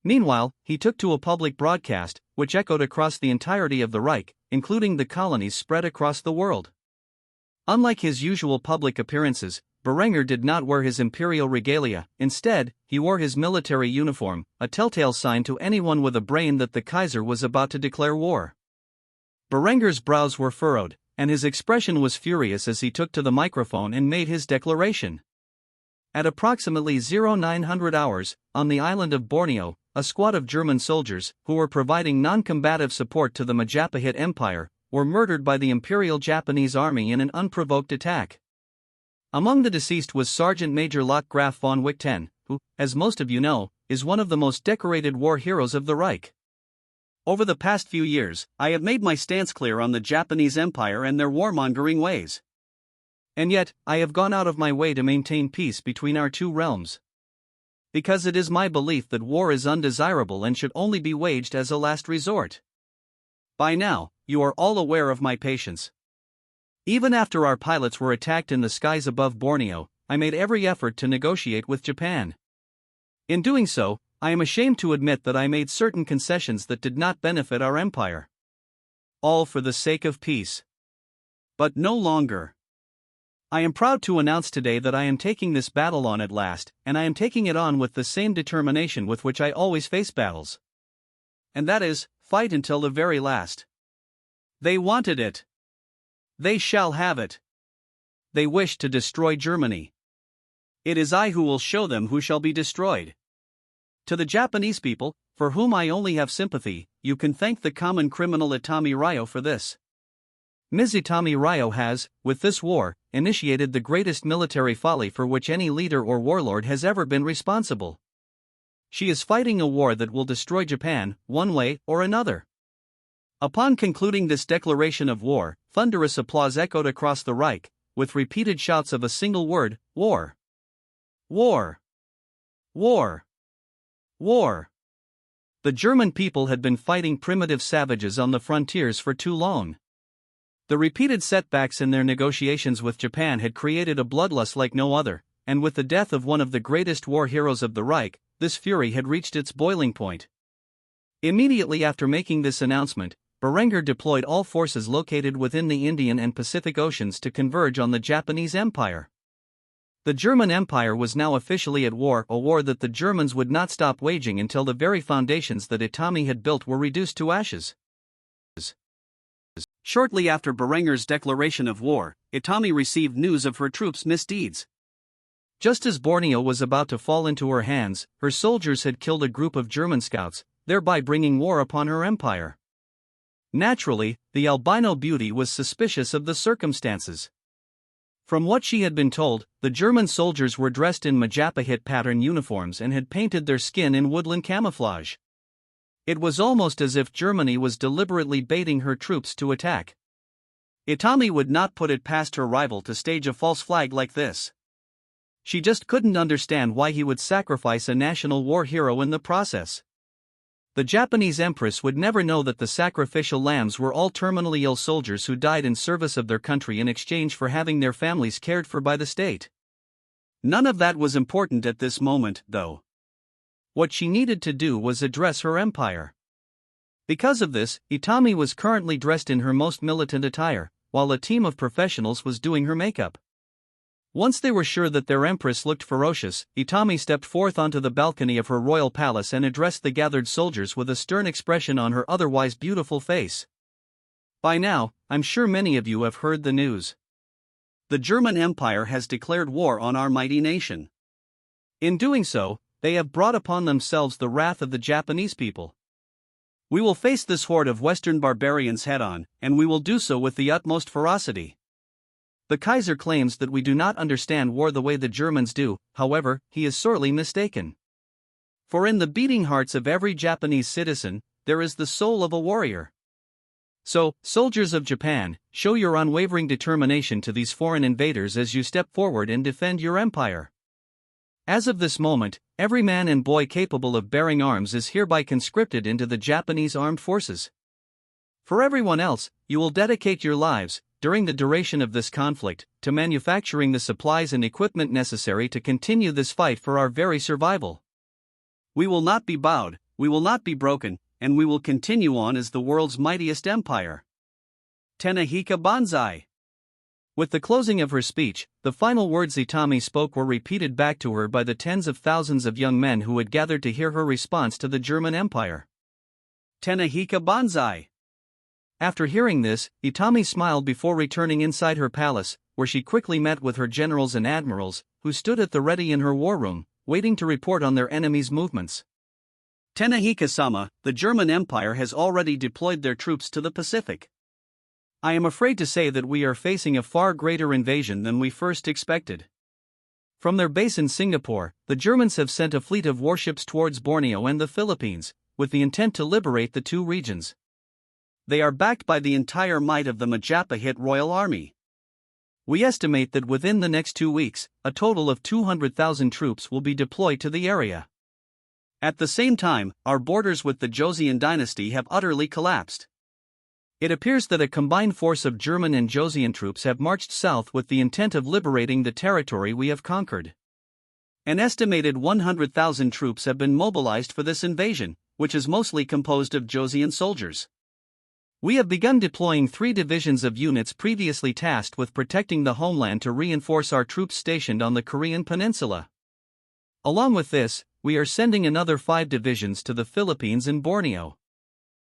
Meanwhile, he took to a public broadcast, which echoed across the entirety of the Reich, including the colonies spread across the world. Unlike his usual public appearances, Berenger did not wear his imperial regalia. Instead, he wore his military uniform, a telltale sign to anyone with a brain that the Kaiser was about to declare war. Berenger's brows were furrowed, and his expression was furious as he took to the microphone and made his declaration. At approximately 0900 hours, on the island of Borneo, a squad of German soldiers, who were providing non-combative support to the Majapahit Empire, were murdered by the Imperial Japanese Army in an unprovoked attack. Among the deceased was Sergeant Major Lottgraf von Wichten, who, as most of you know, is one of the most decorated war heroes of the Reich. Over the past few years, I have made my stance clear on the Japanese Empire and their warmongering ways. And yet, I have gone out of my way to maintain peace between our two realms. Because it is my belief that war is undesirable and should only be waged as a last resort. By now, you are all aware of my patience. Even after our pilots were attacked in the skies above Borneo, I made every effort to negotiate with Japan. In doing so, I am ashamed to admit that I made certain concessions that did not benefit our empire. All for the sake of peace. But no longer. I am proud to announce today that I am taking this battle on at last, and I am taking it on with the same determination with which I always face battles. And that is, fight until the very last. They wanted it. They shall have it. They wish to destroy Germany. It is I who will show them who shall be destroyed. To the Japanese people, for whom I only have sympathy, you can thank the common criminal Itami Ryo for this. Ms. Itami Ryo has, with this war, initiated the greatest military folly for which any leader or warlord has ever been responsible. She is fighting a war that will destroy Japan, one way or another. Upon concluding this declaration of war, thunderous applause echoed across the Reich, with repeated shouts of a single word: war. War. War. War. The German people had been fighting primitive savages on the frontiers for too long. The repeated setbacks in their negotiations with Japan had created a bloodlust like no other, and with the death of one of the greatest war heroes of the Reich, this fury had reached its boiling point. Immediately after making this announcement, Berenger deployed all forces located within the Indian and Pacific Oceans to converge on the Japanese Empire. The German Empire was now officially at war, a war that the Germans would not stop waging until the very foundations that Itami had built were reduced to ashes. Shortly after Berenger's declaration of war, Itami received news of her troops' misdeeds. Just as Borneo was about to fall into her hands, her soldiers had killed a group of German scouts, thereby bringing war upon her empire. Naturally, the albino beauty was suspicious of the circumstances. From what she had been told, the German soldiers were dressed in Majapahit pattern uniforms and had painted their skin in woodland camouflage. It was almost as if Germany was deliberately baiting her troops to attack. Itami would not put it past her rival to stage a false flag like this. She just couldn't understand why he would sacrifice a national war hero in the process. The Japanese empress would never know that the sacrificial lambs were all terminally ill soldiers who died in service of their country in exchange for having their families cared for by the state. None of that was important at this moment, though. What she needed to do was address her empire. Because of this, Itami was currently dressed in her most militant attire, while a team of professionals was doing her makeup. Once they were sure that their empress looked ferocious, Itami stepped forth onto the balcony of her royal palace and addressed the gathered soldiers with a stern expression on her otherwise beautiful face. By now, I'm sure many of you have heard the news. The German Empire has declared war on our mighty nation. In doing so, they have brought upon themselves the wrath of the Japanese people. We will face this horde of Western barbarians head-on, and we will do so with the utmost ferocity. The Kaiser claims that we do not understand war the way the Germans do, however, he is sorely mistaken. For in the beating hearts of every Japanese citizen, there is the soul of a warrior. So, soldiers of Japan, show your unwavering determination to these foreign invaders as you step forward and defend your empire. As of this moment, every man and boy capable of bearing arms is hereby conscripted into the Japanese armed forces. For everyone else, you will dedicate your lives, during the duration of this conflict, to manufacturing the supplies and equipment necessary to continue this fight for our very survival. We will not be bowed, we will not be broken, and we will continue on as the world's mightiest empire. Tenahika Banzai! With the closing of her speech, the final words Itami spoke were repeated back to her by the tens of thousands of young men who had gathered to hear her response to the German Empire. Tenahika Banzai! After hearing this, Itami smiled before returning inside her palace, where she quickly met with her generals and admirals, who stood at the ready in her war room, waiting to report on their enemies' movements. Tenahika-sama, the German Empire has already deployed their troops to the Pacific. I am afraid to say that we are facing a far greater invasion than we first expected. From their base in Singapore, the Germans have sent a fleet of warships towards Borneo and the Philippines, with the intent to liberate the two regions. They are backed by the entire might of the Majapahit Royal Army. We estimate that within the next 2 weeks, a total of 200,000 troops will be deployed to the area. At the same time, our borders with the Joseon dynasty have utterly collapsed. It appears that a combined force of German and Joseon troops have marched south with the intent of liberating the territory we have conquered. An estimated 100,000 troops have been mobilized for this invasion, which is mostly composed of Joseon soldiers. We have begun deploying 3 divisions of units previously tasked with protecting the homeland to reinforce our troops stationed on the Korean peninsula. Along with this, we are sending another 5 divisions to the Philippines and Borneo.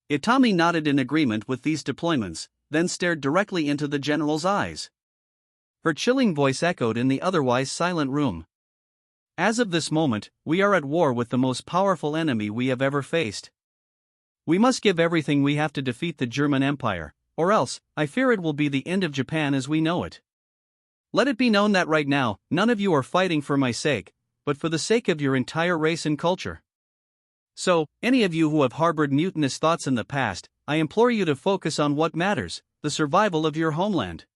Itami nodded in agreement with these deployments, then stared directly into the general's eyes. Her chilling voice echoed in the otherwise silent room. As of this moment, we are at war with the most powerful enemy we have ever faced. We must give everything we have to defeat the German Empire, or else, I fear it will be the end of Japan as we know it. Let it be known that right now, none of you are fighting for my sake, but for the sake of your entire race and culture. So, any of you who have harbored mutinous thoughts in the past, I implore you to focus on what matters, the survival of your homeland.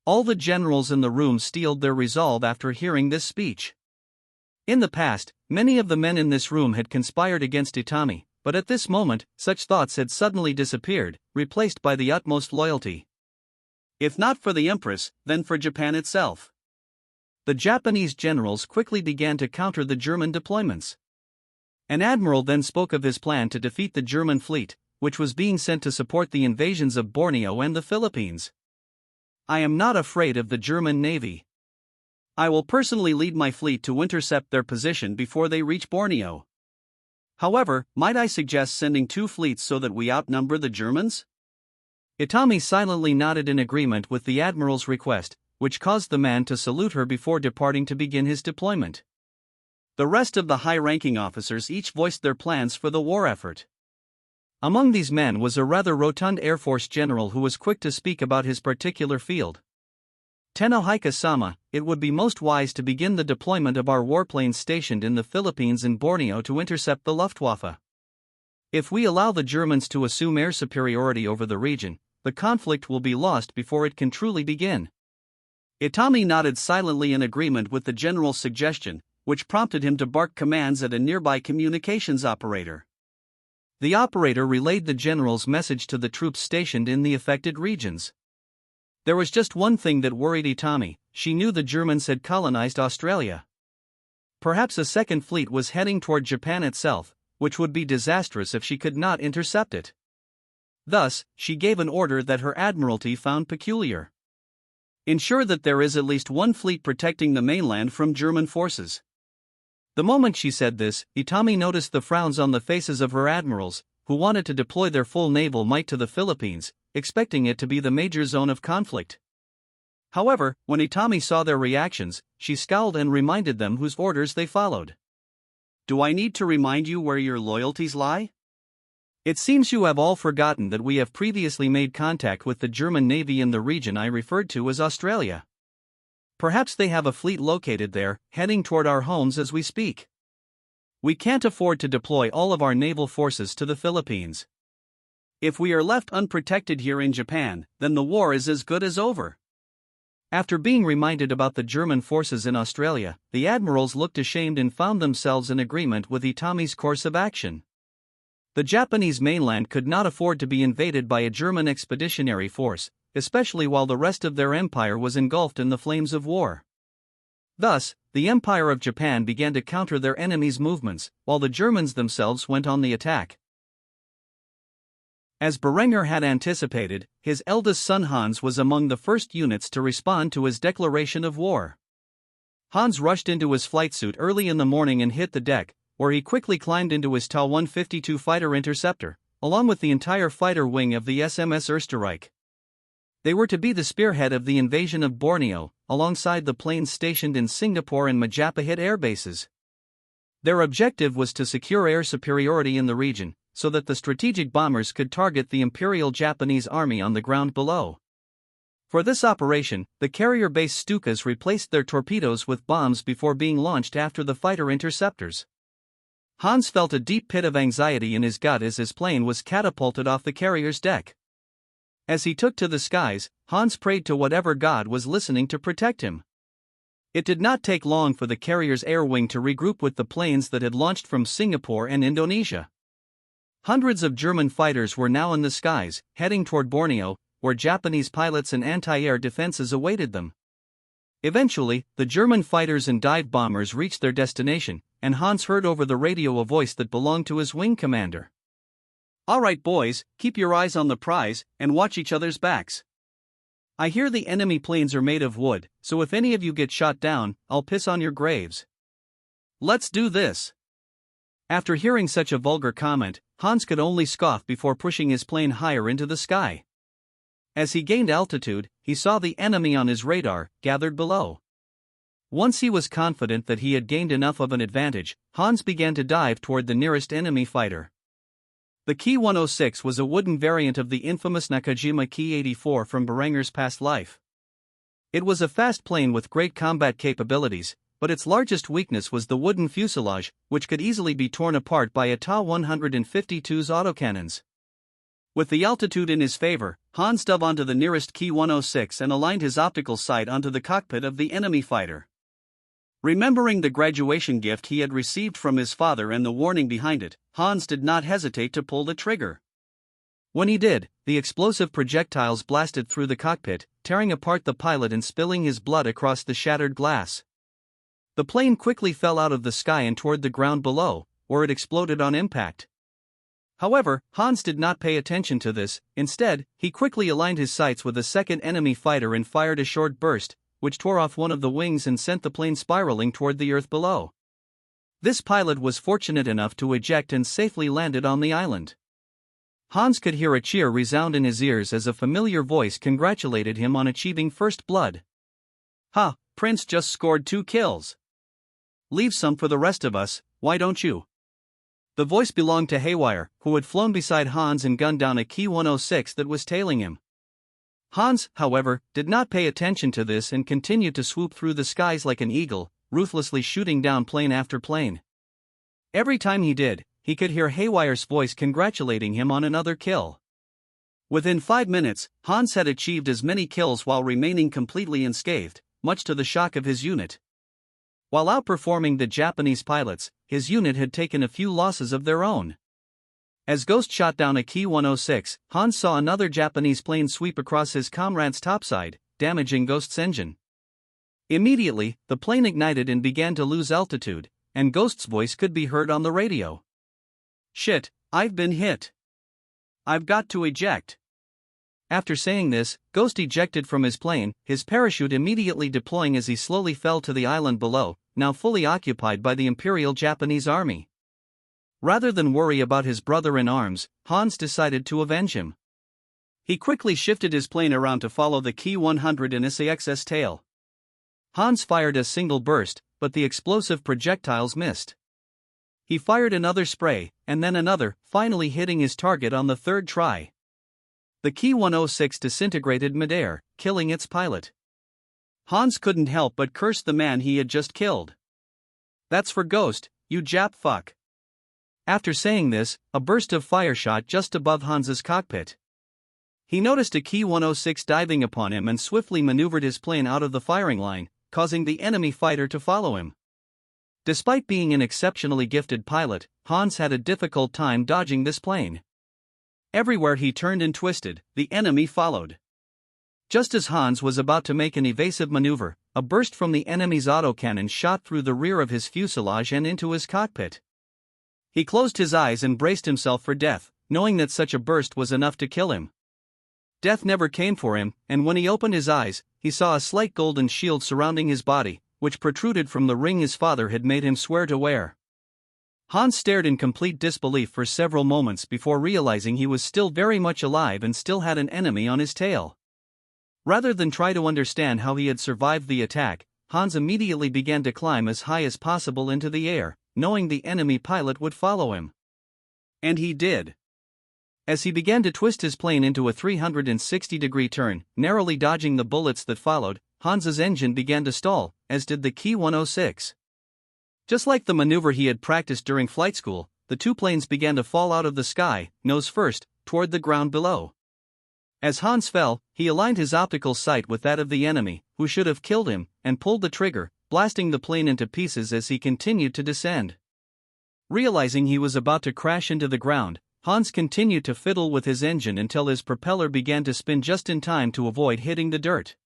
All the generals in the room steeled their resolve after hearing this speech. In the past, many of the men in this room had conspired against Itami, but at this moment, such thoughts had suddenly disappeared, replaced by the utmost loyalty. If not for the Empress, then for Japan itself. The Japanese generals quickly began to counter the German deployments. An admiral then spoke of his plan to defeat the German fleet, which was being sent to support the invasions of Borneo and the Philippines. I am not afraid of the German Navy. I will personally lead my fleet to intercept their position before they reach Borneo. However, might I suggest sending 2 fleets so that we outnumber the Germans? Itami silently nodded in agreement with the admiral's request, which caused the man to salute her before departing to begin his deployment. The rest of the high-ranking officers each voiced their plans for the war effort. Among these men was a rather rotund Air Force general who was quick to speak about his particular field. Tenahika-sama, it would be most wise to begin the deployment of our warplanes stationed in the Philippines and Borneo to intercept the Luftwaffe. If we allow the Germans to assume air superiority over the region, the conflict will be lost before it can truly begin. Itami nodded silently in agreement with the general's suggestion, which prompted him to bark commands at a nearby communications operator. The operator relayed the general's message to the troops stationed in the affected regions. There was just one thing that worried Itami: she knew the Germans had colonized Australia. Perhaps a second fleet was heading toward Japan itself, which would be disastrous if she could not intercept it. Thus, she gave an order that her admiralty found peculiar. Ensure that there is at least one fleet protecting the mainland from German forces. The moment she said this, Itami noticed the frowns on the faces of her admirals, who wanted to deploy their full naval might to the Philippines, expecting it to be the major zone of conflict. However, when Itami saw their reactions, she scowled and reminded them whose orders they followed. Do I need to remind you where your loyalties lie? It seems you have all forgotten that we have previously made contact with the German Navy in the region I referred to as Australia. Perhaps they have a fleet located there, heading toward our homes as we speak. We can't afford to deploy all of our naval forces to the Philippines. If we are left unprotected here in Japan, then the war is as good as over. After being reminded about the German forces in Australia, the admirals looked ashamed and found themselves in agreement with Itami's course of action. The Japanese mainland could not afford to be invaded by a German expeditionary force, especially while the rest of their empire was engulfed in the flames of war. Thus, the Empire of Japan began to counter their enemies' movements, while the Germans themselves went on the attack. As Berenger had anticipated, his eldest son Hans was among the first units to respond to his declaration of war. Hans rushed into his flight suit early in the morning and hit the deck, where he quickly climbed into his Ta-152 fighter interceptor, along with the entire fighter wing of the SMS Österreich. They were to be the spearhead of the invasion of Borneo, alongside the planes stationed in Singapore and Majapahit air bases. Their objective was to secure air superiority in the region, so that the strategic bombers could target the Imperial Japanese Army on the ground below. For this operation, the carrier-based Stukas replaced their torpedoes with bombs before being launched after the fighter interceptors. Hans felt a deep pit of anxiety in his gut as his plane was catapulted off the carrier's deck. As he took to the skies, Hans prayed to whatever god was listening to protect him. It did not take long for the carrier's air wing to regroup with the planes that had launched from Singapore and Indonesia. Hundreds of German fighters were now in the skies, heading toward Borneo, where Japanese pilots and anti-air defenses awaited them. Eventually, the German fighters and dive bombers reached their destination, and Hans heard over the radio a voice that belonged to his wing commander. "All right, boys, keep your eyes on the prize, and watch each other's backs. I hear the enemy planes are made of wood, so if any of you get shot down, I'll piss on your graves. Let's do this." After hearing such a vulgar comment, Hans could only scoff before pushing his plane higher into the sky. As he gained altitude, he saw the enemy on his radar, gathered below. Once he was confident that he had gained enough of an advantage, Hans began to dive toward the nearest enemy fighter. The Ki-106 was a wooden variant of the infamous Nakajima Ki-84 from Berenger's past life. It was a fast plane with great combat capabilities, but its largest weakness was the wooden fuselage, which could easily be torn apart by a Ta-152's autocannons. With the altitude in his favor, Hans dove onto the nearest Ki-106 and aligned his optical sight onto the cockpit of the enemy fighter. Remembering the graduation gift he had received from his father and the warning behind it, Hans did not hesitate to pull the trigger. When he did, the explosive projectiles blasted through the cockpit, tearing apart the pilot and spilling his blood across the shattered glass. The plane quickly fell out of the sky and toward the ground below, where it exploded on impact. However, Hans did not pay attention to this. Instead, he quickly aligned his sights with a second enemy fighter and fired a short burst, which tore off one of the wings and sent the plane spiraling toward the earth below. This pilot was fortunate enough to eject and safely landed on the island. Hans could hear a cheer resound in his ears as a familiar voice congratulated him on achieving first blood. "Ha, Prince just scored 2 kills. Leave some for the rest of us, why don't you?" The voice belonged to Haywire, who had flown beside Hans and gunned down a Ki-106 that was tailing him. Hans, however, did not pay attention to this and continued to swoop through the skies like an eagle, ruthlessly shooting down plane after plane. Every time he did, he could hear Haywire's voice congratulating him on another kill. Within 5 minutes, Hans had achieved as many kills while remaining completely unscathed, much to the shock of his unit. While outperforming the Japanese pilots, his unit had taken a few losses of their own. As Ghost shot down a Ki-106, Hans saw another Japanese plane sweep across his comrade's topside, damaging Ghost's engine. Immediately, the plane ignited and began to lose altitude, and Ghost's voice could be heard on the radio. "Shit, I've been hit. I've got to eject." After saying this, Ghost ejected from his plane, his parachute immediately deploying as he slowly fell to the island below, now fully occupied by the Imperial Japanese Army. Rather than worry about his brother-in-arms, Hans decided to avenge him. He quickly shifted his plane around to follow the Ki-100 and SAX's tail. Hans fired a single burst, but the explosive projectiles missed. He fired another spray, and then another, finally hitting his target on the third try. The Ki-106 disintegrated midair, killing its pilot. Hans couldn't help but curse the man he had just killed. "That's for Ghost, you Jap fuck." After saying this, a burst of fire shot just above Hans's cockpit. He noticed a Ki-106 diving upon him and swiftly maneuvered his plane out of the firing line, causing the enemy fighter to follow him. Despite being an exceptionally gifted pilot, Hans had a difficult time dodging this plane. Everywhere he turned and twisted, the enemy followed. Just as Hans was about to make an evasive maneuver, a burst from the enemy's autocannon shot through the rear of his fuselage and into his cockpit. He closed his eyes and braced himself for death, knowing that such a burst was enough to kill him. Death never came for him, and when he opened his eyes, he saw a slight golden shield surrounding his body, which protruded from the ring his father had made him swear to wear. Hans stared in complete disbelief for several moments before realizing he was still very much alive and still had an enemy on his tail. Rather than try to understand how he had survived the attack, Hans immediately began to climb as high as possible into the air, knowing the enemy pilot would follow him. And he did. As he began to twist his plane into a 360-degree turn, narrowly dodging the bullets that followed, Hans's engine began to stall, as did the Ki-106. Just like the maneuver he had practiced during flight school, the two planes began to fall out of the sky, nose first, toward the ground below. As Hans fell, he aligned his optical sight with that of the enemy, who should have killed him, and pulled the trigger, blasting the plane into pieces as he continued to descend. Realizing he was about to crash into the ground, Hans continued to fiddle with his engine until his propeller began to spin just in time to avoid hitting the dirt.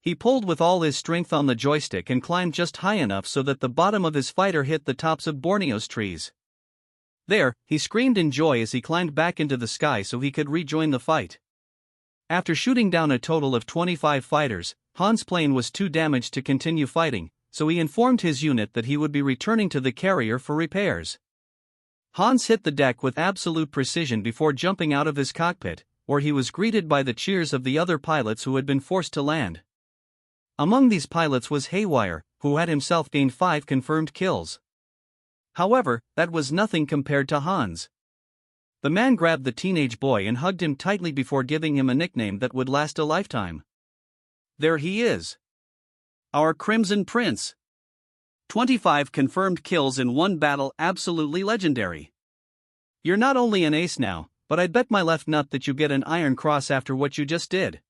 He pulled with all his strength on the joystick and climbed just high enough so that the bottom of his fighter hit the tops of Borneo's trees. There, he screamed in joy as he climbed back into the sky so he could rejoin the fight. After shooting down a total of 25 fighters, Hans' plane was too damaged to continue fighting, so he informed his unit that he would be returning to the carrier for repairs. Hans hit the deck with absolute precision before jumping out of his cockpit, where he was greeted by the cheers of the other pilots who had been forced to land. Among these pilots was Haywire, who had himself gained 5 confirmed kills. However, that was nothing compared to Hans. The man grabbed the teenage boy and hugged him tightly before giving him a nickname that would last a lifetime. There he is. Our Crimson Prince. 25 confirmed kills in one battle, absolutely legendary. You're not only an ace now, but I'd bet my left nut that you get an Iron Cross after what you just did.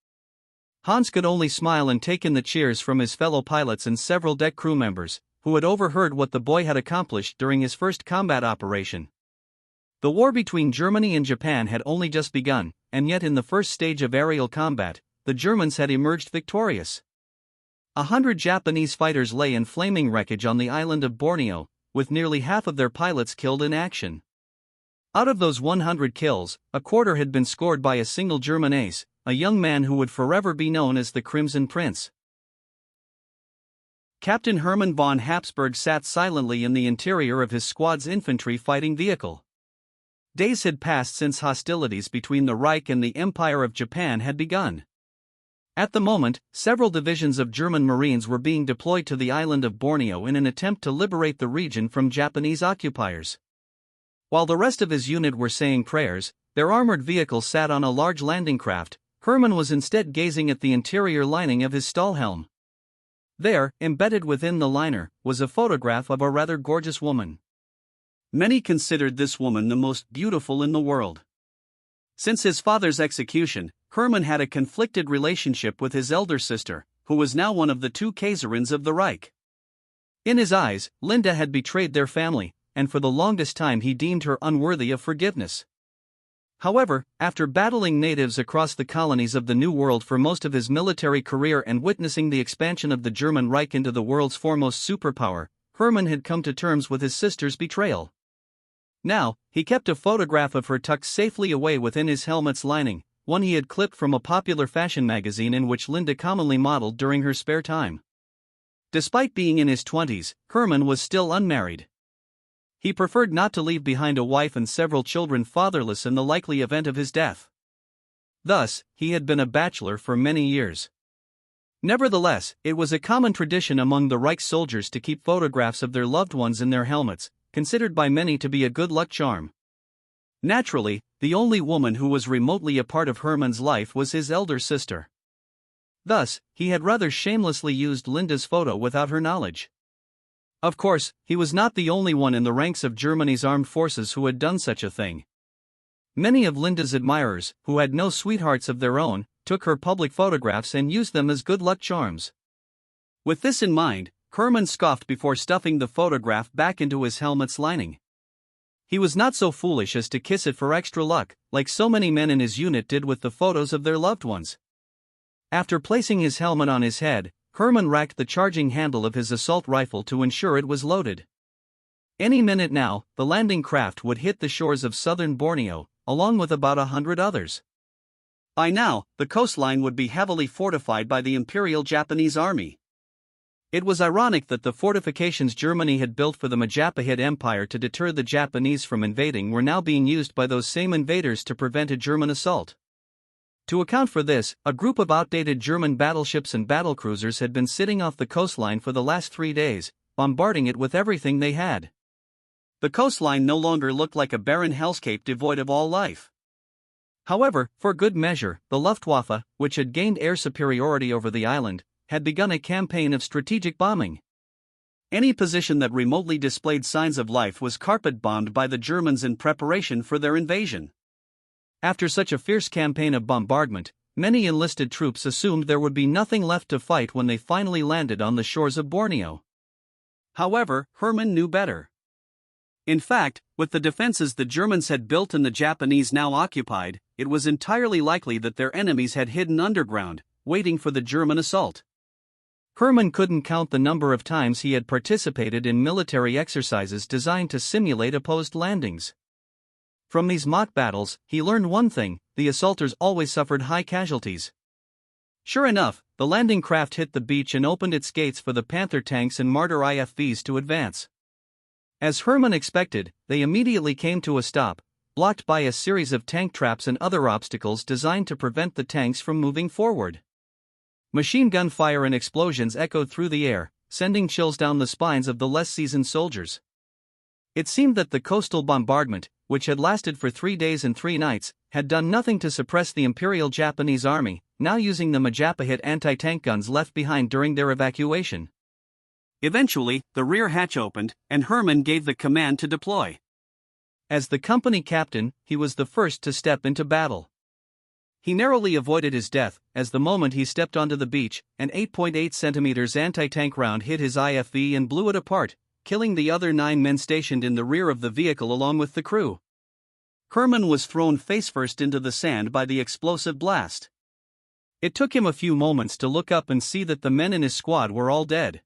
Hans could only smile and take in the cheers from his fellow pilots and several deck crew members, who had overheard what the boy had accomplished during his first combat operation. The war between Germany and Japan had only just begun, and yet in the first stage of aerial combat, the Germans had emerged victorious. 100 Japanese fighters lay in flaming wreckage on the island of Borneo, with nearly half of their pilots killed in action. Out of those 100 kills, a quarter had been scored by a single German ace, a young man who would forever be known as the Crimson Prince. Captain Hermann von Habsburg sat silently in the interior of his squad's infantry fighting vehicle. Days had passed since hostilities between the Reich and the Empire of Japan had begun. At the moment, several divisions of German Marines were being deployed to the island of Borneo in an attempt to liberate the region from Japanese occupiers. While the rest of his unit were saying prayers, their armored vehicle sat on a large landing craft. Hermann was instead gazing at the interior lining of his Stahlhelm. There, embedded within the liner, was a photograph of a rather gorgeous woman. Many considered this woman the most beautiful in the world. Since his father's execution, Hermann had a conflicted relationship with his elder sister, who was now one of the 2 Kaisarins of the Reich. In his eyes, Linda had betrayed their family, and for the longest time he deemed her unworthy of forgiveness. However, after battling natives across the colonies of the New World for most of his military career and witnessing the expansion of the German Reich into the world's foremost superpower, Hermann had come to terms with his sister's betrayal. Now, he kept a photograph of her tucked safely away within his helmet's lining, one he had clipped from a popular fashion magazine in which Linda commonly modeled during her spare time. Despite being in his 20s, Hermann was still unmarried. He preferred not to leave behind a wife and several children fatherless in the likely event of his death. Thus, he had been a bachelor for many years. Nevertheless, it was a common tradition among the Reich soldiers to keep photographs of their loved ones in their helmets, considered by many to be a good luck charm. Naturally, the only woman who was remotely a part of Hermann's life was his elder sister. Thus, he had rather shamelessly used Linda's photo without her knowledge. Of course, he was not the only one in the ranks of Germany's armed forces who had done such a thing. Many of Linda's admirers, who had no sweethearts of their own, took her public photographs and used them as good luck charms. With this in mind, Hermann scoffed before stuffing the photograph back into his helmet's lining. He was not so foolish as to kiss it for extra luck, like so many men in his unit did with the photos of their loved ones. After placing his helmet on his head, Hermann racked the charging handle of his assault rifle to ensure it was loaded. Any minute now, the landing craft would hit the shores of southern Borneo, along with about 100 others. By now, the coastline would be heavily fortified by the Imperial Japanese Army. It was ironic that the fortifications Germany had built for the Majapahit Empire to deter the Japanese from invading were now being used by those same invaders to prevent a German assault. To account for this, a group of outdated German battleships and battlecruisers had been sitting off the coastline for the last 3 days, bombarding it with everything they had. The coastline no longer looked like a barren hellscape devoid of all life. However, for good measure, the Luftwaffe, which had gained air superiority over the island, had begun a campaign of strategic bombing. Any position that remotely displayed signs of life was carpet-bombed by the Germans in preparation for their invasion. After such a fierce campaign of bombardment, many enlisted troops assumed there would be nothing left to fight when they finally landed on the shores of Borneo. However, Hermann knew better. In fact, with the defenses the Germans had built and the Japanese now occupied, it was entirely likely that their enemies had hidden underground, waiting for the German assault. Hermann couldn't count the number of times he had participated in military exercises designed to simulate opposed landings. From these mock battles, he learned one thing: the assaulters always suffered high casualties. Sure enough, the landing craft hit the beach and opened its gates for the Panther tanks and Martyr IFVs to advance. As Hermann expected, they immediately came to a stop, blocked by a series of tank traps and other obstacles designed to prevent the tanks from moving forward. Machine gun fire and explosions echoed through the air, sending chills down the spines of the less seasoned soldiers. It seemed that the coastal bombardment, which had lasted for 3 days and 3 nights, had done nothing to suppress the Imperial Japanese Army, now using the Majapahit anti-tank guns left behind during their evacuation. Eventually, the rear hatch opened, and Hermann gave the command to deploy. As the company captain, he was the first to step into battle. He narrowly avoided his death, as the moment he stepped onto the beach, an 8.8 cm anti-tank round hit his IFV and blew it apart, killing the other 9 men stationed in the rear of the vehicle along with the crew. Hermann was thrown face-first into the sand by the explosive blast. It took him a few moments to look up and see that the men in his squad were all dead.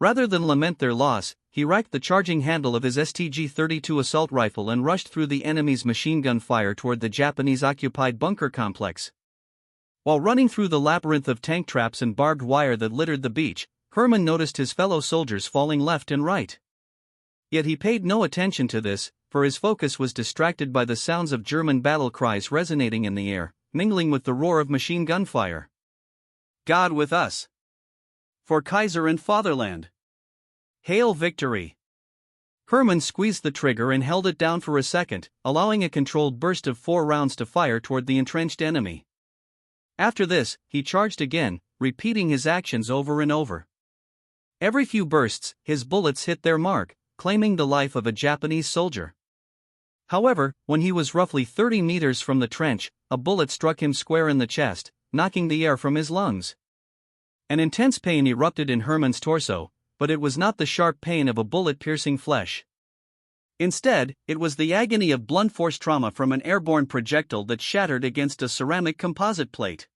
Rather than lament their loss, he racked the charging handle of his STG-32 assault rifle and rushed through the enemy's machine gun fire toward the Japanese-occupied bunker complex. While running through the labyrinth of tank traps and barbed wire that littered the beach, Hermann noticed his fellow soldiers falling left and right. Yet he paid no attention to this, for his focus was distracted by the sounds of German battle cries resonating in the air, mingling with the roar of machine gun fire. God with us! For Kaiser and Fatherland! Hail victory! Hermann squeezed the trigger and held it down for a second, allowing a controlled burst of 4 rounds to fire toward the entrenched enemy. After this, he charged again, repeating his actions over and over. Every few bursts, his bullets hit their mark, claiming the life of a Japanese soldier. However, when he was roughly 30 meters from the trench, a bullet struck him square in the chest, knocking the air from his lungs. An intense pain erupted in Hermann's torso, but it was not the sharp pain of a bullet piercing flesh. Instead, it was the agony of blunt force trauma from an airborne projectile that shattered against a ceramic composite plate.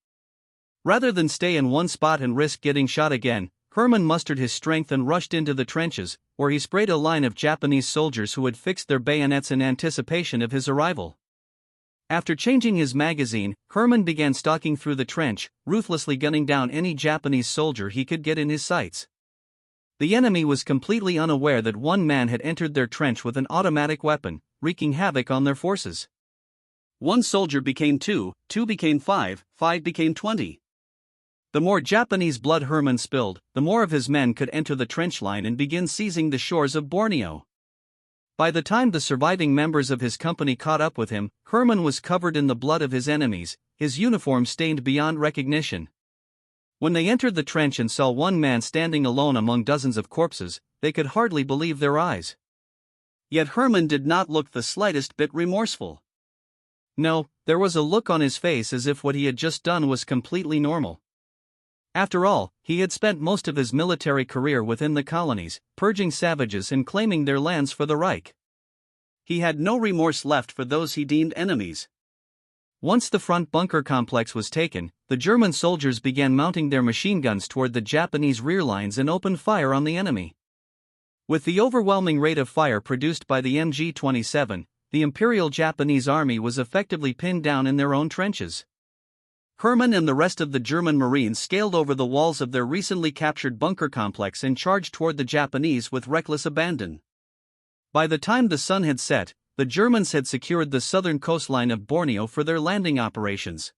Rather than stay in one spot and risk getting shot again, Hermann mustered his strength and rushed into the trenches, where he sprayed a line of Japanese soldiers who had fixed their bayonets in anticipation of his arrival. After changing his magazine, Hermann began stalking through the trench, ruthlessly gunning down any Japanese soldier he could get in his sights. The enemy was completely unaware that one man had entered their trench with an automatic weapon, wreaking havoc on their forces. 1 soldier became 2, 2 became 5, 5 became 20. The more Japanese blood Hermann spilled, the more of his men could enter the trench line and begin seizing the shores of Borneo. By the time the surviving members of his company caught up with him, Hermann was covered in the blood of his enemies, his uniform stained beyond recognition. When they entered the trench and saw one man standing alone among dozens of corpses, they could hardly believe their eyes. Yet Hermann did not look the slightest bit remorseful. No, there was a look on his face as if what he had just done was completely normal. After all, he had spent most of his military career within the colonies, purging savages and claiming their lands for the Reich. He had no remorse left for those he deemed enemies. Once the front bunker complex was taken, the German soldiers began mounting their machine guns toward the Japanese rear lines and opened fire on the enemy. With the overwhelming rate of fire produced by the MG-27, the Imperial Japanese army was effectively pinned down in their own trenches. Hermann and the rest of the German Marines scaled over the walls of their recently captured bunker complex and charged toward the Japanese with reckless abandon. By the time the sun had set, the Germans had secured the southern coastline of Borneo for their landing operations.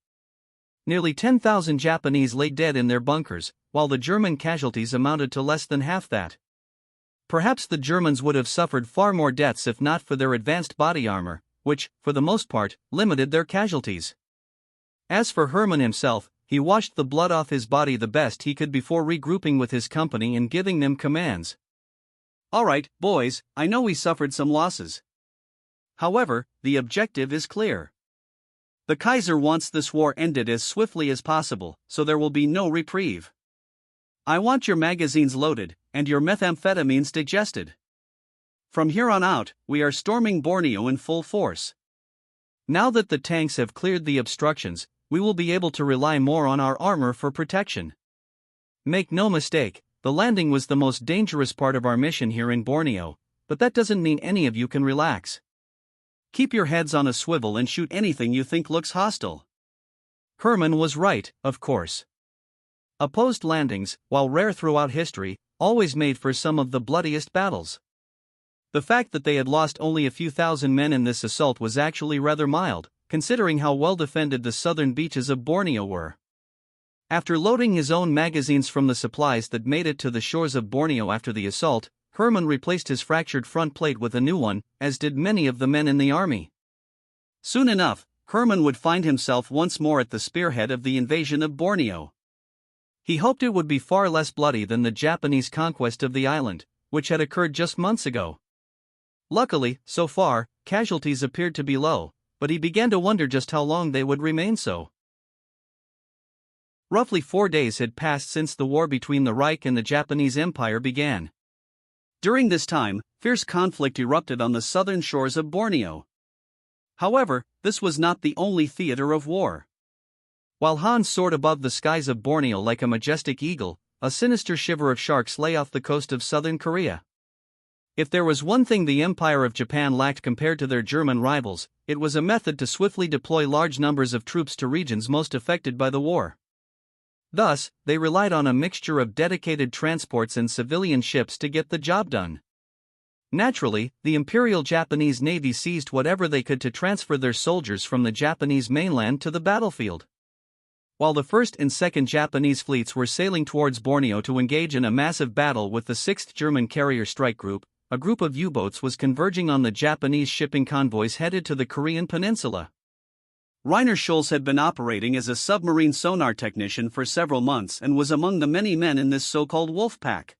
Nearly 10,000 Japanese lay dead in their bunkers, while the German casualties amounted to less than half that. Perhaps the Germans would have suffered far more deaths if not for their advanced body armor, which, for the most part, limited their casualties. As for Hermann himself, he washed the blood off his body the best he could before regrouping with his company and giving them commands. "Alright, boys, I know we suffered some losses. However, the objective is clear. The Kaiser wants this war ended as swiftly as possible, so there will be no reprieve. I want your magazines loaded, and your methamphetamines digested. From here on out, we are storming Borneo in full force. Now that the tanks have cleared the obstructions, we will be able to rely more on our armor for protection. Make no mistake, the landing was the most dangerous part of our mission here in Borneo, but that doesn't mean any of you can relax. Keep your heads on a swivel and shoot anything you think looks hostile." Hermann was right, of course. Opposed landings, while rare throughout history, always made for some of the bloodiest battles. The fact that they had lost only a few thousand men in this assault was actually rather mild, considering how well defended the southern beaches of Borneo were. After loading his own magazines from the supplies that made it to the shores of Borneo after the assault, Hermann replaced his fractured front plate with a new one, as did many of the men in the army. Soon enough, Hermann would find himself once more at the spearhead of the invasion of Borneo. He hoped it would be far less bloody than the Japanese conquest of the island, which had occurred just months ago. Luckily, so far, casualties appeared to be low, but he began to wonder just how long they would remain so. Roughly 4 days had passed since the war between the Reich and the Japanese Empire began. During this time, fierce conflict erupted on the southern shores of Borneo. However, this was not the only theater of war. While Hans soared above the skies of Borneo like a majestic eagle, a sinister shiver of sharks lay off the coast of southern Korea. If there was one thing the Empire of Japan lacked compared to their German rivals, it was a method to swiftly deploy large numbers of troops to regions most affected by the war. Thus, they relied on a mixture of dedicated transports and civilian ships to get the job done. Naturally, the Imperial Japanese Navy seized whatever they could to transfer their soldiers from the Japanese mainland to the battlefield. While the 1st and 2nd Japanese fleets were sailing towards Borneo to engage in a massive battle with the 6th German Carrier Strike Group, a group of U-boats was converging on the Japanese shipping convoys headed to the Korean peninsula. Rainer Schulz had been operating as a submarine sonar technician for several months and was among the many men in this so-called Wolfpack.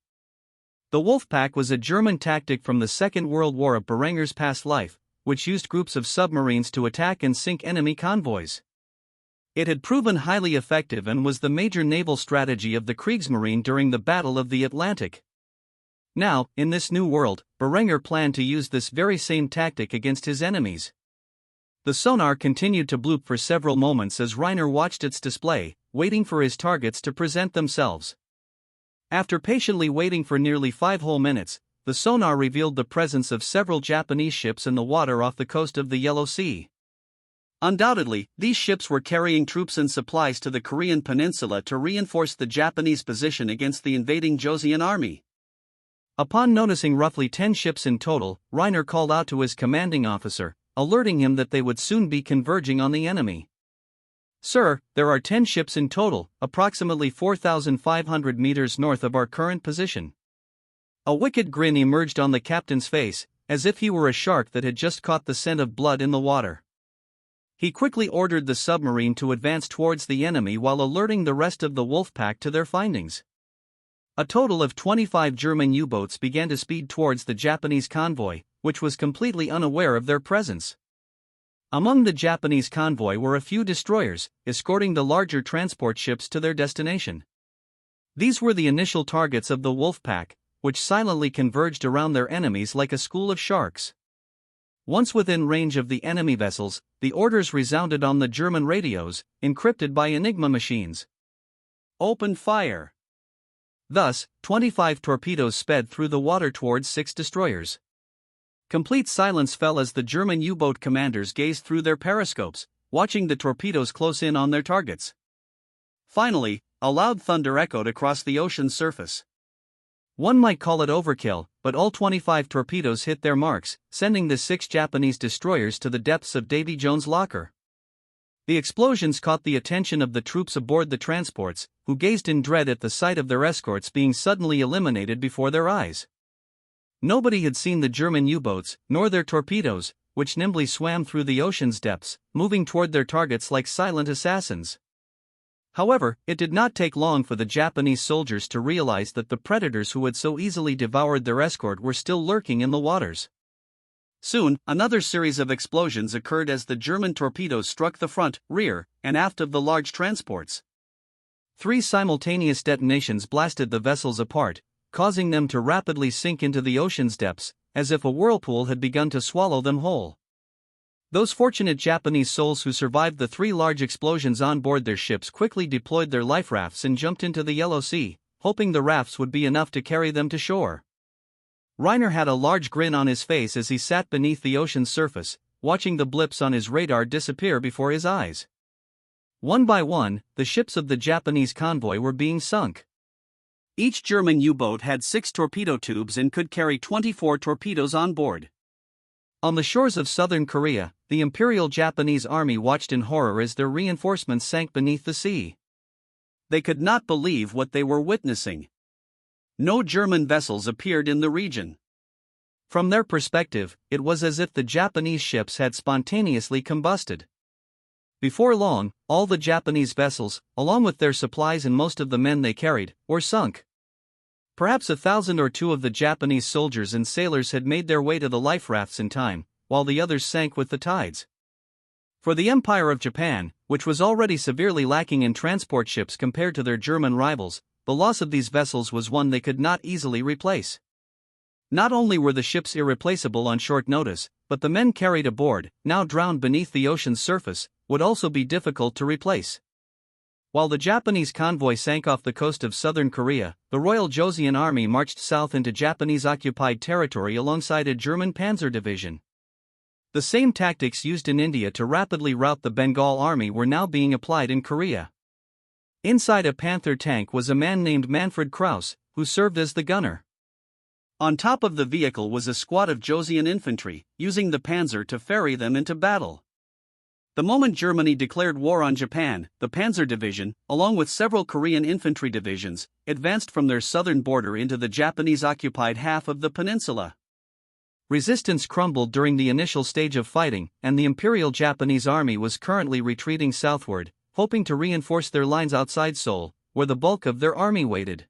The Wolfpack was a German tactic from the Second World War of Berenger's past life, which used groups of submarines to attack and sink enemy convoys. It had proven highly effective and was the major naval strategy of the Kriegsmarine during the Battle of the Atlantic. Now, in this new world, Berenger planned to use this very same tactic against his enemies. The sonar continued to bloop for several moments as Rainer watched its display, waiting for his targets to present themselves. After patiently waiting for nearly 5 whole minutes, the sonar revealed the presence of several Japanese ships in the water off the coast of the Yellow Sea. Undoubtedly, these ships were carrying troops and supplies to the Korean peninsula to reinforce the Japanese position against the invading Joseon army. Upon noticing roughly 10 ships in total, Rainer called out to his commanding officer, alerting him that they would soon be converging on the enemy. "Sir, there are 10 ships in total, approximately 4,500 meters north of our current position." A wicked grin emerged on the captain's face, as if he were a shark that had just caught the scent of blood in the water. He quickly ordered the submarine to advance towards the enemy while alerting the rest of the Wolfpack to their findings. A total of 25 German U-boats began to speed towards the Japanese convoy, which was completely unaware of their presence. Among the Japanese convoy were a few destroyers, escorting the larger transport ships to their destination. These were the initial targets of the Wolfpack, which silently converged around their enemies like a school of sharks. Once within range of the enemy vessels, the orders resounded on the German radios, encrypted by Enigma machines. "Open fire!" Thus, 25 torpedoes sped through the water towards 6 destroyers. Complete silence fell as the German U-boat commanders gazed through their periscopes, watching the torpedoes close in on their targets. Finally, a loud thunder echoed across the ocean's surface. One might call it overkill, but all 25 torpedoes hit their marks, sending the 6 Japanese destroyers to the depths of Davy Jones' locker. The explosions caught the attention of the troops aboard the transports, who gazed in dread at the sight of their escorts being suddenly eliminated before their eyes. Nobody had seen the German U-boats, nor their torpedoes, which nimbly swam through the ocean's depths, moving toward their targets like silent assassins. However, it did not take long for the Japanese soldiers to realize that the predators who had so easily devoured their escort were still lurking in the waters. Soon, another series of explosions occurred as the German torpedoes struck the front, rear, and aft of the large transports. 3 simultaneous detonations blasted the vessels apart, causing them to rapidly sink into the ocean's depths, as if a whirlpool had begun to swallow them whole. Those fortunate Japanese souls who survived the 3 large explosions on board their ships quickly deployed their life rafts and jumped into the Yellow Sea, hoping the rafts would be enough to carry them to shore. Reiner had a large grin on his face as he sat beneath the ocean's surface, watching the blips on his radar disappear before his eyes. One by one, the ships of the Japanese convoy were being sunk. Each German U-boat had 6 torpedo tubes and could carry 24 torpedoes on board. On the shores of southern Korea, the Imperial Japanese Army watched in horror as their reinforcements sank beneath the sea. They could not believe what they were witnessing. No German vessels appeared in the region. From their perspective, it was as if the Japanese ships had spontaneously combusted. Before long, all the Japanese vessels, along with their supplies and most of the men they carried, were sunk. Perhaps 1,000 or 2 of the Japanese soldiers and sailors had made their way to the life rafts in time, while the others sank with the tides. For the Empire of Japan, which was already severely lacking in transport ships compared to their German rivals, the loss of these vessels was one they could not easily replace. Not only were the ships irreplaceable on short notice, but the men carried aboard, now drowned beneath the ocean's surface, would also be difficult to replace. While the Japanese convoy sank off the coast of southern Korea, the Royal Joseon Army marched south into Japanese-occupied territory alongside a German panzer division. The same tactics used in India to rapidly rout the Bengal Army were now being applied in Korea. Inside a Panther tank was a man named Manfred Krauss, who served as the gunner. On top of the vehicle was a squad of Joseon infantry, using the panzer to ferry them into battle. The moment Germany declared war on Japan, the Panzer Division, along with several Korean infantry divisions, advanced from their southern border into the Japanese-occupied half of the peninsula. Resistance crumbled during the initial stage of fighting, and the Imperial Japanese Army was currently retreating southward, hoping to reinforce their lines outside Seoul, where the bulk of their army waited.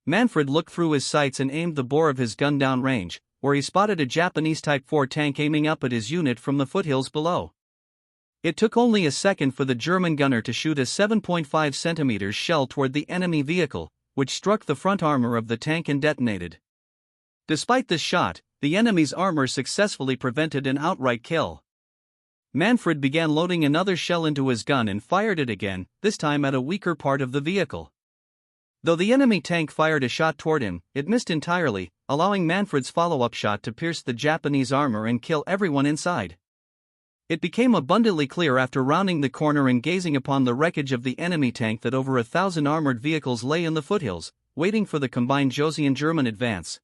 Manfred looked through his sights and aimed the bore of his gun down range, where he spotted a Japanese Type 4 tank aiming up at his unit from the foothills below. It took only a second for the German gunner to shoot a 7.5 cm shell toward the enemy vehicle, which struck the front armor of the tank and detonated. Despite this shot, the enemy's armor successfully prevented an outright kill. Manfred began loading another shell into his gun and fired it again, this time at a weaker part of the vehicle. Though the enemy tank fired a shot toward him, it missed entirely, allowing Manfred's follow-up shot to pierce the Japanese armor and kill everyone inside. It became abundantly clear after rounding the corner and gazing upon the wreckage of the enemy tank that over 1,000 armored vehicles lay in the foothills, waiting for the combined Joseon-German advance.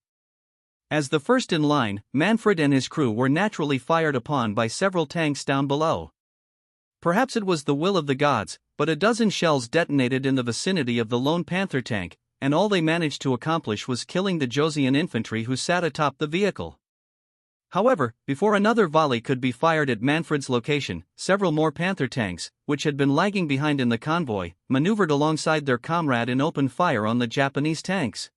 As the first in line, Manfred and his crew were naturally fired upon by several tanks down below. Perhaps it was the will of the gods, but a dozen shells detonated in the vicinity of the lone Panther tank, and all they managed to accomplish was killing the Joseon infantry who sat atop the vehicle. However, before another volley could be fired at Manfred's location, several more Panther tanks, which had been lagging behind in the convoy, maneuvered alongside their comrade and opened fire on the Japanese tanks.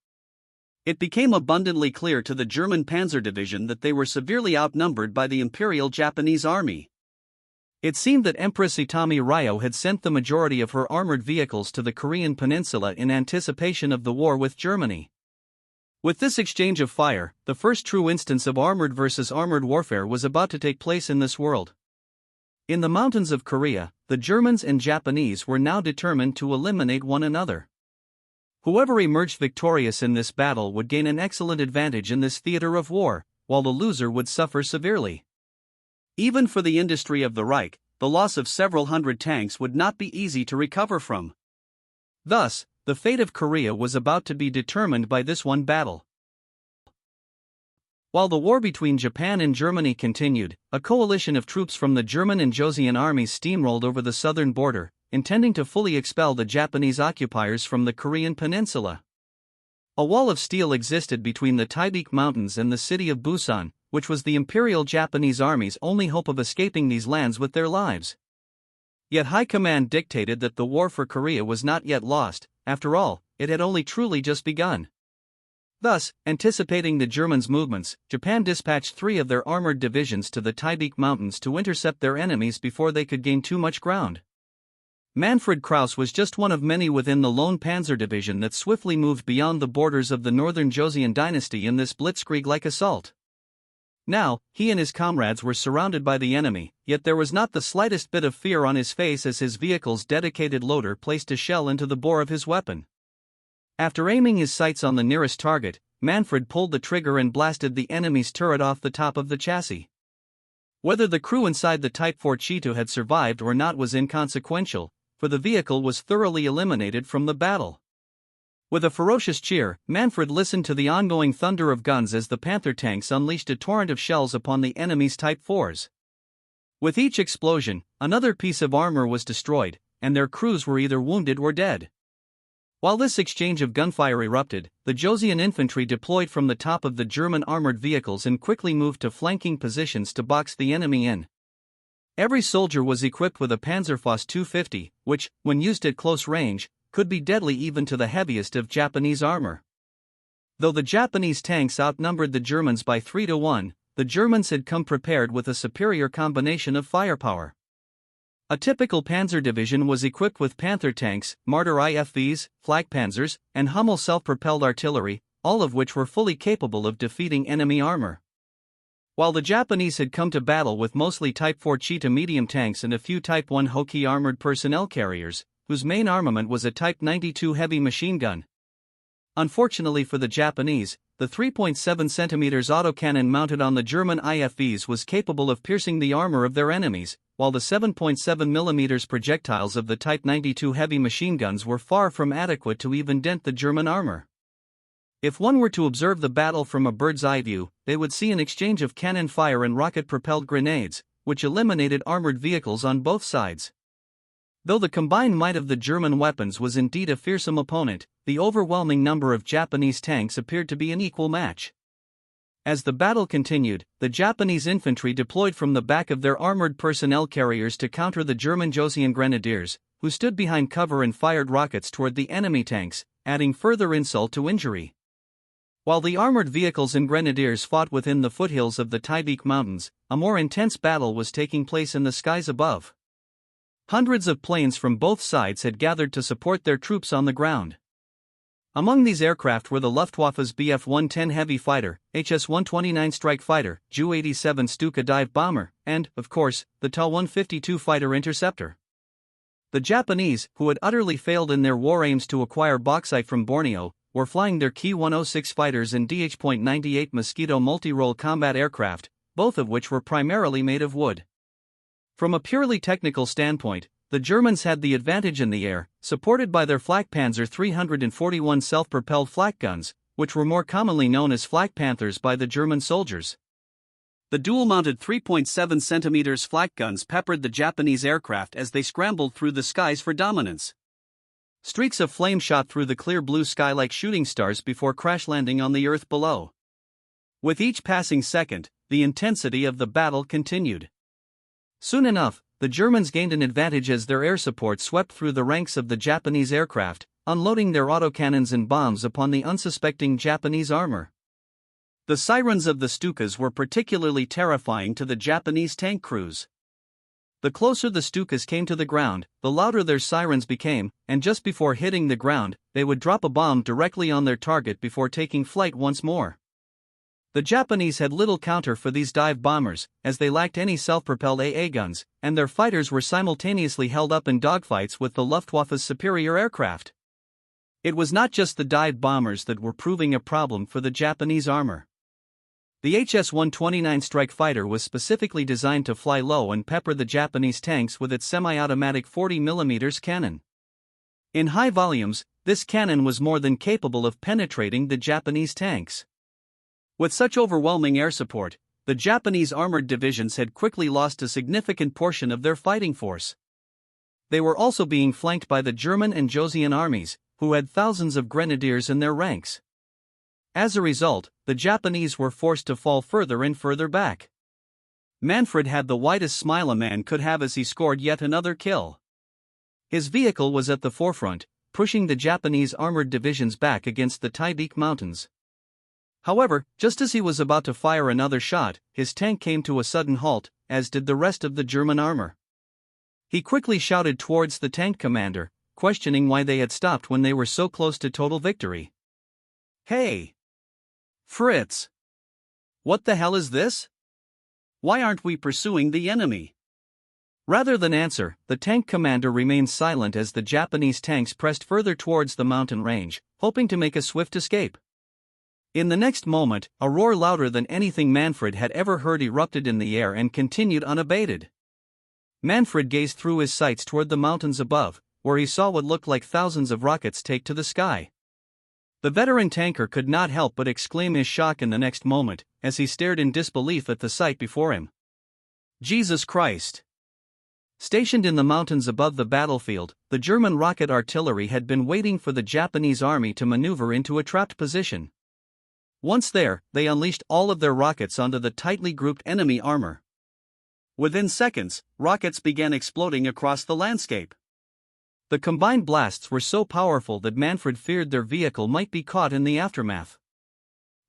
It became abundantly clear to the German Panzer Division that they were severely outnumbered by the Imperial Japanese Army. It seemed that Empress Itami Ryo had sent the majority of her armored vehicles to the Korean peninsula in anticipation of the war with Germany. With this exchange of fire, the first true instance of armored versus armored warfare was about to take place in this world. In the mountains of Korea, the Germans and Japanese were now determined to eliminate one another. Whoever emerged victorious in this battle would gain an excellent advantage in this theater of war, while the loser would suffer severely. Even for the industry of the Reich, the loss of several hundred tanks would not be easy to recover from. Thus, the fate of Korea was about to be determined by this one battle. While the war between Japan and Germany continued, a coalition of troops from the German and Joseon armies steamrolled over the southern border, intending to fully expel the Japanese occupiers from the Korean peninsula. A wall of steel existed between the Taebaek Mountains and the city of Busan, which was the Imperial Japanese Army's only hope of escaping these lands with their lives. Yet High Command dictated that the war for Korea was not yet lost. After all, it had only truly just begun. Thus, anticipating the Germans' movements, Japan dispatched 3 of their armored divisions to the Taebaek Mountains to intercept their enemies before they could gain too much ground. Manfred Krauss was just one of many within the lone panzer division that swiftly moved beyond the borders of the northern Joseon dynasty in this blitzkrieg-like assault. Now, he and his comrades were surrounded by the enemy, yet there was not the slightest bit of fear on his face as his vehicle's dedicated loader placed a shell into the bore of his weapon. After aiming his sights on the nearest target, Manfred pulled the trigger and blasted the enemy's turret off the top of the chassis. Whether the crew inside the Type 4 Cheetah had survived or not was inconsequential, for the vehicle was thoroughly eliminated from the battle. With a ferocious cheer, Manfred listened to the ongoing thunder of guns as the Panther tanks unleashed a torrent of shells upon the enemy's Type 4s. With each explosion, another piece of armor was destroyed, and their crews were either wounded or dead. While this exchange of gunfire erupted, the Joseon infantry deployed from the top of the German armored vehicles and quickly moved to flanking positions to box the enemy in. Every soldier was equipped with a Panzerfaust 250, which, when used at close range, could be deadly even to the heaviest of Japanese armor. Though the Japanese tanks outnumbered the Germans by 3-1, the Germans had come prepared with a superior combination of firepower. A typical panzer division was equipped with Panther tanks, Marder IFVs, Flak Panzers, and Hummel self-propelled artillery, all of which were fully capable of defeating enemy armor. While the Japanese had come to battle with mostly Type 4 Cheetah medium tanks and a few Type 1 Hoki armored personnel carriers, whose main armament was a Type 92 heavy machine gun. Unfortunately for the Japanese, the 3.7 cm autocannon mounted on the German IFVs was capable of piercing the armor of their enemies, while the 7.7 mm projectiles of the Type 92 heavy machine guns were far from adequate to even dent the German armor. If one were to observe the battle from a bird's eye view, they would see an exchange of cannon fire and rocket-propelled grenades, which eliminated armored vehicles on both sides. Though the combined might of the German weapons was indeed a fearsome opponent, the overwhelming number of Japanese tanks appeared to be an equal match. As the battle continued, the Japanese infantry deployed from the back of their armored personnel carriers to counter the German Joseon grenadiers, who stood behind cover and fired rockets toward the enemy tanks, adding further insult to injury. While the armored vehicles and grenadiers fought within the foothills of the Taebaek Mountains, a more intense battle was taking place in the skies above. Hundreds of planes from both sides had gathered to support their troops on the ground. Among these aircraft were the Luftwaffe's Bf-110 heavy fighter, HS-129 strike fighter, Ju-87 Stuka dive bomber, and, of course, the Ta-152 fighter interceptor. The Japanese, who had utterly failed in their war aims to acquire bauxite from Borneo, were flying their Ki-106 fighters and DH.98 Mosquito multi-role combat aircraft, both of which were primarily made of wood. From a purely technical standpoint, the Germans had the advantage in the air, supported by their Flak Panzer 341 self-propelled flak guns, which were more commonly known as Flak Panthers by the German soldiers. The dual-mounted 3.7 cm flak guns peppered the Japanese aircraft as they scrambled through the skies for dominance. Streaks of flame shot through the clear blue sky like shooting stars before crash-landing on the earth below. With each passing second, the intensity of the battle continued. Soon enough, the Germans gained an advantage as their air support swept through the ranks of the Japanese aircraft, unloading their autocannons and bombs upon the unsuspecting Japanese armor. The sirens of the Stukas were particularly terrifying to the Japanese tank crews. The closer the Stukas came to the ground, the louder their sirens became, and just before hitting the ground, they would drop a bomb directly on their target before taking flight once more. The Japanese had little counter for these dive bombers, as they lacked any self-propelled AA guns, and their fighters were simultaneously held up in dogfights with the Luftwaffe's superior aircraft. It was not just the dive bombers that were proving a problem for the Japanese armor. The HS-129 strike fighter was specifically designed to fly low and pepper the Japanese tanks with its semi-automatic 40mm cannon. In high volumes, this cannon was more than capable of penetrating the Japanese tanks. With such overwhelming air support, the Japanese armored divisions had quickly lost a significant portion of their fighting force. They were also being flanked by the German and Josian armies, who had thousands of grenadiers in their ranks. As a result, the Japanese were forced to fall further and further back. Manfred had the widest smile a man could have as he scored yet another kill. His vehicle was at the forefront, pushing the Japanese armored divisions back against the Taebaek mountains. However, just as he was about to fire another shot, his tank came to a sudden halt, as did the rest of the German armor. He quickly shouted towards the tank commander, questioning why they had stopped when they were so close to total victory. "Hey! Fritz! What the hell is this? Why aren't we pursuing the enemy?" Rather than answer, the tank commander remained silent as the Japanese tanks pressed further towards the mountain range, hoping to make a swift escape. In the next moment, a roar louder than anything Manfred had ever heard erupted in the air and continued unabated. Manfred gazed through his sights toward the mountains above, where he saw what looked like thousands of rockets take to the sky. The veteran tanker could not help but exclaim his shock in the next moment, as he stared in disbelief at the sight before him. Jesus Christ! Stationed in the mountains above the battlefield, the German rocket artillery had been waiting for the Japanese army to maneuver into a trapped position. Once there, they unleashed all of their rockets onto the tightly grouped enemy armor. Within seconds, rockets began exploding across the landscape. The combined blasts were so powerful that Manfred feared their vehicle might be caught in the aftermath.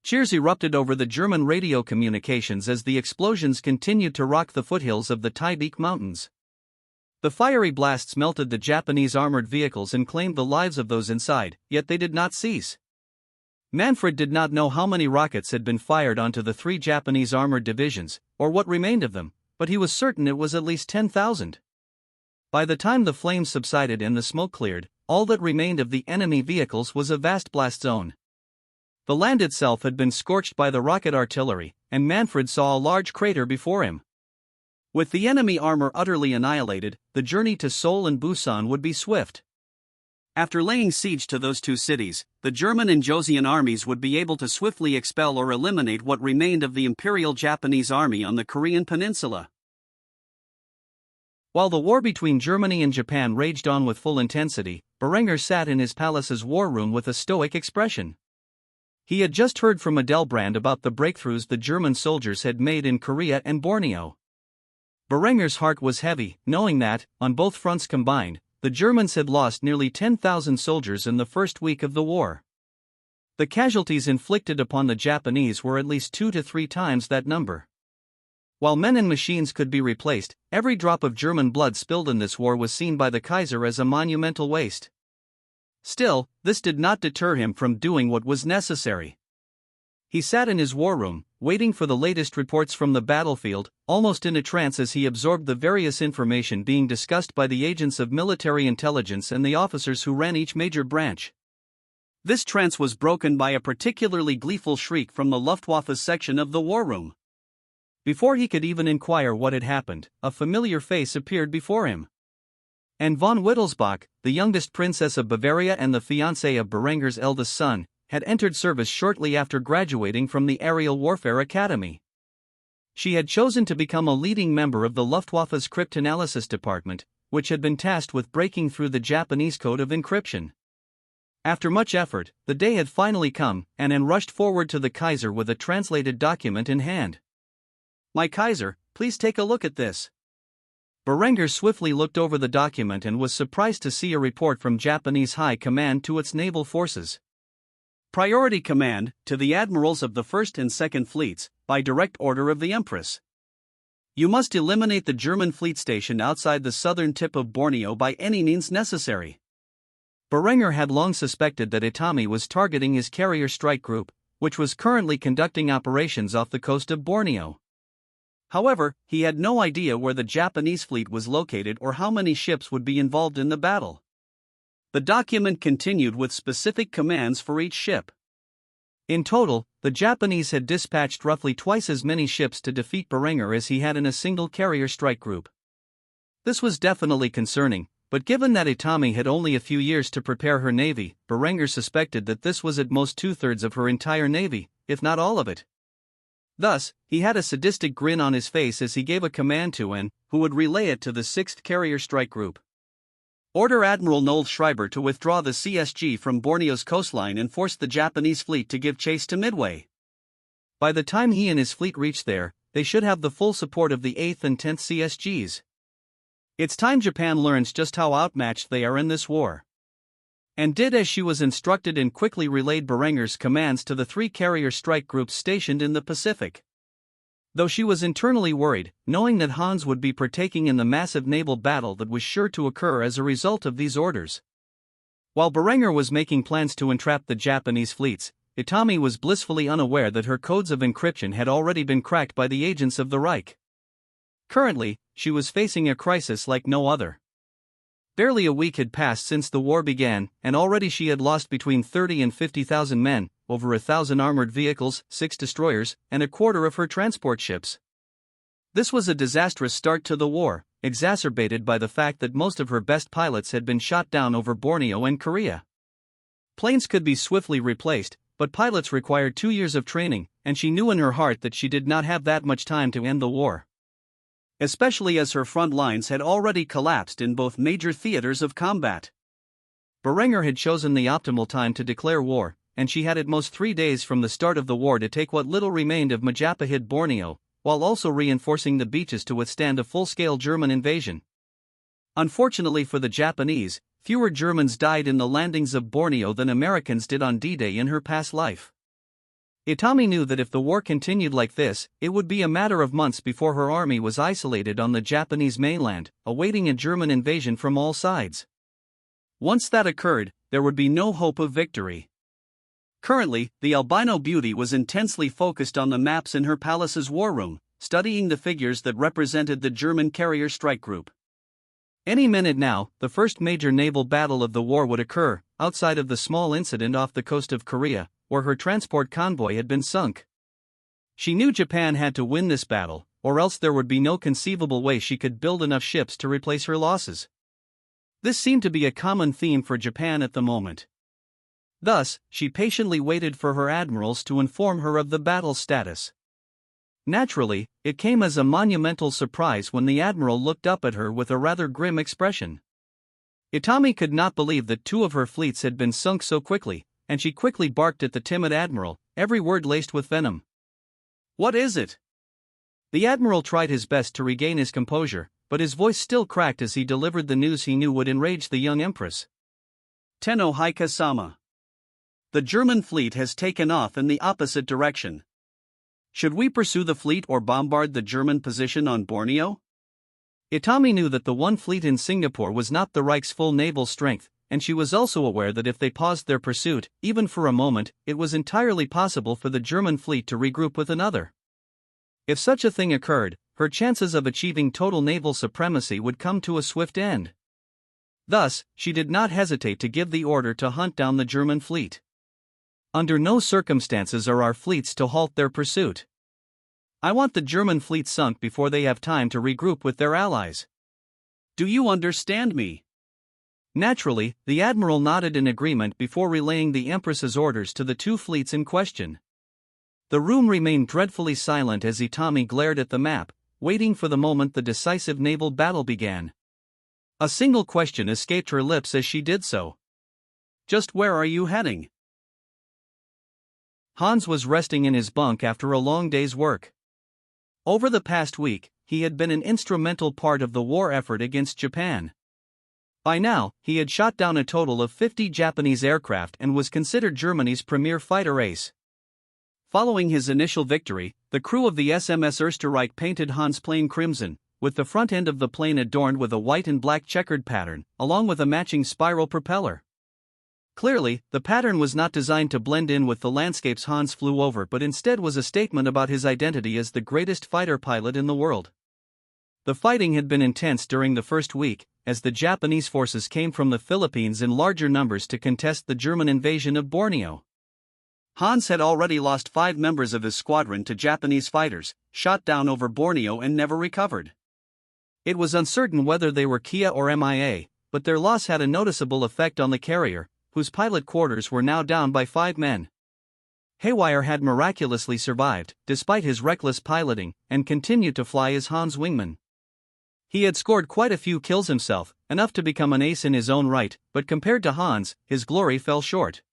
Cheers erupted over the German radio communications as the explosions continued to rock the foothills of the Taebaek mountains. The fiery blasts melted the Japanese armored vehicles and claimed the lives of those inside, yet they did not cease. Manfred did not know how many rockets had been fired onto the 3 Japanese armored divisions, or what remained of them, but he was certain it was at least 10,000. By the time the flames subsided and the smoke cleared, all that remained of the enemy vehicles was a vast blast zone. The land itself had been scorched by the rocket artillery, and Manfred saw a large crater before him. With the enemy armor utterly annihilated, the journey to Seoul and Busan would be swift. After laying siege to those 2 cities, the German and Josian armies would be able to swiftly expel or eliminate what remained of the Imperial Japanese Army on the Korean peninsula. While the war between Germany and Japan raged on with full intensity, Berenger sat in his palace's war room with a stoic expression. He had just heard from Adelbrand about the breakthroughs the German soldiers had made in Korea and Borneo. Berenger's heart was heavy, knowing that, on both fronts combined, the Germans had lost nearly 10,000 soldiers in the first week of the war. The casualties inflicted upon the Japanese were at least 2 to 3 times that number. While men and machines could be replaced, every drop of German blood spilled in this war was seen by the Kaiser as a monumental waste. Still, this did not deter him from doing what was necessary. He sat in his war room, waiting for the latest reports from the battlefield, almost in a trance as he absorbed the various information being discussed by the agents of military intelligence and the officers who ran each major branch. This trance was broken by a particularly gleeful shriek from the Luftwaffe's section of the war room. Before he could even inquire what had happened, a familiar face appeared before him. Anne von Wittelsbach, the youngest princess of Bavaria and the fiancée of Berenger's eldest son, had entered service shortly after graduating from the Aerial Warfare Academy. She had chosen to become a leading member of the Luftwaffe's cryptanalysis department, which had been tasked with breaking through the Japanese code of encryption. After much effort, the day had finally come, and Anne rushed forward to the Kaiser with a translated document in hand. "My Kaiser, please take a look at this." Berenger swiftly looked over the document and was surprised to see a report from Japanese High Command to its naval forces. Priority command, to the admirals of the 1st and 2nd Fleets, by direct order of the Empress. You must eliminate the German fleet stationed outside the southern tip of Borneo by any means necessary. Berenger had long suspected that Itami was targeting his carrier strike group, which was currently conducting operations off the coast of Borneo. However, he had no idea where the Japanese fleet was located or how many ships would be involved in the battle. The document continued with specific commands for each ship. In total, the Japanese had dispatched roughly twice as many ships to defeat Berenger as he had in a single carrier strike group. This was definitely concerning, but given that Itami had only a few years to prepare her navy, Berenger suspected that this was at most two-thirds of her entire navy, if not all of it. Thus, he had a sadistic grin on his face as he gave a command to N, who would relay it to the 6th Carrier Strike Group. Order Admiral Noel Schreiber to withdraw the CSG from Borneo's coastline and force the Japanese fleet to give chase to Midway. By the time he and his fleet reached there, they should have the full support of the 8th and 10th CSGs. It's time Japan learns just how outmatched they are in this war. And did as she was instructed and quickly relayed Berenger's commands to the 3 carrier strike groups stationed in the Pacific. Though she was internally worried, knowing that Hans would be partaking in the massive naval battle that was sure to occur as a result of these orders. While Berenger was making plans to entrap the Japanese fleets, Itami was blissfully unaware that her codes of encryption had already been cracked by the agents of the Reich. Currently, she was facing a crisis like no other. Barely a week had passed since the war began, and already she had lost between 30 and 50,000 men, over 1,000 armored vehicles, 6 destroyers, and a quarter of her transport ships. This was a disastrous start to the war, exacerbated by the fact that most of her best pilots had been shot down over Borneo and Korea. Planes could be swiftly replaced, but pilots required 2 years of training, and she knew in her heart that she did not have that much time to end the war. Especially as her front lines had already collapsed in both major theaters of combat. Berenger had chosen the optimal time to declare war, and she had at most 3 days from the start of the war to take what little remained of Majapahit Borneo, while also reinforcing the beaches to withstand a full-scale German invasion. Unfortunately for the Japanese, fewer Germans died in the landings of Borneo than Americans did on D-Day in her past life. Itami knew that if the war continued like this, it would be a matter of months before her army was isolated on the Japanese mainland, awaiting a German invasion from all sides. Once that occurred, there would be no hope of victory. Currently, the albino beauty was intensely focused on the maps in her palace's war room, studying the figures that represented the German carrier strike group. Any minute now, the first major naval battle of the war would occur, outside of the small incident off the coast of Korea, where her transport convoy had been sunk. She knew Japan had to win this battle, or else there would be no conceivable way she could build enough ships to replace her losses. This seemed to be a common theme for Japan at the moment. Thus, she patiently waited for her admirals to inform her of the battle status. Naturally, it came as a monumental surprise when the admiral looked up at her with a rather grim expression. Itami could not believe that 2 of her fleets had been sunk so quickly, and she quickly barked at the timid admiral, every word laced with venom. "What is it?" The admiral tried his best to regain his composure, but his voice still cracked as he delivered the news he knew would enrage the young empress. "Tenno Haika-sama. The German fleet has taken off in the opposite direction. Should we pursue the fleet or bombard the German position on Borneo?" Itami knew that the one fleet in Singapore was not the Reich's full naval strength, and she was also aware that if they paused their pursuit, even for a moment, it was entirely possible for the German fleet to regroup with another. If such a thing occurred, her chances of achieving total naval supremacy would come to a swift end. Thus, she did not hesitate to give the order to hunt down the German fleet. "Under no circumstances are our fleets to halt their pursuit. I want the German fleet sunk before they have time to regroup with their allies. Do you understand me?" Naturally, the admiral nodded in agreement before relaying the empress's orders to the 2 fleets in question. The room remained dreadfully silent as Itami glared at the map, waiting for the moment the decisive naval battle began. A single question escaped her lips as she did so. "Just where are you heading?" Hans was resting in his bunk after a long day's work. Over the past week, he had been an instrumental part of the war effort against Japan. By now, he had shot down a total of 50 Japanese aircraft and was considered Germany's premier fighter ace. Following his initial victory, the crew of the SMS Österreich painted Hans' plane crimson, with the front end of the plane adorned with a white and black checkered pattern, along with a matching spiral propeller. Clearly, the pattern was not designed to blend in with the landscapes Hans flew over but instead was a statement about his identity as the greatest fighter pilot in the world. The fighting had been intense during the first week, as the Japanese forces came from the Philippines in larger numbers to contest the German invasion of Borneo. Hans had already lost 5 members of his squadron to Japanese fighters, shot down over Borneo and never recovered. It was uncertain whether they were Kia or MIA, but their loss had a noticeable effect on the carrier, whose pilot quarters were now down by 5 men. Haywire had miraculously survived, despite his reckless piloting, and continued to fly as Hans' wingman. He had scored quite a few kills himself, enough to become an ace in his own right, but compared to Hans, his glory fell short.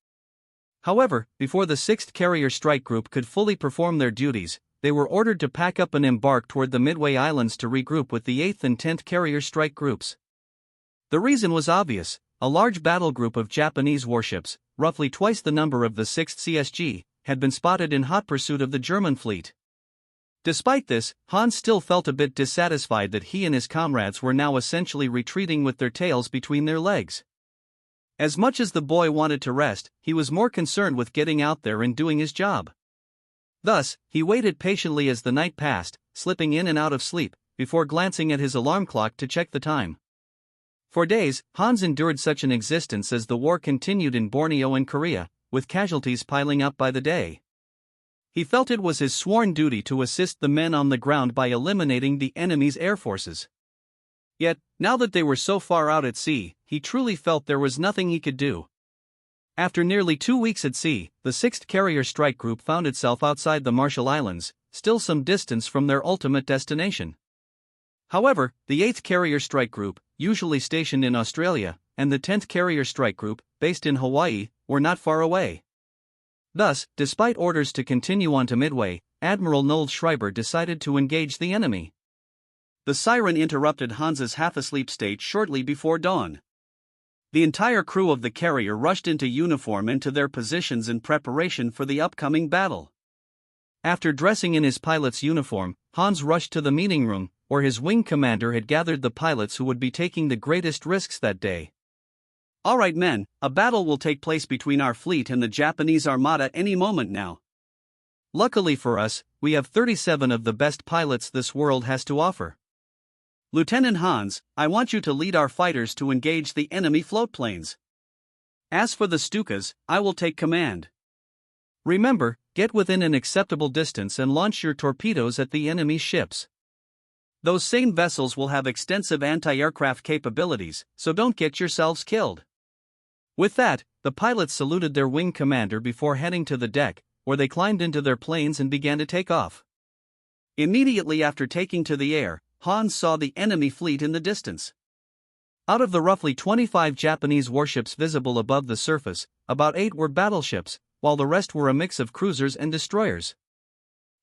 However, before the 6th Carrier Strike Group could fully perform their duties, they were ordered to pack up and embark toward the Midway Islands to regroup with the 8th and 10th Carrier Strike Groups. The reason was obvious: a large battle group of Japanese warships, roughly twice the number of the 6th CSG, had been spotted in hot pursuit of the German fleet. Despite this, Hans still felt a bit dissatisfied that he and his comrades were now essentially retreating with their tails between their legs. As much as the boy wanted to rest, he was more concerned with getting out there and doing his job. Thus, he waited patiently as the night passed, slipping in and out of sleep, before glancing at his alarm clock to check the time. For days, Hans endured such an existence as the war continued in Borneo and Korea, with casualties piling up by the day. He felt it was his sworn duty to assist the men on the ground by eliminating the enemy's air forces. Yet, now that they were so far out at sea, he truly felt there was nothing he could do. After nearly 2 weeks at sea, the 6th Carrier Strike Group found itself outside the Marshall Islands, still some distance from their ultimate destination. However, the 8th Carrier Strike Group, usually stationed in Australia, and the 10th Carrier Strike Group, based in Hawaii, were not far away. Thus, despite orders to continue on to Midway, Admiral Noel Schreiber decided to engage the enemy. The siren interrupted Hans's half-asleep state shortly before dawn. The entire crew of the carrier rushed into uniform and to their positions in preparation for the upcoming battle. After dressing in his pilot's uniform, Hans rushed to the meeting room, where his wing commander had gathered the pilots who would be taking the greatest risks that day. "All right, men, a battle will take place between our fleet and the Japanese armada any moment now. Luckily for us, we have 37 of the best pilots this world has to offer. Lieutenant Hans, I want you to lead our fighters to engage the enemy floatplanes. As for the Stukas, I will take command. Remember, get within an acceptable distance and launch your torpedoes at the enemy ships. Those same vessels will have extensive anti-aircraft capabilities, so don't get yourselves killed." With that, the pilots saluted their wing commander before heading to the deck, where they climbed into their planes and began to take off. Immediately after taking to the air, Hans saw the enemy fleet in the distance. Out of the roughly 25 Japanese warships visible above the surface, about 8 were battleships, while the rest were a mix of cruisers and destroyers.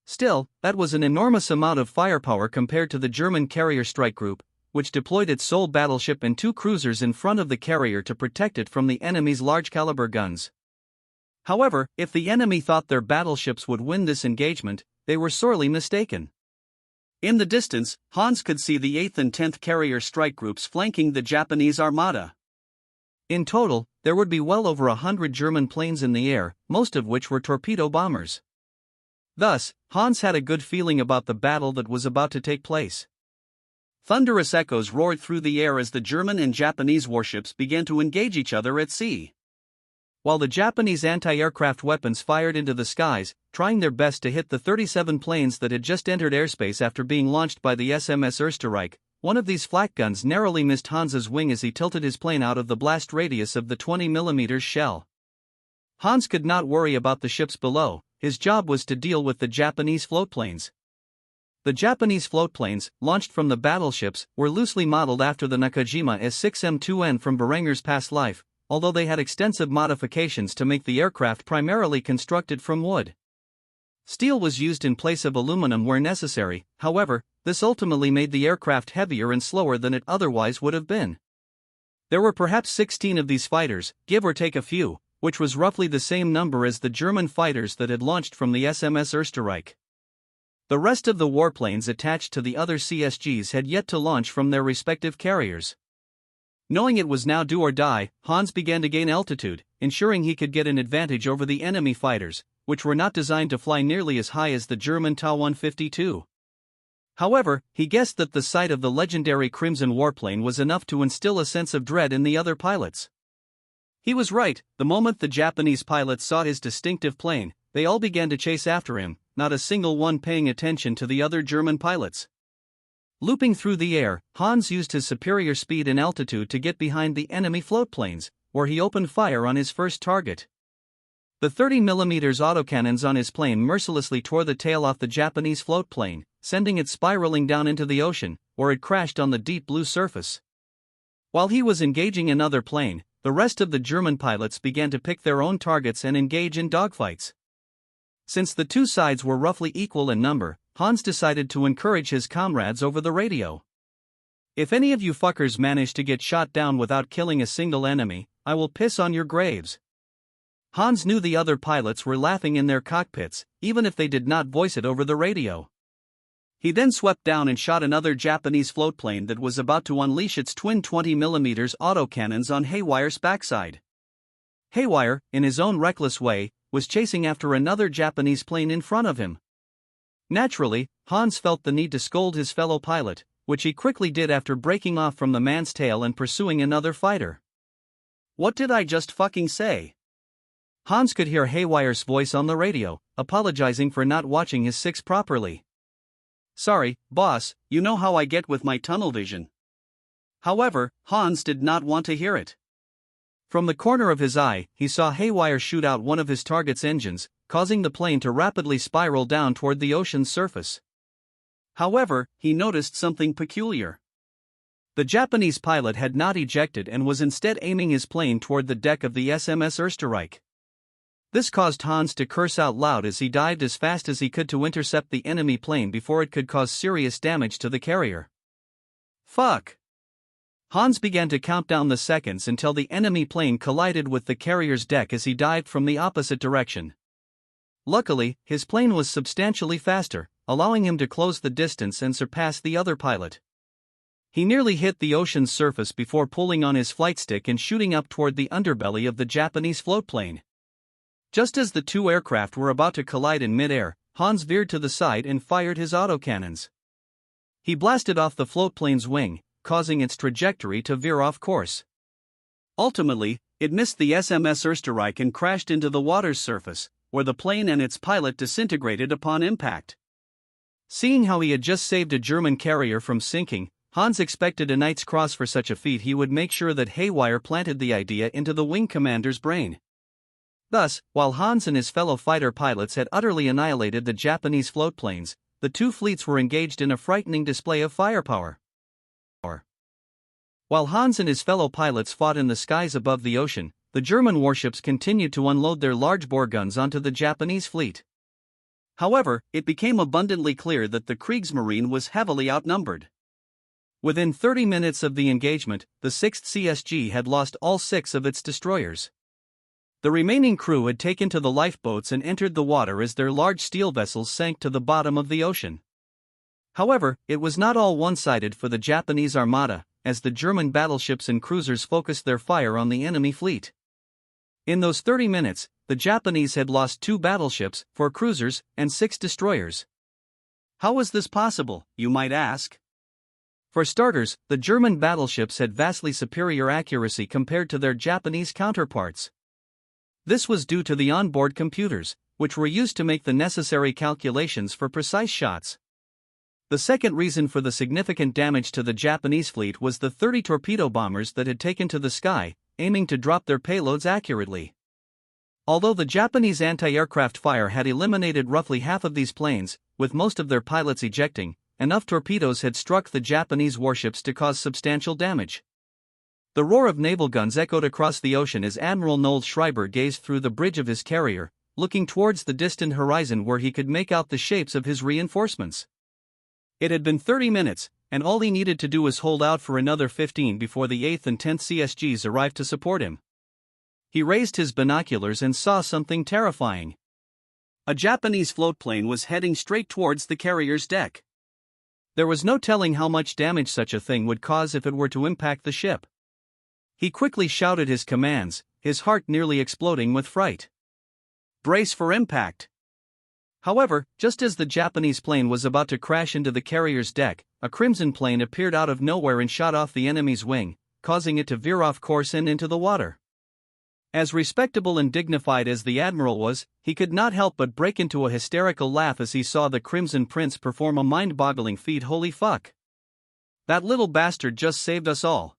Still, that was an enormous amount of firepower compared to the German Carrier Strike Group, which deployed its sole battleship and 2 cruisers in front of the carrier to protect it from the enemy's large-caliber guns. However, if the enemy thought their battleships would win this engagement, they were sorely mistaken. In the distance, Hans could see the 8th and 10th Carrier Strike Groups flanking the Japanese armada. In total, there would be well over 100 German planes in the air, most of which were torpedo bombers. Thus, Hans had a good feeling about the battle that was about to take place. Thunderous echoes roared through the air as the German and Japanese warships began to engage each other at sea. While the Japanese anti-aircraft weapons fired into the skies, trying their best to hit the 37 planes that had just entered airspace after being launched by the SMS Österreich, one of these flak guns narrowly missed Hans's wing as he tilted his plane out of the blast radius of the 20mm shell. Hans could not worry about the ships below. His job was to deal with the Japanese floatplanes. The Japanese floatplanes, launched from the battleships, were loosely modeled after the Nakajima S6M2N from Berenger's past life, although they had extensive modifications to make the aircraft primarily constructed from wood. Steel was used in place of aluminum where necessary. However, this ultimately made the aircraft heavier and slower than it otherwise would have been. There were perhaps 16 of these fighters, give or take a few, which was roughly the same number as the German fighters that had launched from the SMS Österreich. The rest of the warplanes attached to the other CSGs had yet to launch from their respective carriers. Knowing it was now do or die, Hans began to gain altitude, ensuring he could get an advantage over the enemy fighters, which were not designed to fly nearly as high as the German Ta-152. However, he guessed that the sight of the legendary Crimson warplane was enough to instill a sense of dread in the other pilots. He was right. The moment the Japanese pilots saw his distinctive plane, they all began to chase after him, not a single one paying attention to the other German pilots. Looping through the air, Hans used his superior speed and altitude to get behind the enemy floatplanes, where he opened fire on his first target. The 30mm autocannons on his plane mercilessly tore the tail off the Japanese floatplane, sending it spiraling down into the ocean, where it crashed on the deep blue surface. While he was engaging another plane, the rest of the German pilots began to pick their own targets and engage in dogfights. Since the two sides were roughly equal in number, Hans decided to encourage his comrades over the radio. "If any of you fuckers manage to get shot down without killing a single enemy, I will piss on your graves." Hans knew the other pilots were laughing in their cockpits, even if they did not voice it over the radio. He then swept down and shot another Japanese floatplane that was about to unleash its twin 20mm autocannons on Haywire's backside. Haywire, in his own reckless way, was chasing after another Japanese plane in front of him. Naturally, Hans felt the need to scold his fellow pilot, which he quickly did after breaking off from the man's tail and pursuing another fighter. "What did I just fucking say?" Hans could hear Haywire's voice on the radio, apologizing for not watching his six properly. "Sorry, boss, you know how I get with my tunnel vision." However, Hans did not want to hear it. From the corner of his eye, he saw Haywire shoot out one of his target's engines, causing the plane to rapidly spiral down toward the ocean's surface. However, he noticed something peculiar. The Japanese pilot had not ejected and was instead aiming his plane toward the deck of the SMS Österreich. This caused Hans to curse out loud as he dived as fast as he could to intercept the enemy plane before it could cause serious damage to the carrier. Fuck! Hans began to count down the seconds until the enemy plane collided with the carrier's deck as he dived from the opposite direction. Luckily, his plane was substantially faster, allowing him to close the distance and surpass the other pilot. He nearly hit the ocean's surface before pulling on his flight stick and shooting up toward the underbelly of the Japanese floatplane. Just as the two aircraft were about to collide in midair, Hans veered to the side and fired his autocannons. He blasted off the floatplane's wing, causing its trajectory to veer off course. Ultimately, it missed the SMS Österreich and crashed into the water's surface, where the plane and its pilot disintegrated upon impact. Seeing how he had just saved a German carrier from sinking, Hans expected a Knight's Cross for such a feat. He would make sure that Haywire planted the idea into the wing commander's brain. Thus, while Hans and his fellow fighter pilots had utterly annihilated the Japanese floatplanes, the two fleets were engaged in a frightening display of firepower. While Hans and his fellow pilots fought in the skies above the ocean, the German warships continued to unload their large-bore guns onto the Japanese fleet. However, it became abundantly clear that the Kriegsmarine was heavily outnumbered. Within 30 minutes of the engagement, the 6th CSG had lost all 6 of its destroyers. The remaining crew had taken to the lifeboats and entered the water as their large steel vessels sank to the bottom of the ocean. However, it was not all one-sided for the Japanese armada, as the German battleships and cruisers focused their fire on the enemy fleet. In those 30 minutes, the Japanese had lost 2 battleships, 4 cruisers, and 6 destroyers. How was this possible, you might ask? For starters, the German battleships had vastly superior accuracy compared to their Japanese counterparts. This was due to the onboard computers, which were used to make the necessary calculations for precise shots. The second reason for the significant damage to the Japanese fleet was the 30 torpedo bombers that had taken to the sky, aiming to drop their payloads accurately. Although the Japanese anti-aircraft fire had eliminated roughly half of these planes, with most of their pilots ejecting, enough torpedoes had struck the Japanese warships to cause substantial damage. The roar of naval guns echoed across the ocean as Admiral Noel Schreiber gazed through the bridge of his carrier, looking towards the distant horizon where he could make out the shapes of his reinforcements. It had been 30 minutes, and all he needed to do was hold out for another 15 before the 8th and 10th CSGs arrived to support him. He raised his binoculars and saw something terrifying. A Japanese floatplane was heading straight towards the carrier's deck. There was no telling how much damage such a thing would cause if it were to impact the ship. He quickly shouted his commands, his heart nearly exploding with fright. "Brace for impact!" However, just as the Japanese plane was about to crash into the carrier's deck, a Crimson plane appeared out of nowhere and shot off the enemy's wing, causing it to veer off course and into the water. As respectable and dignified as the admiral was, he could not help but break into a hysterical laugh as he saw the Crimson Prince perform a mind-boggling feat. Holy fuck! That little bastard just saved us all.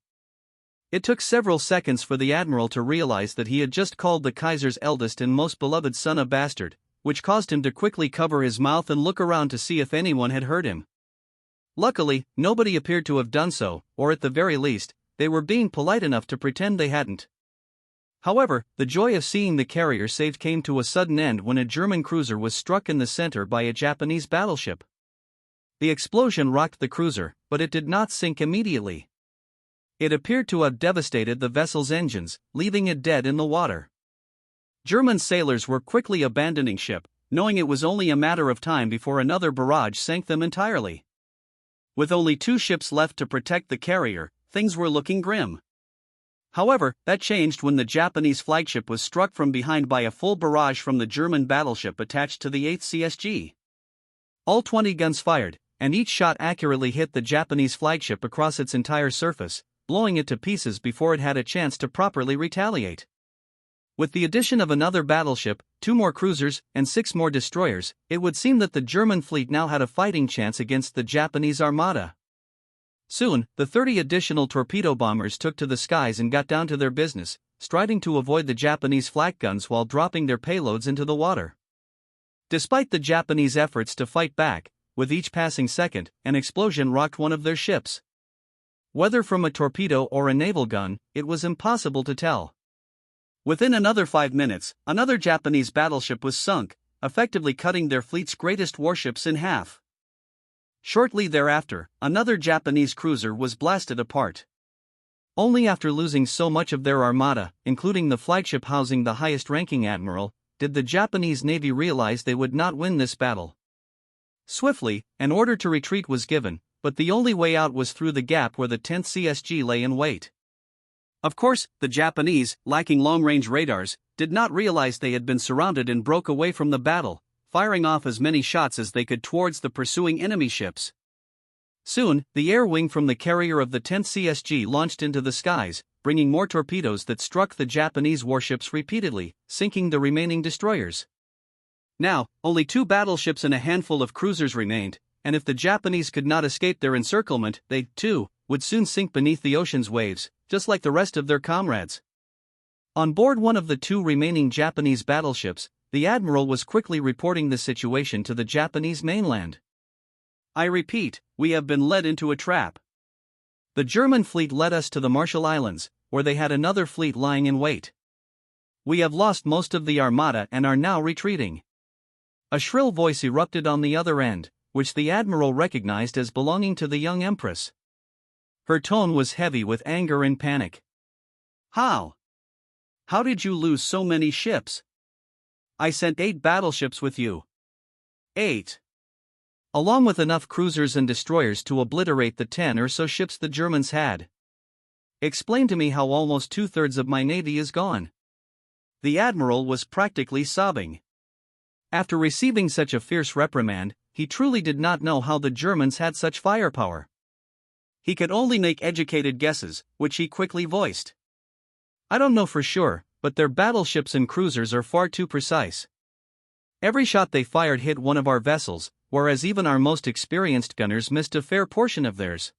It took several seconds for the admiral to realize that he had just called the Kaiser's eldest and most beloved son a bastard, which caused him to quickly cover his mouth and look around to see if anyone had heard him. Luckily, nobody appeared to have done so, or at the very least, they were being polite enough to pretend they hadn't. However, the joy of seeing the carrier saved came to a sudden end when a German cruiser was struck in the center by a Japanese battleship. The explosion rocked the cruiser, but it did not sink immediately. It appeared to have devastated the vessel's engines, leaving it dead in the water. German sailors were quickly abandoning ship, knowing it was only a matter of time before another barrage sank them entirely. With only 2 ships left to protect the carrier, things were looking grim. However, that changed when the Japanese flagship was struck from behind by a full barrage from the German battleship attached to the 8th CSG. All 20 guns fired, and each shot accurately hit the Japanese flagship across its entire surface, blowing it to pieces before it had a chance to properly retaliate. With the addition of another battleship, 2 more cruisers, and 6 more destroyers, it would seem that the German fleet now had a fighting chance against the Japanese armada. Soon, the 30 additional torpedo bombers took to the skies and got down to their business, striding to avoid the Japanese flak guns while dropping their payloads into the water. Despite the Japanese efforts to fight back, with each passing second, an explosion rocked one of their ships. Whether from a torpedo or a naval gun, it was impossible to tell. Within another 5 minutes, another Japanese battleship was sunk, effectively cutting their fleet's greatest warships in half. Shortly thereafter, another Japanese cruiser was blasted apart. Only after losing so much of their armada, including the flagship housing the highest-ranking admiral, did the Japanese Navy realize they would not win this battle. Swiftly, an order to retreat was given, but the only way out was through the gap where the 10th CSG lay in wait. Of course, the Japanese, lacking long-range radars, did not realize they had been surrounded and broke away from the battle, firing off as many shots as they could towards the pursuing enemy ships. Soon, the air wing from the carrier of the 10th CSG launched into the skies, bringing more torpedoes that struck the Japanese warships repeatedly, sinking the remaining destroyers. Now, only 2 battleships and a handful of cruisers remained, and if the Japanese could not escape their encirclement, they, too, would soon sink beneath the ocean's waves, just like the rest of their comrades. On board one of the 2 remaining Japanese battleships, the admiral was quickly reporting the situation to the Japanese mainland. "I repeat, we have been led into a trap. The German fleet led us to the Marshall Islands, where they had another fleet lying in wait. We have lost most of the armada and are now retreating." A shrill voice erupted on the other end, which the admiral recognized as belonging to the young empress. Her tone was heavy with anger and panic. How did you lose so many ships? I sent 8 battleships with you." 8. Along with enough cruisers and destroyers to obliterate the 10 or so ships the Germans had. Explain to me how almost 2/3 of my navy is gone. The admiral was practically sobbing. After receiving such a fierce reprimand, he truly did not know how the Germans had such firepower. He could only make educated guesses, which he quickly voiced. "I don't know for sure, but their battleships and cruisers are far too precise. Every shot they fired hit one of our vessels, whereas even our most experienced gunners missed a fair portion of theirs.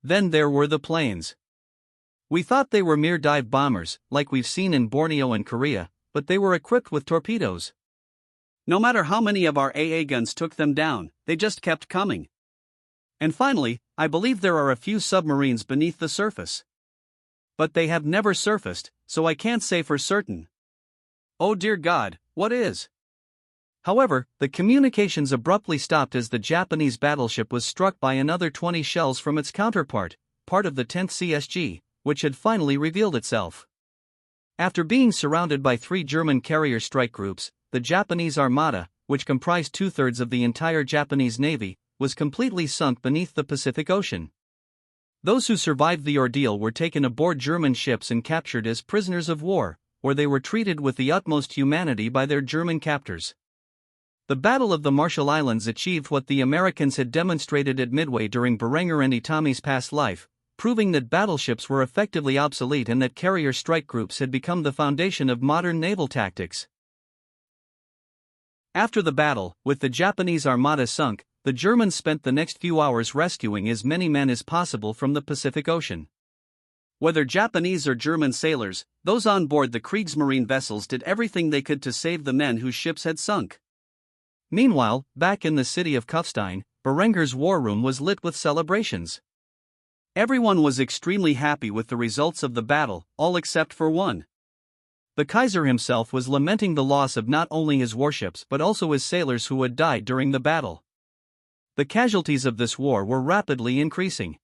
Then there were the planes. We thought they were mere dive bombers, like we've seen in Borneo and Korea, but they were equipped with torpedoes. No matter how many of our AA guns took them down, they just kept coming. And finally, I believe there are a few submarines beneath the surface. But they have never surfaced, so I can't say for certain. Oh dear God, what is?" However, the communications abruptly stopped as the Japanese battleship was struck by another 20 shells from its counterpart, part of the 10th CSG, which had finally revealed itself. After being surrounded by 3 German carrier strike groups, the Japanese armada, which comprised 2/3 of the entire Japanese navy, was completely sunk beneath the Pacific Ocean. Those who survived the ordeal were taken aboard German ships and captured as prisoners of war, where they were treated with the utmost humanity by their German captors. The Battle of the Marshall Islands achieved what the Americans had demonstrated at Midway during Berenger and Itami's past life, proving that battleships were effectively obsolete and that carrier strike groups had become the foundation of modern naval tactics. After the battle, with the Japanese armada sunk, the Germans spent the next few hours rescuing as many men as possible from the Pacific Ocean. Whether Japanese or German sailors, those on board the Kriegsmarine vessels did everything they could to save the men whose ships had sunk. Meanwhile, back in the city of Kufstein, Berenger's war room was lit with celebrations. Everyone was extremely happy with the results of the battle, all except for one. The Kaiser himself was lamenting the loss of not only his warships but also his sailors who had died during the battle. The casualties of this war were rapidly increasing.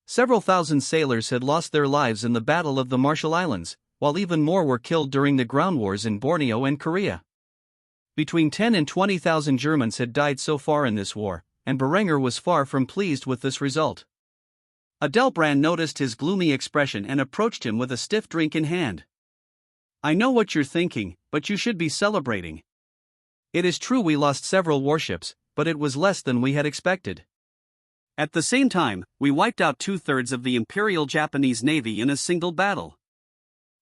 Several thousand sailors had lost their lives in the Battle of the Marshall Islands, while even more were killed during the ground wars in Borneo and Korea. Between 10 and 20,000 Germans had died so far in this war, and Berenger was far from pleased with this result. Adelbrand noticed his gloomy expression and approached him with a stiff drink in hand. "I know what you're thinking, but you should be celebrating. It is true we lost several warships, but it was less than we had expected. At the same time, we wiped out 2/3 of the Imperial Japanese Navy in a single battle.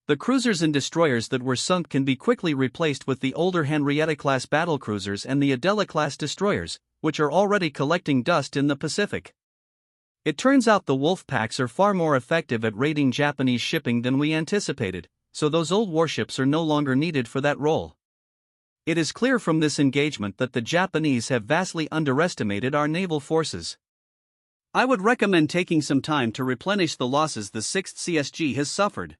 The cruisers and destroyers that were sunk can be quickly replaced with the older Henrietta-class battlecruisers and the Adela-class destroyers, which are already collecting dust in the Pacific. It turns out the Wolfpacks are far more effective at raiding Japanese shipping than we anticipated, so those old warships are no longer needed for that role. It is clear from this engagement that the Japanese have vastly underestimated our naval forces. I would recommend taking some time to replenish the losses the 6th CSG has suffered.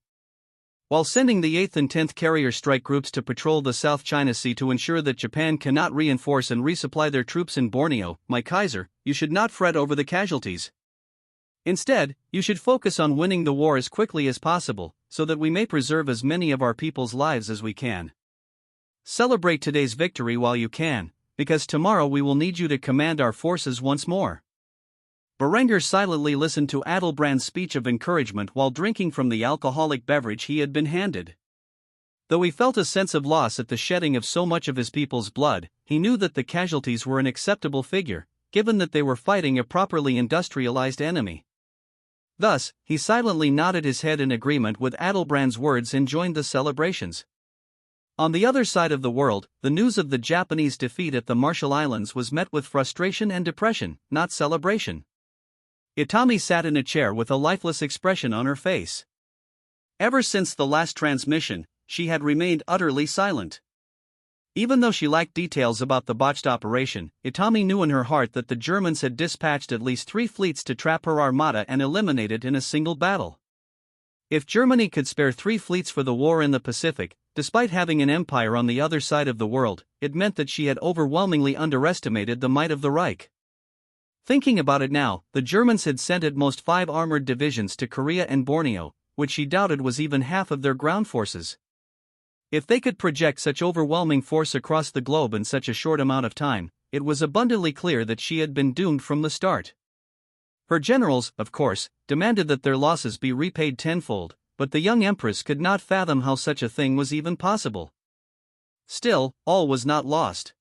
While sending the 8th and 10th carrier strike groups to patrol the South China Sea to ensure that Japan cannot reinforce and resupply their troops in Borneo, my Kaiser, you should not fret over the casualties. Instead, you should focus on winning the war as quickly as possible, so that we may preserve as many of our people's lives as we can. Celebrate today's victory while you can, because tomorrow we will need you to command our forces once more." Berenger silently listened to Adelbrand's speech of encouragement while drinking from the alcoholic beverage he had been handed. Though he felt a sense of loss at the shedding of so much of his people's blood, he knew that the casualties were an acceptable figure, given that they were fighting a properly industrialized enemy. Thus, he silently nodded his head in agreement with Adelbrand's words and joined the celebrations. On the other side of the world, the news of the Japanese defeat at the Marshall Islands was met with frustration and depression, not celebration. Itami sat in a chair with a lifeless expression on her face. Ever since the last transmission, she had remained utterly silent. Even though she lacked details about the botched operation, Itami knew in her heart that the Germans had dispatched at least 3 fleets to trap her armada and eliminate it in a single battle. If Germany could spare 3 fleets for the war in the Pacific, despite having an empire on the other side of the world, it meant that she had overwhelmingly underestimated the might of the Reich. Thinking about it now, the Germans had sent at most 5 armored divisions to Korea and Borneo, which she doubted was even half of their ground forces. If they could project such overwhelming force across the globe in such a short amount of time, it was abundantly clear that she had been doomed from the start. Her generals, of course, demanded that their losses be repaid tenfold, but the young empress could not fathom how such a thing was even possible. Still, all was not lost.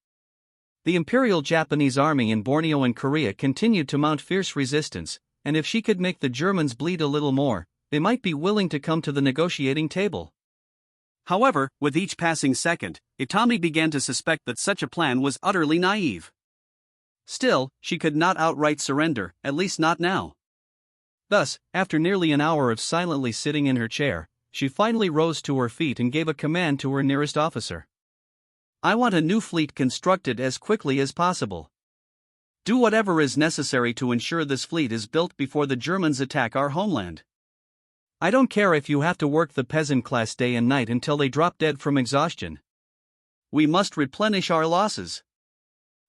The Imperial Japanese Army in Borneo and Korea continued to mount fierce resistance, and if she could make the Germans bleed a little more, they might be willing to come to the negotiating table. However, with each passing second, Itami began to suspect that such a plan was utterly naive. Still, she could not outright surrender, at least not now. Thus, after nearly an hour of silently sitting in her chair, she finally rose to her feet and gave a command to her nearest officer. "I want a new fleet constructed as quickly as possible. Do whatever is necessary to ensure this fleet is built before the Germans attack our homeland. I don't care if you have to work the peasant class day and night until they drop dead from exhaustion. We must replenish our losses."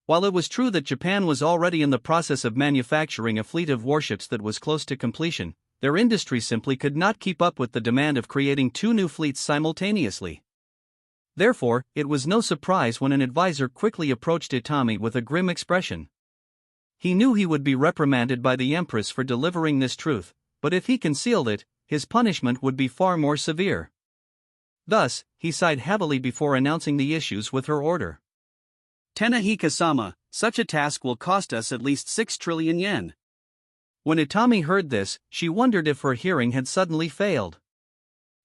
While it was true that Japan was already in the process of manufacturing a fleet of warships that was close to completion, their industry simply could not keep up with the demand of creating 2 new fleets simultaneously. Therefore, it was no surprise when an advisor quickly approached Itami with a grim expression. He knew he would be reprimanded by the Empress for delivering this truth, but if he concealed it, his punishment would be far more severe. Thus, he sighed heavily before announcing the issues with her order. "Tenahika-sama, such a task will cost us at least 6 trillion yen. When Itami heard this, she wondered if her hearing had suddenly failed.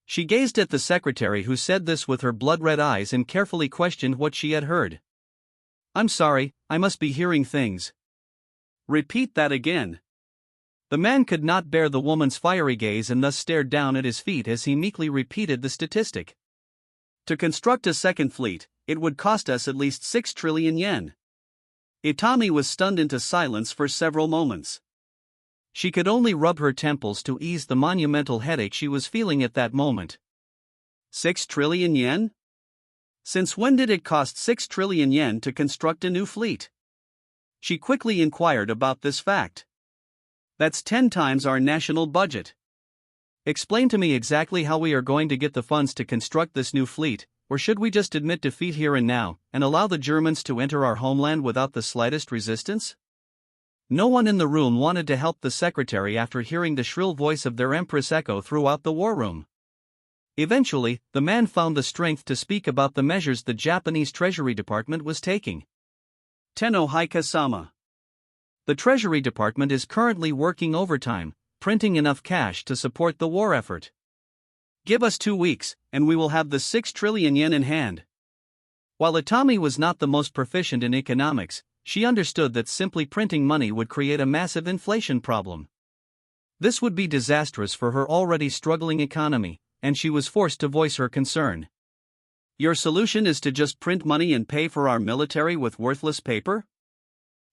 She gazed at the secretary who said this with her blood-red eyes and carefully questioned what she had heard. "I'm sorry, I must be hearing things." "Repeat that again." The man could not bear the woman's fiery gaze and thus stared down at his feet as he meekly repeated the statistic. "To construct a second fleet, it would cost us at least 6 trillion yen. Itami was stunned into silence for several moments. She could only rub her temples to ease the monumental headache she was feeling at that moment. 6 trillion yen? Since when did it cost 6 trillion yen to construct a new fleet? She quickly inquired about this fact. That's 10 times our national budget. Explain to me exactly how we are going to get the funds to construct this new fleet, or should we just admit defeat here and now, and allow the Germans to enter our homeland without the slightest resistance? No one in the room wanted to help the secretary after hearing the shrill voice of their empress echo throughout the war room. Eventually, the man found the strength to speak about the measures the Japanese Treasury Department was taking. "Tenno Haika-sama. The Treasury Department is currently working overtime, printing enough cash to support the war effort. Give us 2 weeks, and we will have the 6 trillion yen in hand." While Itami was not the most proficient in economics, she understood that simply printing money would create a massive inflation problem. This would be disastrous for her already struggling economy, and she was forced to voice her concern. "Your solution is to just print money and pay for our military with worthless paper?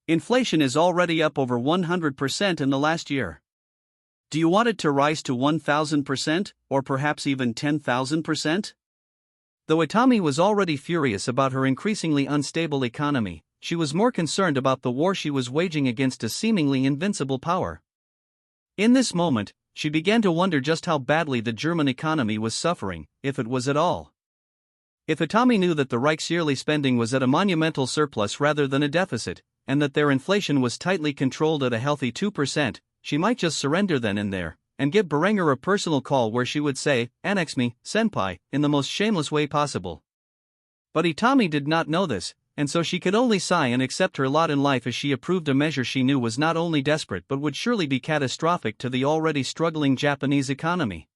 Inflation is already up over 100% in the last year. Do you want it to rise to 1,000%, or perhaps even 10,000%? Though Itami was already furious about her increasingly unstable economy, she was more concerned about the war she was waging against a seemingly invincible power. In this moment, she began to wonder just how badly the German economy was suffering, if it was at all. If Itami knew that the Reich's yearly spending was at a monumental surplus rather than a deficit, and that their inflation was tightly controlled at a healthy 2%, she might just surrender then and there, and give Berenger a personal call where she would say, "Annex me, senpai," in the most shameless way possible. But Itami did not know this, and so she could only sigh and accept her lot in life as she approved a measure she knew was not only desperate but would surely be catastrophic to the already struggling Japanese economy.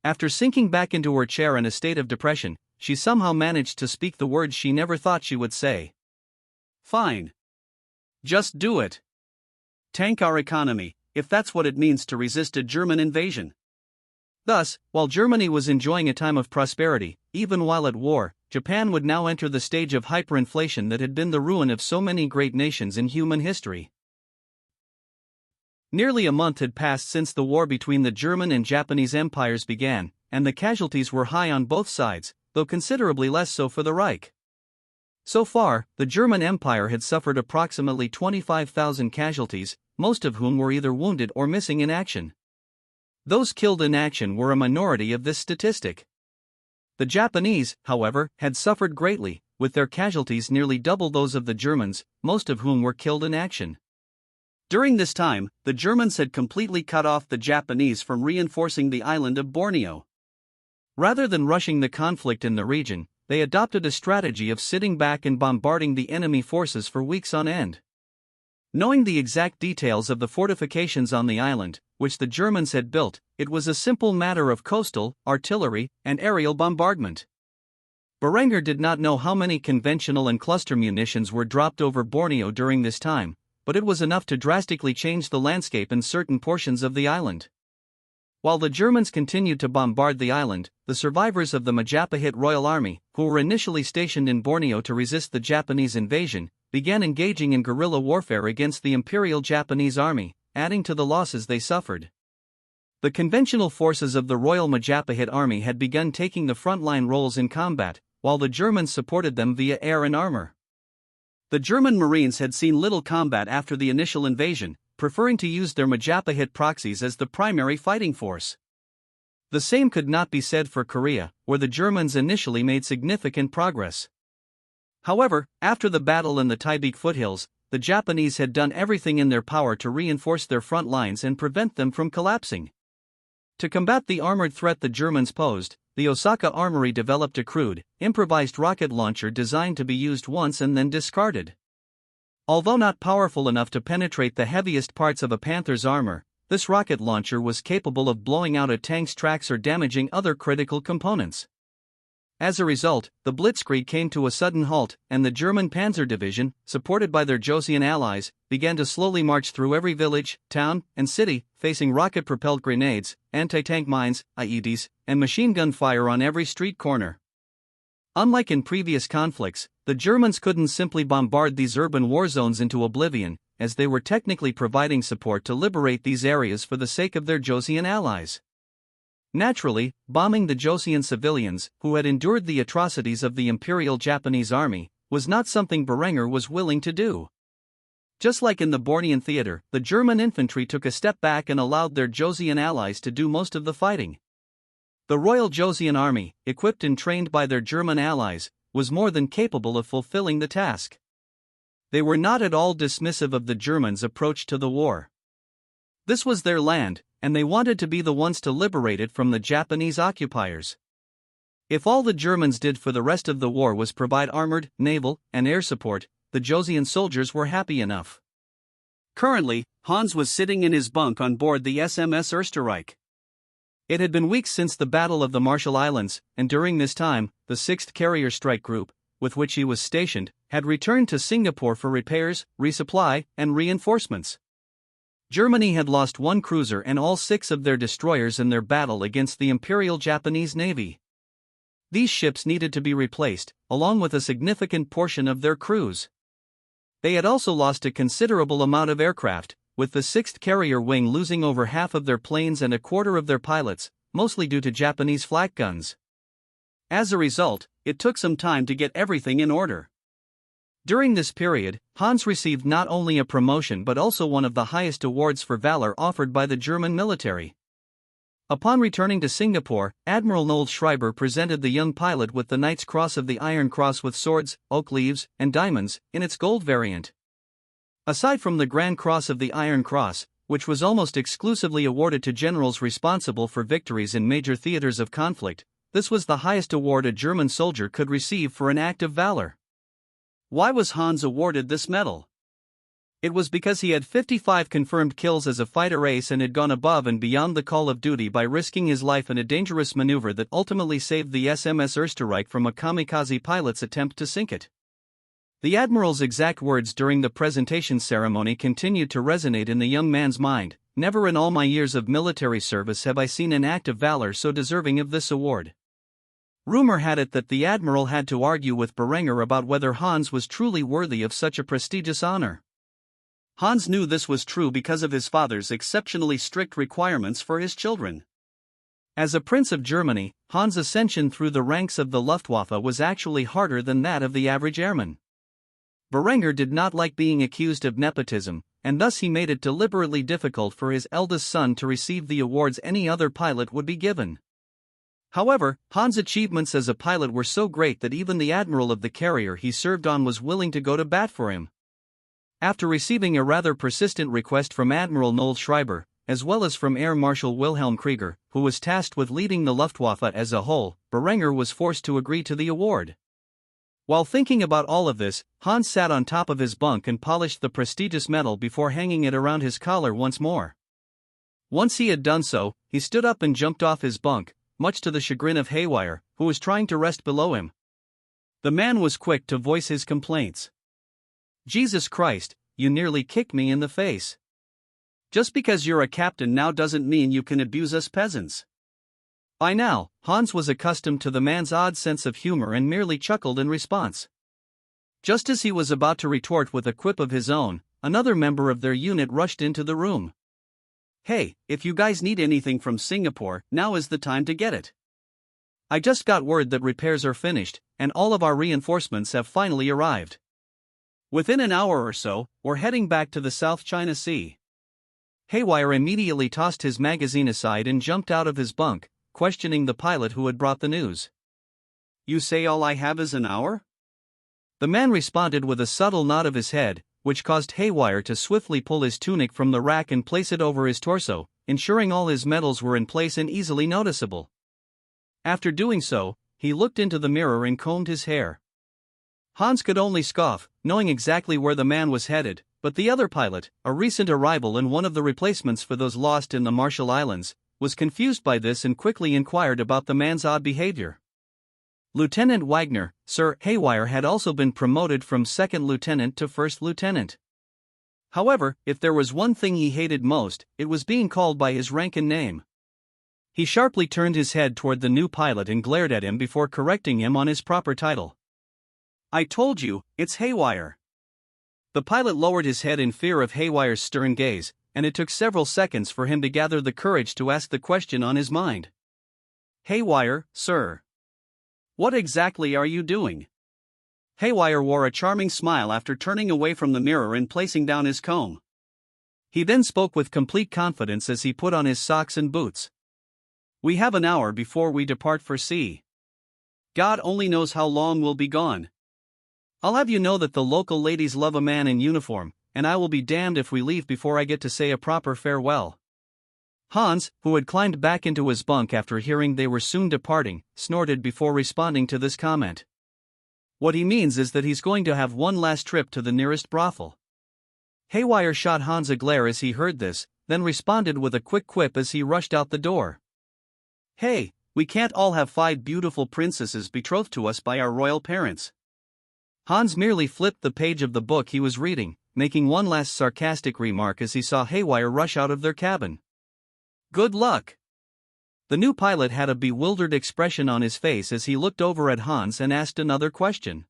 After sinking back into her chair in a state of depression, she somehow managed to speak the words she never thought she would say. "Fine. Just do it. Tank our economy, if that's what it means to resist a German invasion." Thus, while Germany was enjoying a time of prosperity, even while at war, Japan would now enter the stage of hyperinflation that had been the ruin of so many great nations in human history. Nearly a month had passed since the war between the German and Japanese empires began, and the casualties were high on both sides, though considerably less so for the Reich. So far, the German Empire had suffered approximately 25,000 casualties, most of whom were either wounded or missing in action. Those killed in action were a minority of this statistic. The Japanese, however, had suffered greatly, with their casualties nearly double those of the Germans, most of whom were killed in action. During this time, the Germans had completely cut off the Japanese from reinforcing the island of Borneo. Rather than rushing the conflict in the region, they adopted a strategy of sitting back and bombarding the enemy forces for weeks on end. Knowing the exact details of the fortifications on the island, which the Germans had built, it was a simple matter of coastal, artillery, and aerial bombardment. Berenger did not know how many conventional and cluster munitions were dropped over Borneo during this time, but it was enough to drastically change the landscape in certain portions of the island. While the Germans continued to bombard the island, the survivors of the Majapahit Royal Army, who were initially stationed in Borneo to resist the Japanese invasion, began engaging in guerrilla warfare against the Imperial Japanese Army, adding to the losses they suffered. The conventional forces of the Royal Majapahit Army had begun taking the frontline roles in combat, while the Germans supported them via air and armor. The German Marines had seen little combat after the initial invasion, preferring to use their Majapahit proxies as the primary fighting force. The same could not be said for Korea, where the Germans initially made significant progress. However, after the battle in the Taebaek foothills, the Japanese had done everything in their power to reinforce their front lines and prevent them from collapsing. To combat the armored threat the Germans posed, the Osaka Armory developed a crude, improvised rocket launcher designed to be used once and then discarded. Although not powerful enough to penetrate the heaviest parts of a Panther's armor, this rocket launcher was capable of blowing out a tank's tracks or damaging other critical components. As a result, the blitzkrieg came to a sudden halt, and the German Panzer Division, supported by their Joseon allies, began to slowly march through every village, town, and city, facing rocket-propelled grenades, anti-tank mines, IEDs, and machine gun fire on every street corner. Unlike in previous conflicts, the Germans couldn't simply bombard these urban war zones into oblivion, as they were technically providing support to liberate these areas for the sake of their Joseon allies. Naturally, bombing the Joseon civilians, who had endured the atrocities of the Imperial Japanese Army, was not something Berenger was willing to do. Just like in the Bornean theater, the German infantry took a step back and allowed their Joseon allies to do most of the fighting. The Royal Joseon Army, equipped and trained by their German allies, was more than capable of fulfilling the task. They were not at all dismissive of the Germans' approach to the war. This was their land, and they wanted to be the ones to liberate it from the Japanese occupiers. If all the Germans did for the rest of the war was provide armored, naval, and air support, the Joseon soldiers were happy enough. Currently, Hans was sitting in his bunk on board the SMS Österreich. It had been weeks since the Battle of the Marshall Islands, and during this time, the 6th Carrier Strike Group, with which he was stationed, had returned to Singapore for repairs, resupply, and reinforcements. Germany had lost one cruiser and all 6 of their destroyers in their battle against the Imperial Japanese Navy. These ships needed to be replaced, along with a significant portion of their crews. They had also lost a considerable amount of aircraft, with the 6th Carrier Wing losing over half of their planes and a quarter of their pilots, mostly due to Japanese flak guns. As a result, it took some time to get everything in order. During this period, Hans received not only a promotion but also one of the highest awards for valor offered by the German military. Upon returning to Singapore, Admiral Noel Schreiber presented the young pilot with the Knight's Cross of the Iron Cross with swords, oak leaves, and diamonds, in its gold variant. Aside from the Grand Cross of the Iron Cross, which was almost exclusively awarded to generals responsible for victories in major theaters of conflict, this was the highest award a German soldier could receive for an act of valor. Why was Hans awarded this medal? It was because he had 55 confirmed kills as a fighter ace and had gone above and beyond the call of duty by risking his life in a dangerous maneuver that ultimately saved the SMS Österreich from a kamikaze pilot's attempt to sink it. The Admiral's exact words during the presentation ceremony continued to resonate in the young man's mind. Never in all my years of military service have I seen an act of valor so deserving of this award. Rumor had it that the Admiral had to argue with Berenger about whether Hans was truly worthy of such a prestigious honor. Hans knew this was true because of his father's exceptionally strict requirements for his children. As a Prince of Germany, Hans' ascension through the ranks of the Luftwaffe was actually harder than that of the average airman. Berenger did not like being accused of nepotism, and thus he made it deliberately difficult for his eldest son to receive the awards any other pilot would be given. However, Hans' achievements as a pilot were so great that even the admiral of the carrier he served on was willing to go to bat for him. After receiving a rather persistent request from Admiral Noel Schreiber, as well as from Air Marshal Wilhelm Krieger, who was tasked with leading the Luftwaffe as a whole, Berenger was forced to agree to the award. While thinking about all of this, Hans sat on top of his bunk and polished the prestigious medal before hanging it around his collar once more. Once he had done so, he stood up and jumped off his bunk, much to the chagrin of Haywire, who was trying to rest below him. The man was quick to voice his complaints. "Jesus Christ, you nearly kicked me in the face. Just because you're a captain now doesn't mean you can abuse us peasants." By now, Hans was accustomed to the man's odd sense of humor and merely chuckled in response. Just as he was about to retort with a quip of his own, another member of their unit rushed into the room. "Hey, if you guys need anything from Singapore, now is the time to get it. I just got word that repairs are finished, and all of our reinforcements have finally arrived. Within an hour or so, we're heading back to the South China Sea." Haywire immediately tossed his magazine aside and jumped out of his bunk, questioning the pilot who had brought the news. "You say all I have is an hour?" The man responded with a subtle nod of his head, which caused Haywire to swiftly pull his tunic from the rack and place it over his torso, ensuring all his medals were in place and easily noticeable. After doing so, he looked into the mirror and combed his hair. Hans could only scoff, knowing exactly where the man was headed, but the other pilot, a recent arrival and one of the replacements for those lost in the Marshall Islands, was confused by this and quickly inquired about the man's odd behavior. Lieutenant Wagner, Sir Haywire, had also been promoted from second lieutenant to first lieutenant. However, if there was one thing he hated most, it was being called by his rank and name. He sharply turned his head toward the new pilot and glared at him before correcting him on his proper title. "I told you, it's Haywire." The pilot lowered his head in fear of Haywire's stern gaze, and it took several seconds for him to gather the courage to ask the question on his mind. "Haywire, sir. What exactly are you doing?" Haywire wore a charming smile after turning away from the mirror and placing down his comb. He then spoke with complete confidence as he put on his socks and boots. "We have an hour before we depart for sea. God only knows how long we'll be gone. I'll have you know that the local ladies love a man in uniform, and I will be damned if we leave before I get to say a proper farewell." Hans, who had climbed back into his bunk after hearing they were soon departing, snorted before responding to this comment. "What he means is that he's going to have one last trip to the nearest brothel." Haywire shot Hans a glare as he heard this, then responded with a quick quip as he rushed out the door. "Hey, we can't all have 5 beautiful princesses betrothed to us by our royal parents." Hans merely flipped the page of the book he was reading, making one last sarcastic remark as he saw Haywire rush out of their cabin. "Good luck." The new pilot had a bewildered expression on his face as he looked over at Hans and asked another question.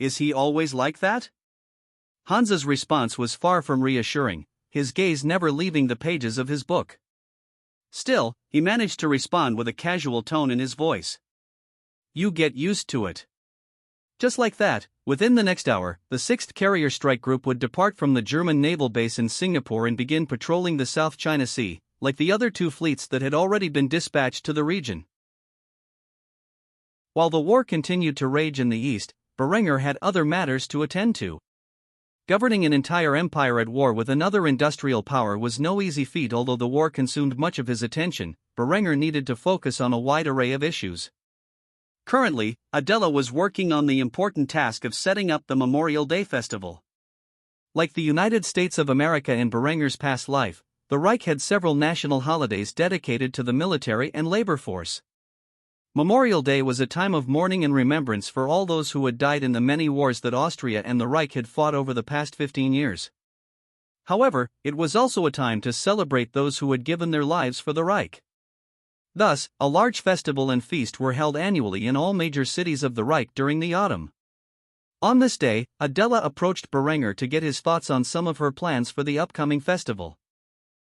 "Is he always like that?" Hans's response was far from reassuring, his gaze never leaving the pages of his book. Still, he managed to respond with a casual tone in his voice. "You get used to it." Just like that, within the next hour, the 6th Carrier Strike Group would depart from the German naval base in Singapore and begin patrolling the South China Sea, like the other 2 fleets that had already been dispatched to the region. While the war continued to rage in the east, Berenger had other matters to attend to. Governing an entire empire at war with another industrial power was no easy feat. Although the war consumed much of his attention, Berenger needed to focus on a wide array of issues. Currently, Adela was working on the important task of setting up the Memorial Day Festival. Like the United States of America in Berenger's past life, the Reich had several national holidays dedicated to the military and labor force. Memorial Day was a time of mourning and remembrance for all those who had died in the many wars that Austria and the Reich had fought over the past 15 years. However, it was also a time to celebrate those who had given their lives for the Reich. Thus, a large festival and feast were held annually in all major cities of the Reich during the autumn. On this day, Adela approached Berenger to get his thoughts on some of her plans for the upcoming festival.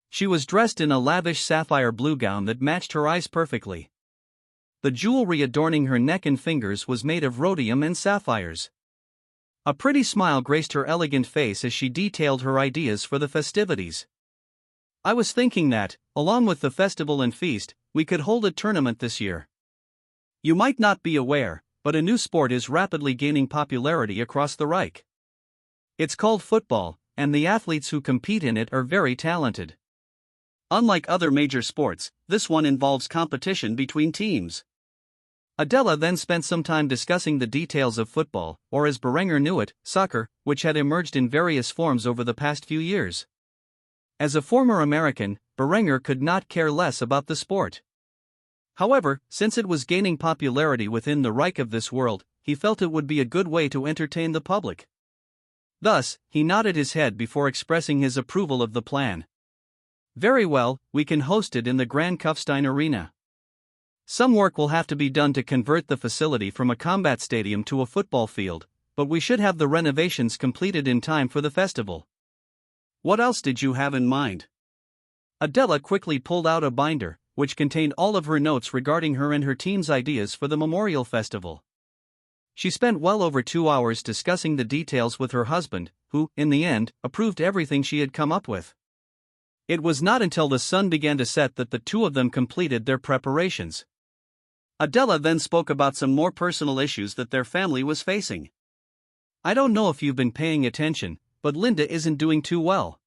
She was dressed in a lavish sapphire blue gown that matched her eyes perfectly. The jewelry adorning her neck and fingers was made of rhodium and sapphires. A pretty smile graced her elegant face as she detailed her ideas for the festivities. "I was thinking that, along with the festival and feast, we could hold a tournament this year. You might not be aware, but a new sport is rapidly gaining popularity across the Reich. It's called football, and the athletes who compete in it are very talented. Unlike other major sports, this one involves competition between teams." Adela then spent some time discussing the details of football, or as Berenger knew it, soccer, which had emerged in various forms over the past few years. As a former American, Berenger could not care less about the sport. However, since it was gaining popularity within the Reich of this world, he felt it would be a good way to entertain the public. Thus, he nodded his head before expressing his approval of the plan. "Very well, we can host it in the Grand Kufstein Arena. Some work will have to be done to convert the facility from a combat stadium to a football field, but we should have the renovations completed in time for the festival." "What else did you have in mind?" Adela quickly pulled out a binder, which contained all of her notes regarding her and her team's ideas for the Memorial Festival. She spent well over 2 hours discussing the details with her husband, who, in the end, approved everything she had come up with. It was not until the sun began to set that the 2 of them completed their preparations. Adela then spoke about some more personal issues that their family was facing. "I don't know if you've been paying attention, but Linda isn't doing too well.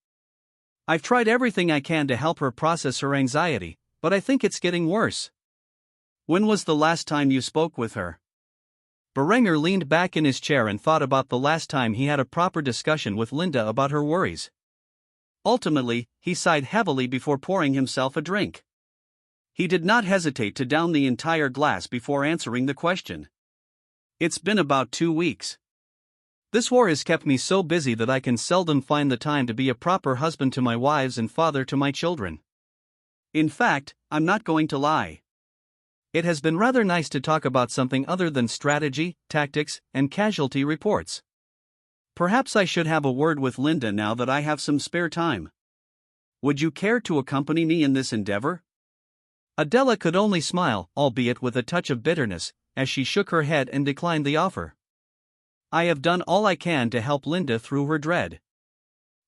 I've tried everything I can to help her process her anxiety, but I think it's getting worse." "When was the last time you spoke with her?" Berenger leaned back in his chair and thought about the last time he had a proper discussion with Linda about her worries. Ultimately, he sighed heavily before pouring himself a drink. He did not hesitate to down the entire glass before answering the question. It's been about 2 weeks. This war has kept me so busy that I can seldom find the time to be a proper husband to my wives and father to my children. In fact, I'm not going to lie. It has been rather nice to talk about something other than strategy, tactics, and casualty reports. Perhaps I should have a word with Linda now that I have some spare time. Would you care to accompany me in this endeavor? Adela could only smile, albeit with a touch of bitterness, as she shook her head and declined the offer. I have done all I can to help Linda through her dread.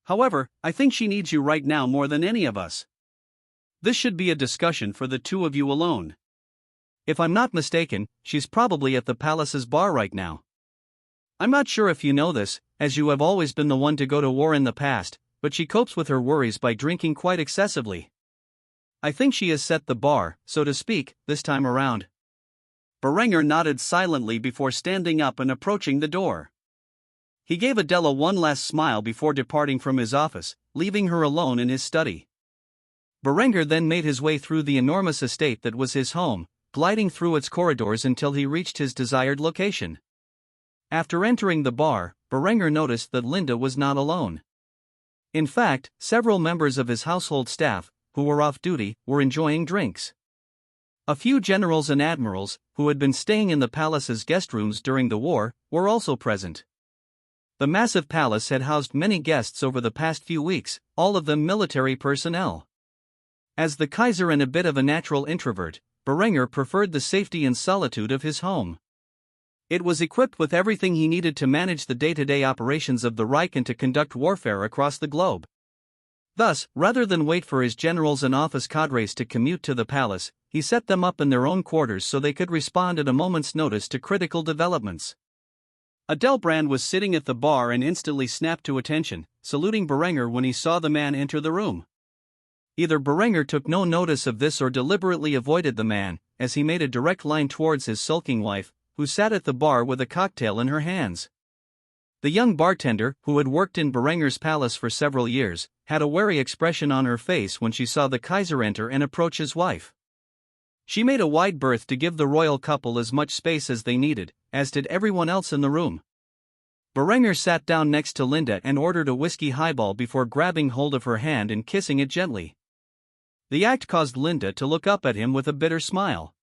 However, I think she needs you right now more than any of us. This should be a discussion for the two of you alone. If I'm not mistaken, she's probably at the palace's bar right now. I'm not sure if you know this, as you have always been the one to go to war in the past, but she copes with her worries by drinking quite excessively. I think she has set the bar, so to speak, this time around. Berenger nodded silently before standing up and approaching the door. He gave Adela one last smile before departing from his office, leaving her alone in his study. Berenger then made his way through the enormous estate that was his home, gliding through its corridors until he reached his desired location. After entering the bar, Berenger noticed that Linda was not alone. In fact, several members of his household staff, who were off duty, were enjoying drinks. A few generals and admirals, who had been staying in the palace's guest rooms during the war, were also present. The massive palace had housed many guests over the past few weeks, all of them military personnel. As the Kaiser and a bit of a natural introvert, Berenger preferred the safety and solitude of his home. It was equipped with everything he needed to manage the day-to-day operations of the Reich and to conduct warfare across the globe. Thus, rather than wait for his generals and office cadres to commute to the palace, he set them up in their own quarters so they could respond at a moment's notice to critical developments. Adelbrand was sitting at the bar and instantly snapped to attention, saluting Berenger when he saw the man enter the room. Either Berenger took no notice of this or deliberately avoided the man, as he made a direct line towards his sulking wife, who sat at the bar with a cocktail in her hands. The young bartender, who had worked in Berenger's palace for several years, had a wary expression on her face when she saw the Kaiser enter and approach his wife. She made a wide berth to give the royal couple as much space as they needed, as did everyone else in the room. Berenger sat down next to Linda and ordered a whiskey highball before grabbing hold of her hand and kissing it gently. The act caused Linda to look up at him with a bitter smile.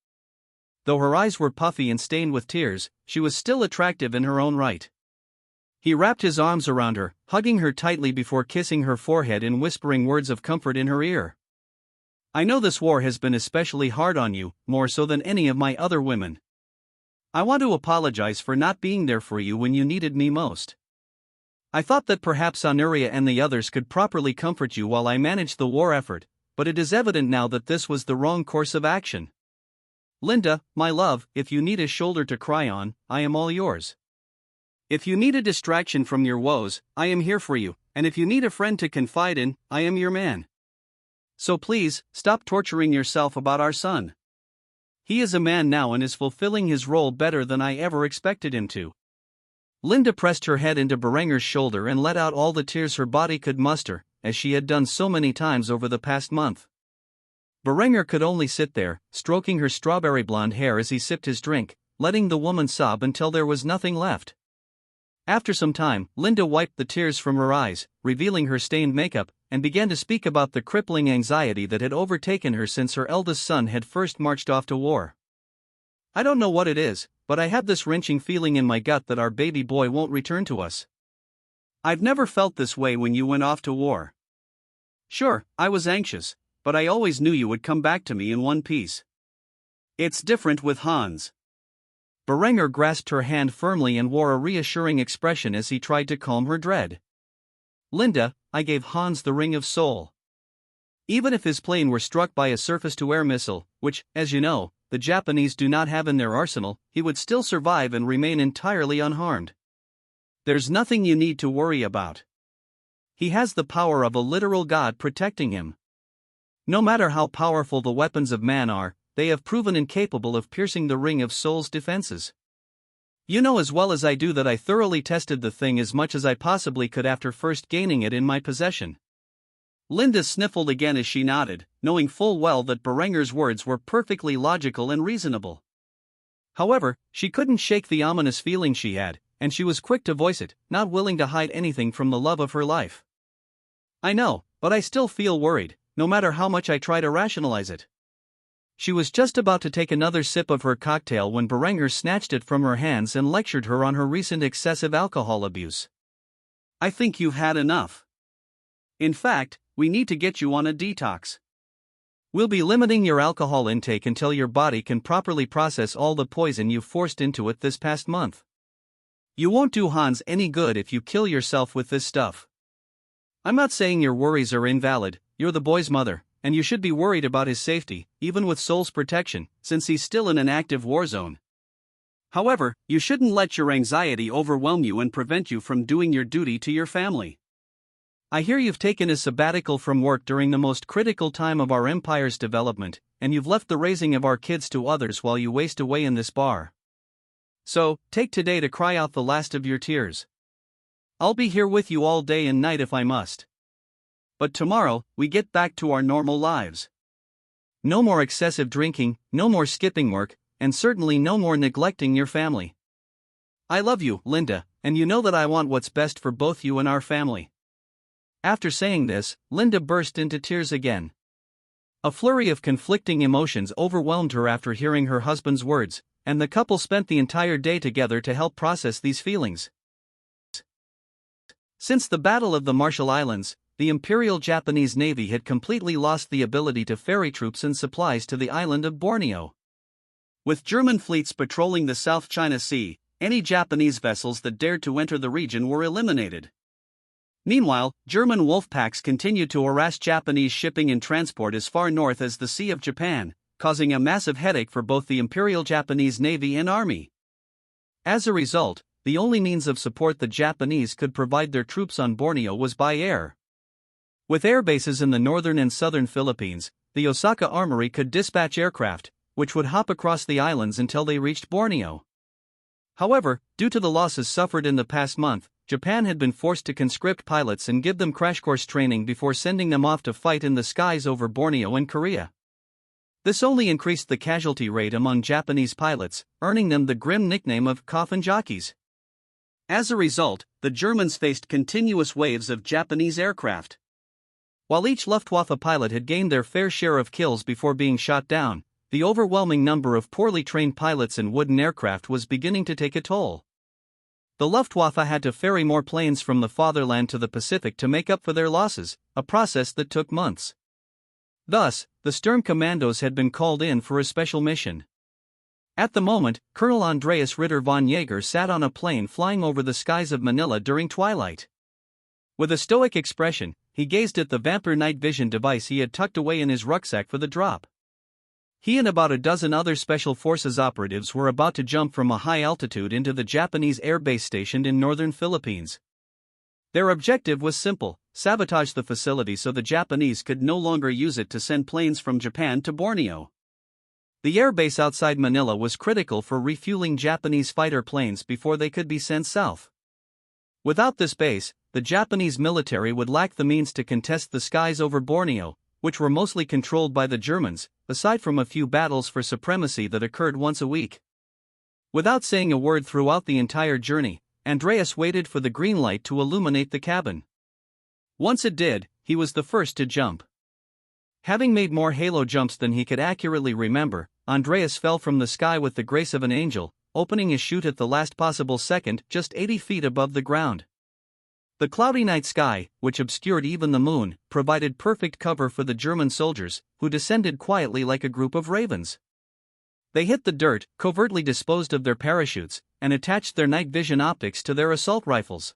Though her eyes were puffy and stained with tears, she was still attractive in her own right. He wrapped his arms around her, hugging her tightly before kissing her forehead and whispering words of comfort in her ear. I know this war has been especially hard on you, more so than any of my other women. I want to apologize for not being there for you when you needed me most. I thought that perhaps Honoria and the others could properly comfort you while I managed the war effort, but it is evident now that this was the wrong course of action. Linda, my love, if you need a shoulder to cry on, I am all yours. If you need a distraction from your woes, I am here for you, and if you need a friend to confide in, I am your man. So please, stop torturing yourself about our son. He is a man now and is fulfilling his role better than I ever expected him to. Linda pressed her head into Berenger's shoulder and let out all the tears her body could muster, as she had done so many times over the past month. Berenger could only sit there, stroking her strawberry blonde hair as he sipped his drink, letting the woman sob until there was nothing left. After some time, Linda wiped the tears from her eyes, revealing her stained makeup, and began to speak about the crippling anxiety that had overtaken her since her eldest son had first marched off to war. I don't know what it is, but I have this wrenching feeling in my gut that our baby boy won't return to us. I've never felt this way when you went off to war. Sure, I was anxious, but I always knew you would come back to me in one piece. It's different with Hans. Berenger grasped her hand firmly and wore a reassuring expression as he tried to calm her dread. Linda, I gave Hans the Ring of Seoul. Even if his plane were struck by a surface-to-air missile, which, as you know, the Japanese do not have in their arsenal, he would still survive and remain entirely unharmed. There's nothing you need to worry about. He has the power of a literal god protecting him. No matter how powerful the weapons of man are, they have proven incapable of piercing the Ring of Seoul's defenses. You know as well as I do that I thoroughly tested the thing as much as I possibly could after first gaining it in my possession. Linda sniffled again as she nodded, knowing full well that Berenger's words were perfectly logical and reasonable. However, she couldn't shake the ominous feeling she had, and she was quick to voice it, not willing to hide anything from the love of her life. I know, but I still feel worried, no matter how much I try to rationalize it. She was just about to take another sip of her cocktail when Berenger snatched it from her hands and lectured her on her recent excessive alcohol abuse. I think you've had enough. In fact, we need to get you on a detox. We'll be limiting your alcohol intake until your body can properly process all the poison you've forced into it this past month. You won't do Hans any good if you kill yourself with this stuff. I'm not saying your worries are invalid, you're the boy's mother, and you should be worried about his safety, even with Seoul's protection, since he's still in an active war zone. However, you shouldn't let your anxiety overwhelm you and prevent you from doing your duty to your family. I hear you've taken a sabbatical from work during the most critical time of our empire's development, and you've left the raising of our kids to others while you waste away in this bar. So, take today to cry out the last of your tears. I'll be here with you all day and night if I must. But tomorrow, we get back to our normal lives. No more excessive drinking, no more skipping work, and certainly no more neglecting your family. I love you, Linda, and you know that I want what's best for both you and our family. After saying this, Linda burst into tears again. A flurry of conflicting emotions overwhelmed her after hearing her husband's words, and the couple spent the entire day together to help process these feelings. Since the Battle of the Marshall Islands, the Imperial Japanese Navy had completely lost the ability to ferry troops and supplies to the island of Borneo. With German fleets patrolling the South China Sea, any Japanese vessels that dared to enter the region were eliminated. Meanwhile, German wolf packs continued to harass Japanese shipping and transport as far north as the Sea of Japan, causing a massive headache for both the Imperial Japanese Navy and Army. As a result, the only means of support the Japanese could provide their troops on Borneo was by air. With air bases in the northern and southern Philippines, the Osaka Armory could dispatch aircraft, which would hop across the islands until they reached Borneo. However, due to the losses suffered in the past month, Japan had been forced to conscript pilots and give them crash course training before sending them off to fight in the skies over Borneo and Korea. This only increased the casualty rate among Japanese pilots, earning them the grim nickname of coffin jockeys. As a result, the Germans faced continuous waves of Japanese aircraft. While each Luftwaffe pilot had gained their fair share of kills before being shot down, the overwhelming number of poorly trained pilots and wooden aircraft was beginning to take a toll. The Luftwaffe had to ferry more planes from the fatherland to the Pacific to make up for their losses, a process that took months. Thus, the Sturm Commandos had been called in for a special mission. At the moment, Colonel Andreas Ritter von Jaeger sat on a plane flying over the skies of Manila during twilight. With a stoic expression, he gazed at the Vampire night vision device he had tucked away in his rucksack for the drop. He and about a dozen other Special Forces operatives were about to jump from a high altitude into the Japanese air base stationed in northern Philippines. Their objective was simple: sabotage the facility so the Japanese could no longer use it to send planes from Japan to Borneo. The air base outside Manila was critical for refueling Japanese fighter planes before they could be sent south. Without this base, the Japanese military would lack the means to contest the skies over Borneo, which were mostly controlled by the Germans, aside from a few battles for supremacy that occurred once a week. Without saying a word throughout the entire journey, Andreas waited for the green light to illuminate the cabin. Once it did, he was the first to jump. Having made more halo jumps than he could accurately remember, Andreas fell from the sky with the grace of an angel, opening his chute at the last possible second, just 80 feet above the ground. The cloudy night sky, which obscured even the moon, provided perfect cover for the German soldiers, who descended quietly like a group of ravens. They hit the dirt, covertly disposed of their parachutes, and attached their night vision optics to their assault rifles.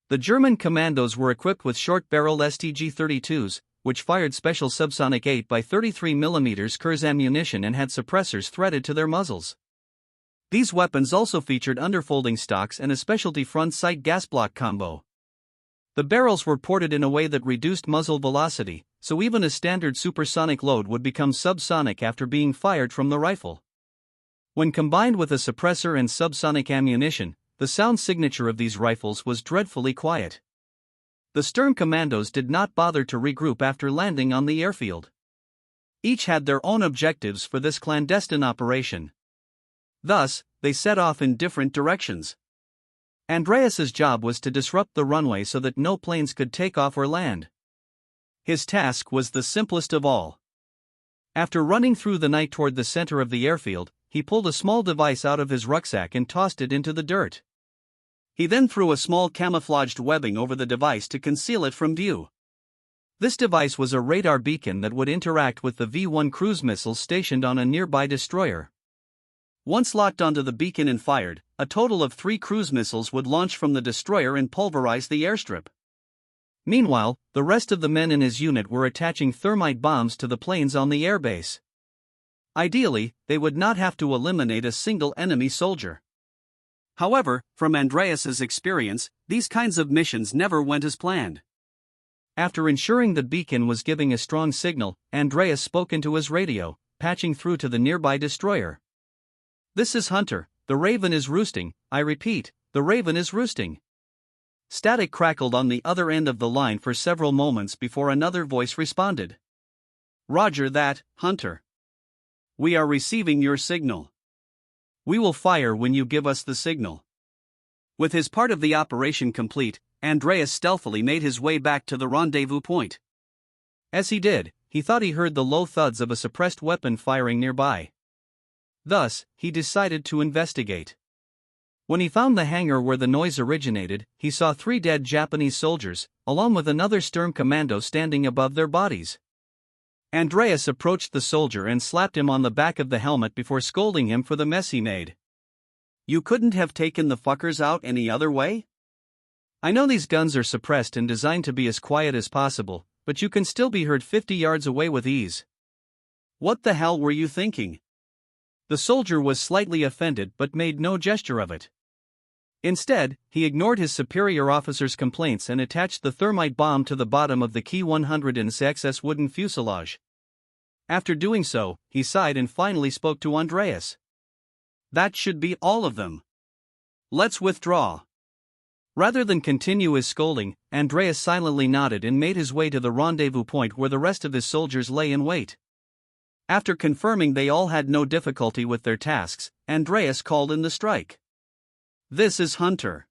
The German commandos were equipped with short-barreled STG-32s, which fired special subsonic 8x33mm Kurz ammunition and had suppressors threaded to their muzzles. These weapons also featured underfolding stocks and a specialty front sight gas block combo. The barrels were ported in a way that reduced muzzle velocity, so even a standard supersonic load would become subsonic after being fired from the rifle. When combined with a suppressor and subsonic ammunition, the sound signature of these rifles was dreadfully quiet. The Sturm Commandos did not bother to regroup after landing on the airfield. Each had their own objectives for this clandestine operation. Thus, they set off in different directions. Andreas's job was to disrupt the runway so that no planes could take off or land. His task was the simplest of all. After running through the night toward the center of the airfield, he pulled a small device out of his rucksack and tossed it into the dirt. He then threw a small camouflaged webbing over the device to conceal it from view. This device was a radar beacon that would interact with the V-1 cruise missiles stationed on a nearby destroyer. Once locked onto the beacon and fired, a total of 3 cruise missiles would launch from the destroyer and pulverize the airstrip. Meanwhile, the rest of the men in his unit were attaching thermite bombs to the planes on the airbase. Ideally, they would not have to eliminate a single enemy soldier. However, from Andreas's experience, these kinds of missions never went as planned. After ensuring the beacon was giving a strong signal, Andreas spoke into his radio, patching through to the nearby destroyer. "This is Hunter, the Raven is roosting, I repeat, the Raven is roosting." Static crackled on the other end of the line for several moments before another voice responded. "Roger that, Hunter. We are receiving your signal. We will fire when you give us the signal." With his part of the operation complete, Andreas stealthily made his way back to the rendezvous point. As he did, he thought he heard the low thuds of a suppressed weapon firing nearby. Thus, he decided to investigate. When he found the hangar where the noise originated, he saw 3 dead Japanese soldiers, along with another Sturm Commando standing above their bodies. Andreas approached the soldier and slapped him on the back of the helmet before scolding him for the mess he made. "You couldn't have taken the fuckers out any other way? I know these guns are suppressed and designed to be as quiet as possible, but you can still be heard 50 yards away with ease. What the hell were you thinking?" The soldier was slightly offended but made no gesture of it. Instead, he ignored his superior officer's complaints and attached the thermite bomb to the bottom of the Ki-106's wooden fuselage. After doing so, he sighed and finally spoke to Andreas. "That should be all of them. Let's withdraw." Rather than continue his scolding, Andreas silently nodded and made his way to the rendezvous point where the rest of his soldiers lay in wait. After confirming they all had no difficulty with their tasks, Andreas called in the strike. "This is Hunter.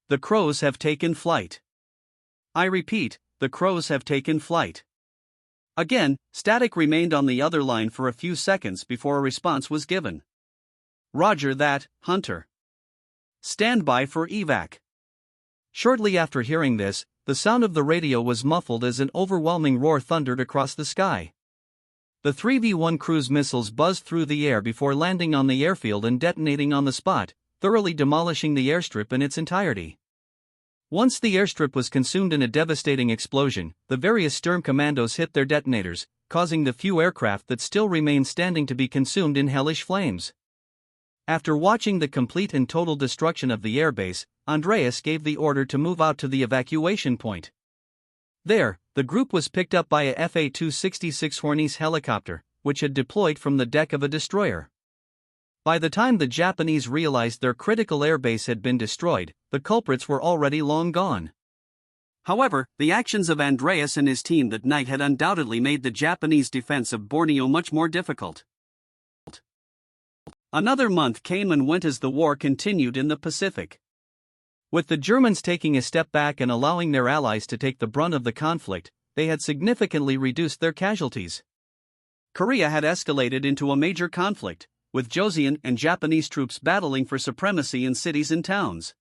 The crows have taken flight. I repeat, the crows have taken flight." Again, static remained on the other line for a few seconds before a response was given. "Roger that, Hunter. Stand by for evac." Shortly after hearing this, the sound of the radio was muffled as an overwhelming roar thundered across the sky. The 3V-1 cruise missiles buzzed through the air before landing on the airfield and detonating on the spot, thoroughly demolishing the airstrip in its entirety. Once the airstrip was consumed in a devastating explosion, the various Sturm Commandos hit their detonators, causing the few aircraft that still remained standing to be consumed in hellish flames. After watching the complete and total destruction of the airbase, Andreas gave the order to move out to the evacuation point. There, the group was picked up by a FA-266 Hornets helicopter, which had deployed from the deck of a destroyer. By the time the Japanese realized their critical airbase had been destroyed, the culprits were already long gone. However, the actions of Andreas and his team that night had undoubtedly made the Japanese defense of Borneo much more difficult. Another month came and went as the war continued in the Pacific. With the Germans taking a step back and allowing their allies to take the brunt of the conflict, they had significantly reduced their casualties. Korea had escalated into a major conflict, with Joseon and Japanese troops battling for supremacy in cities and towns.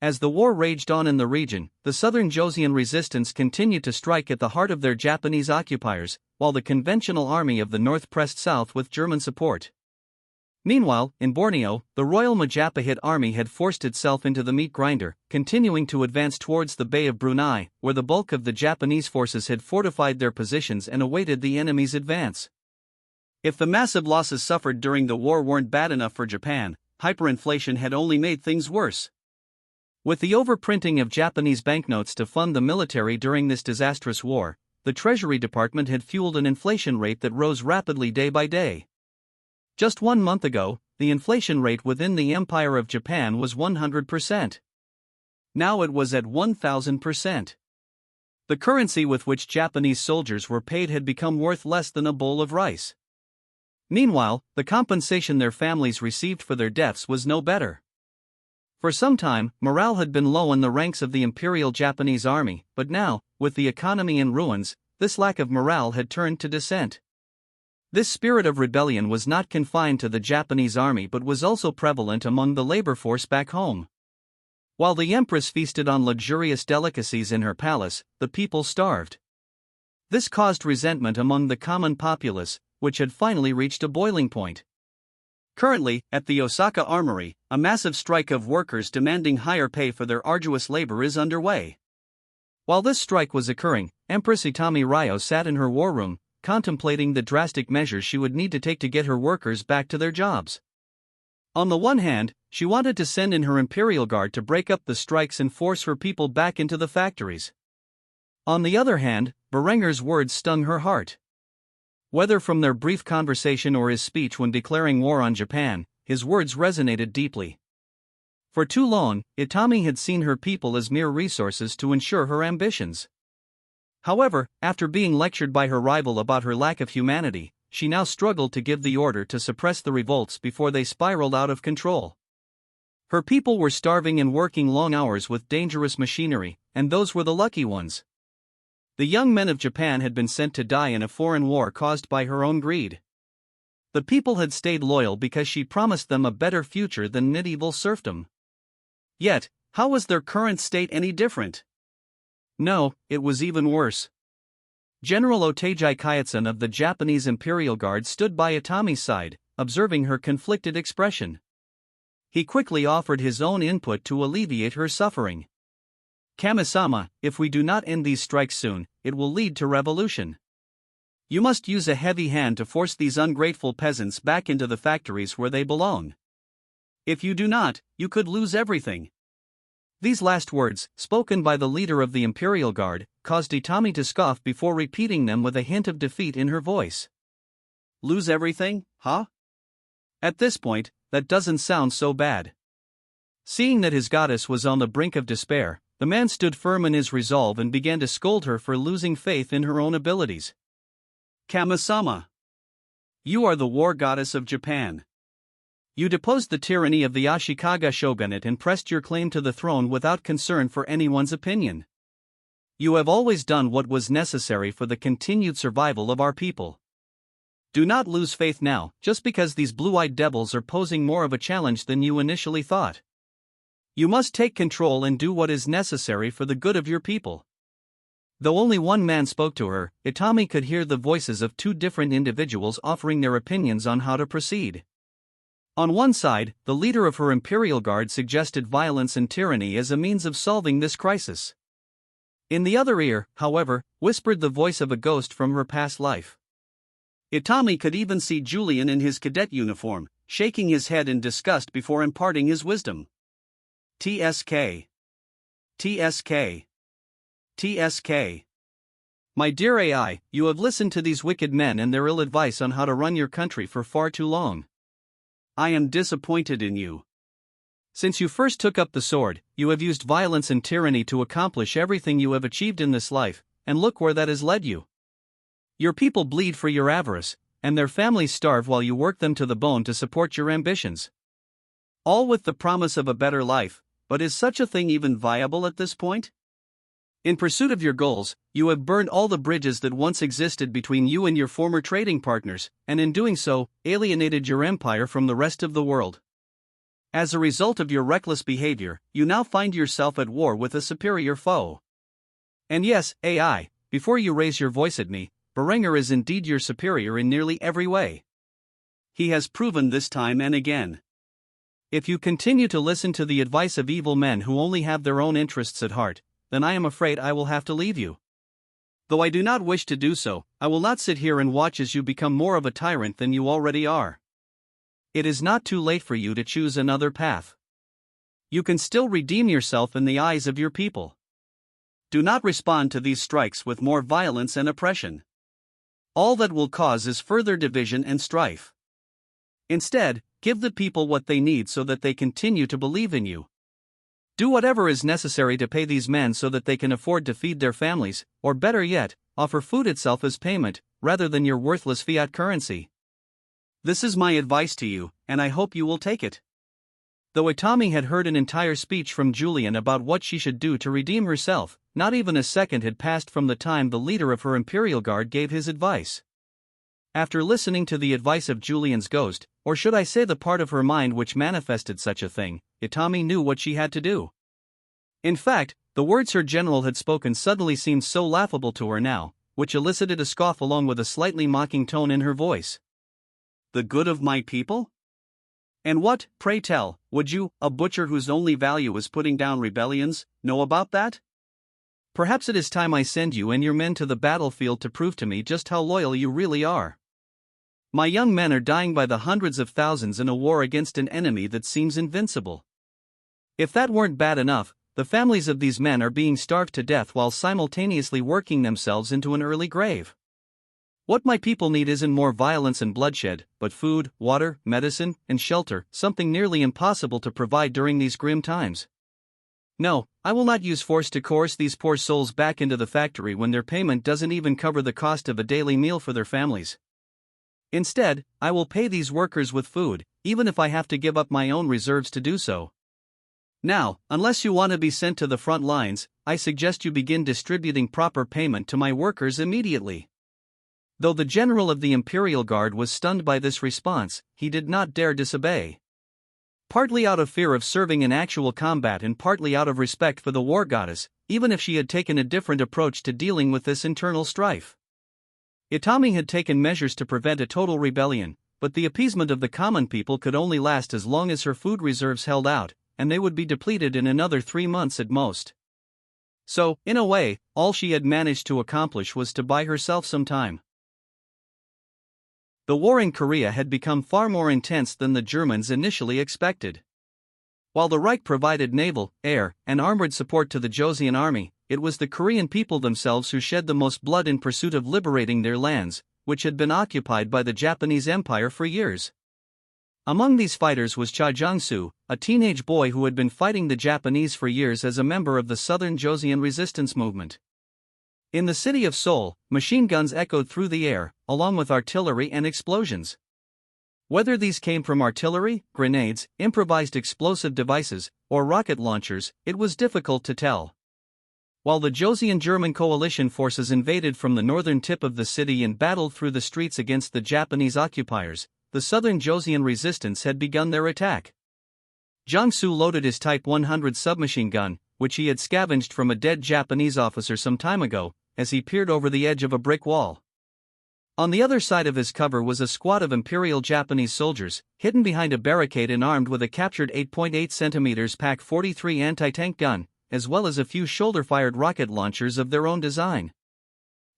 As the war raged on in the region, the southern Joseon resistance continued to strike at the heart of their Japanese occupiers, while the conventional army of the north pressed south with German support. Meanwhile, in Borneo, the Royal Majapahit army had forced itself into the meat grinder, continuing to advance towards the Bay of Brunei, where the bulk of the Japanese forces had fortified their positions and awaited the enemy's advance. If the massive losses suffered during the war weren't bad enough for Japan, hyperinflation had only made things worse. With the overprinting of Japanese banknotes to fund the military during this disastrous war, the Treasury Department had fueled an inflation rate that rose rapidly day by day. Just 1 month ago, the inflation rate within the Empire of Japan was 100%. Now it was at 1000%. The currency with which Japanese soldiers were paid had become worth less than a bowl of rice. Meanwhile, the compensation their families received for their deaths was no better. For some time, morale had been low in the ranks of the Imperial Japanese Army, but now, with the economy in ruins, this lack of morale had turned to dissent. This spirit of rebellion was not confined to the Japanese army but was also prevalent among the labor force back home. While the Empress feasted on luxurious delicacies in her palace, the people starved. This caused resentment among the common populace, which had finally reached a boiling point. Currently, at the Osaka Armory, a massive strike of workers demanding higher pay for their arduous labor is underway. While this strike was occurring, Empress Itami Ryo sat in her war room, contemplating the drastic measures she would need to take to get her workers back to their jobs. On the one hand, she wanted to send in her Imperial Guard to break up the strikes and force her people back into the factories. On the other hand, Berenger's words stung her heart. Whether from their brief conversation or his speech when declaring war on Japan, his words resonated deeply. For too long, Itami had seen her people as mere resources to ensure her ambitions. However, after being lectured by her rival about her lack of humanity, she now struggled to give the order to suppress the revolts before they spiraled out of control. Her people were starving and working long hours with dangerous machinery, and those were the lucky ones. The young men of Japan had been sent to die in a foreign war caused by her own greed. The people had stayed loyal because she promised them a better future than medieval serfdom. Yet, how was their current state any different? No, it was even worse. General Oteji Kayatsun of the Japanese Imperial Guard stood by Itami's side, observing her conflicted expression. He quickly offered his own input to alleviate her suffering. Kami-sama, if we do not end these strikes soon, it will lead to revolution. You must use a heavy hand to force these ungrateful peasants back into the factories where they belong. If you do not, you could lose everything. These last words, spoken by the leader of the Imperial Guard, caused Itami to scoff before repeating them with a hint of defeat in her voice. Lose everything, huh? At this point, that doesn't sound so bad. Seeing that his goddess was on the brink of despair, the man stood firm in his resolve and began to scold her for losing faith in her own abilities. Kami-sama, you are the war goddess of Japan. You deposed the tyranny of the Ashikaga shogunate and pressed your claim to the throne without concern for anyone's opinion. You have always done what was necessary for the continued survival of our people. Do not lose faith now, just because these blue-eyed devils are posing more of a challenge than you initially thought. You must take control and do what is necessary for the good of your people. Though only one man spoke to her, Itami could hear the voices of two different individuals offering their opinions on how to proceed. On one side, the leader of her Imperial Guard suggested violence and tyranny as a means of solving this crisis. In the other ear, however, whispered the voice of a ghost from her past life. Itami could even see Julian in his cadet uniform, shaking his head in disgust before imparting his wisdom. TSK. TSK. TSK. My dear AI, you have listened to these wicked men and their ill advice on how to run your country for far too long. I am disappointed in you. Since you first took up the sword, you have used violence and tyranny to accomplish everything you have achieved in this life, and look where that has led you. Your people bleed for your avarice, and their families starve while you work them to the bone to support your ambitions. All with the promise of a better life, but is such a thing even viable at this point? In pursuit of your goals, you have burned all the bridges that once existed between you and your former trading partners, and in doing so, alienated your empire from the rest of the world. As a result of your reckless behavior, you now find yourself at war with a superior foe. And yes, AI, before you raise your voice at me, Berenger is indeed your superior in nearly every way. He has proven this time and again. If you continue to listen to the advice of evil men who only have their own interests at heart, then I am afraid I will have to leave you. Though I do not wish to do so, I will not sit here and watch as you become more of a tyrant than you already are. It is not too late for you to choose another path. You can still redeem yourself in the eyes of your people. Do not respond to these strikes with more violence and oppression. All that will cause is further division and strife. Instead, give the people what they need so that they continue to believe in you. Do whatever is necessary to pay these men so that they can afford to feed their families, or better yet, offer food itself as payment, rather than your worthless fiat currency. This is my advice to you, and I hope you will take it. Though Itami had heard an entire speech from Julian about what she should do to redeem herself, not even a second had passed from the time the leader of her Imperial Guard gave his advice. After listening to the advice of Julian's ghost, or should I say the part of her mind which manifested such a thing, Itami knew what she had to do. In fact, the words her general had spoken suddenly seemed so laughable to her now, which elicited a scoff along with a slightly mocking tone in her voice. The good of my people? And what, pray tell, would you, a butcher whose only value is putting down rebellions, know about that? Perhaps it is time I send you and your men to the battlefield to prove to me just how loyal you really are. My young men are dying by the hundreds of thousands in a war against an enemy that seems invincible. If that weren't bad enough, the families of these men are being starved to death while simultaneously working themselves into an early grave. What my people need isn't more violence and bloodshed, but food, water, medicine, and shelter, something nearly impossible to provide during these grim times. No, I will not use force to coerce these poor souls back into the factory when their payment doesn't even cover the cost of a daily meal for their families. Instead, I will pay these workers with food, even if I have to give up my own reserves to do so. Now, unless you want to be sent to the front lines, I suggest you begin distributing proper payment to my workers immediately. Though the general of the Imperial Guard was stunned by this response, he did not dare disobey. Partly out of fear of serving in actual combat and partly out of respect for the war goddess, even if she had taken a different approach to dealing with this internal strife. Itami had taken measures to prevent a total rebellion, but the appeasement of the common people could only last as long as her food reserves held out, and they would be depleted in another 3 months at most. So, in a way, all she had managed to accomplish was to buy herself some time. The war in Korea had become far more intense than the Germans initially expected. While the Reich provided naval, air, and armored support to the Joseon army, it was the Korean people themselves who shed the most blood in pursuit of liberating their lands, which had been occupied by the Japanese Empire for years. Among these fighters was Cha Jong-soo, a teenage boy who had been fighting the Japanese for years as a member of the Southern Joseon resistance movement. In the city of Seoul, machine guns echoed through the air, along with artillery and explosions. Whether these came from artillery, grenades, improvised explosive devices, or rocket launchers, it was difficult to tell. While the Joseon German coalition forces invaded from the northern tip of the city and battled through the streets against the Japanese occupiers, the southern Joseon resistance had begun their attack. Jong-soo loaded his Type 100 submachine gun, which he had scavenged from a dead Japanese officer some time ago, as he peered over the edge of a brick wall. On the other side of his cover was a squad of Imperial Japanese soldiers, hidden behind a barricade and armed with a captured 8.8 cm PaK 43 anti-tank gun, as well as a few shoulder-fired rocket launchers of their own design.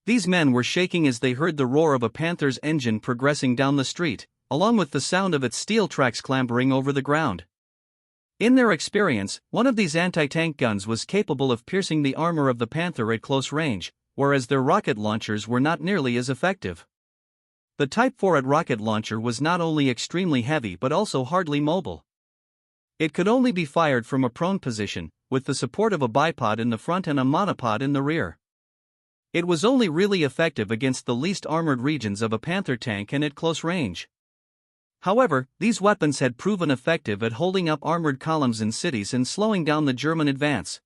These men were shaking as they heard the roar of a Panther's engine progressing down the street, along with the sound of its steel tracks clambering over the ground. In their experience, one of these anti-tank guns was capable of piercing the armor of the Panther at close range, whereas their rocket launchers were not nearly as effective. The Type 4 rocket launcher was not only extremely heavy but also hardly mobile. It could only be fired from a prone position, with the support of a bipod in the front and a monopod in the rear. It was only really effective against the least armored regions of a Panther tank and at close range. However, these weapons had proven effective at holding up armored columns in cities and slowing down the German advance.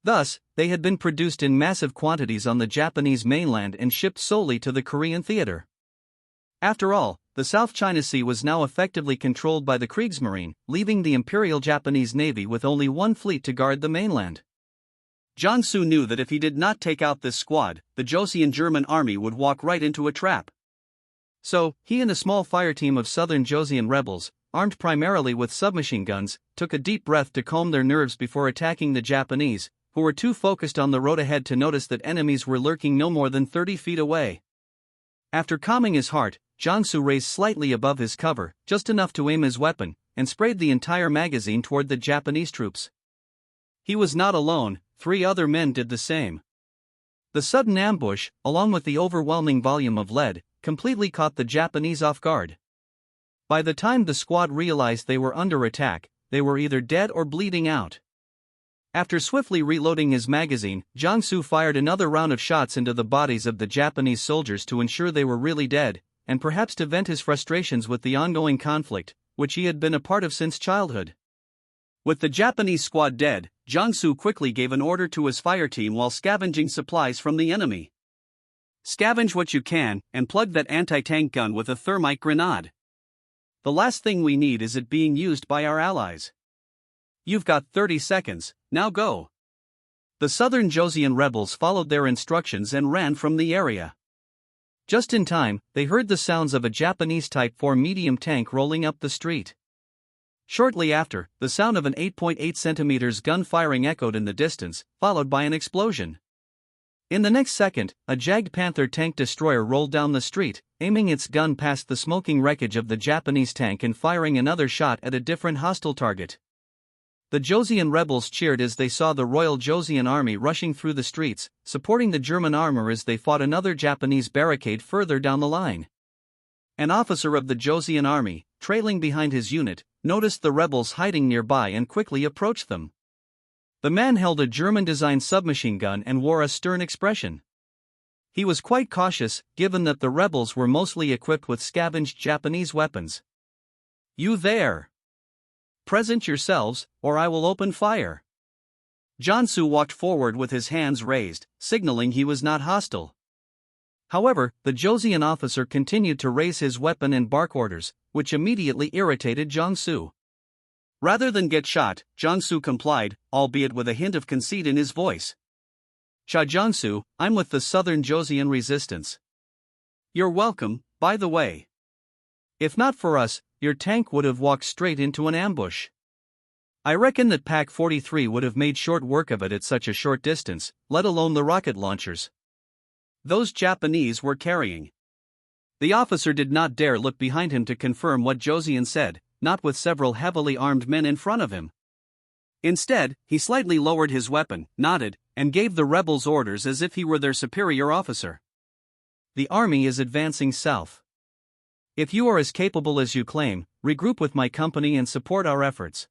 Thus, they had been produced in massive quantities on the Japanese mainland and shipped solely to the Korean theater. After all, the South China Sea was now effectively controlled by the Kriegsmarine, leaving the Imperial Japanese Navy with only one fleet to guard the mainland. Jong-soo knew that if he did not take out this squad, the Joseon German army would walk right into a trap. So, he and a small fireteam of southern Joseon rebels, armed primarily with submachine guns, took a deep breath to calm their nerves before attacking the Japanese, who were too focused on the road ahead to notice that enemies were lurking no more than 30 feet away. After calming his heart, Jong-soo raised slightly above his cover, just enough to aim his weapon, and sprayed the entire magazine toward the Japanese troops. He was not alone, 3 other men did the same. The sudden ambush, along with the overwhelming volume of lead, completely caught the Japanese off guard. By the time the squad realized they were under attack, they were either dead or bleeding out. After swiftly reloading his magazine, Jiangsu fired another round of shots into the bodies of the Japanese soldiers to ensure they were really dead, and perhaps to vent his frustrations with the ongoing conflict, which he had been a part of since childhood. With the Japanese squad dead, Jiangsu quickly gave an order to his fire team while scavenging supplies from the enemy. Scavenge what you can, and plug that anti-tank gun with a thermite grenade. The last thing we need is it being used by our allies. You've got 30 seconds, now go. The southern Joseon rebels followed their instructions and ran from the area. Just in time, they heard the sounds of a Japanese Type 4 medium tank rolling up the street. Shortly after, the sound of an 8.8 cm gun firing echoed in the distance, followed by an explosion. In the next second, a Jagd Panther tank destroyer rolled down the street, aiming its gun past the smoking wreckage of the Japanese tank and firing another shot at a different hostile target. The Joseon rebels cheered as they saw the Royal Joseon Army rushing through the streets, supporting the German armor as they fought another Japanese barricade further down the line. An officer of the Joseon Army, trailing behind his unit, noticed the rebels hiding nearby and quickly approached them. The man held a German-designed submachine gun and wore a stern expression. He was quite cautious, given that the rebels were mostly equipped with scavenged Japanese weapons. "You there! Present yourselves, or I will open fire." Jiangsu walked forward with his hands raised, signaling he was not hostile. However, the Joseon officer continued to raise his weapon and bark orders, which immediately irritated Jiangsu. Rather than get shot, Jiangsu complied, albeit with a hint of conceit in his voice. "Cha Jiangsu, I'm with the Southern Joseon Resistance." "You're welcome, by the way. If not for us, your tank would have walked straight into an ambush. I reckon that Pack 43 would have made short work of it at such a short distance, let alone the rocket launchers those Japanese were carrying." The officer did not dare look behind him to confirm what Joseon said, not with several heavily armed men in front of him. Instead, he slightly lowered his weapon, nodded, and gave the rebels orders as if he were their superior officer. "The army is advancing south. If you are as capable as you claim, regroup with my company and support our efforts.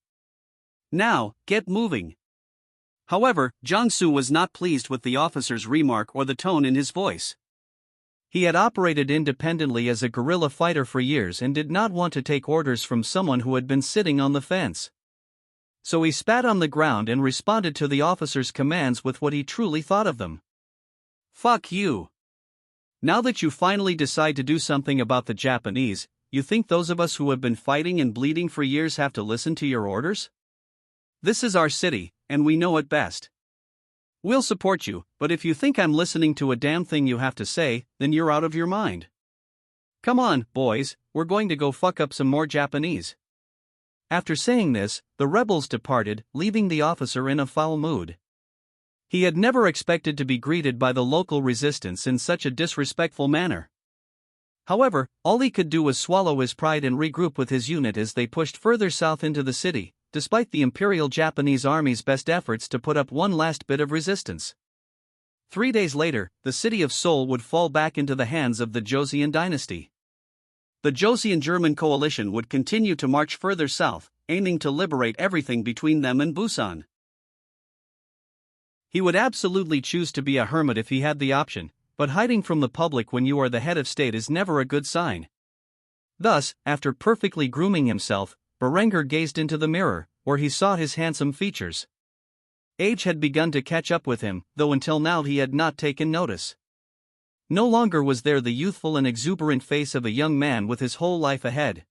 Now, get moving." However, Jiangsu was not pleased with the officer's remark or the tone in his voice. He had operated independently as a guerrilla fighter for years and did not want to take orders from someone who had been sitting on the fence. So he spat on the ground and responded to the officer's commands with what he truly thought of them. "Fuck you. Now that you finally decide to do something about the Japanese, you think those of us who have been fighting and bleeding for years have to listen to your orders? This is our city, and we know it best. We'll support you, but if you think I'm listening to a damn thing you have to say, then you're out of your mind. Come on, boys, we're going to go fuck up some more Japanese." After saying this, the rebels departed, leaving the officer in a foul mood. He had never expected to be greeted by the local resistance in such a disrespectful manner. However, all he could do was swallow his pride and regroup with his unit as they pushed further south into the city, despite the Imperial Japanese Army's best efforts to put up one last bit of resistance. 3 days later, the city of Seoul would fall back into the hands of the Joseon dynasty. The Joseon-German coalition would continue to march further south, aiming to liberate everything between them and Busan. He would absolutely choose to be a hermit if he had the option, but hiding from the public when you are the head of state is never a good sign. Thus, after perfectly grooming himself, Berenger gazed into the mirror, where he saw his handsome features. Age had begun to catch up with him, though until now he had not taken notice. No longer was there the youthful and exuberant face of a young man with his whole life ahead.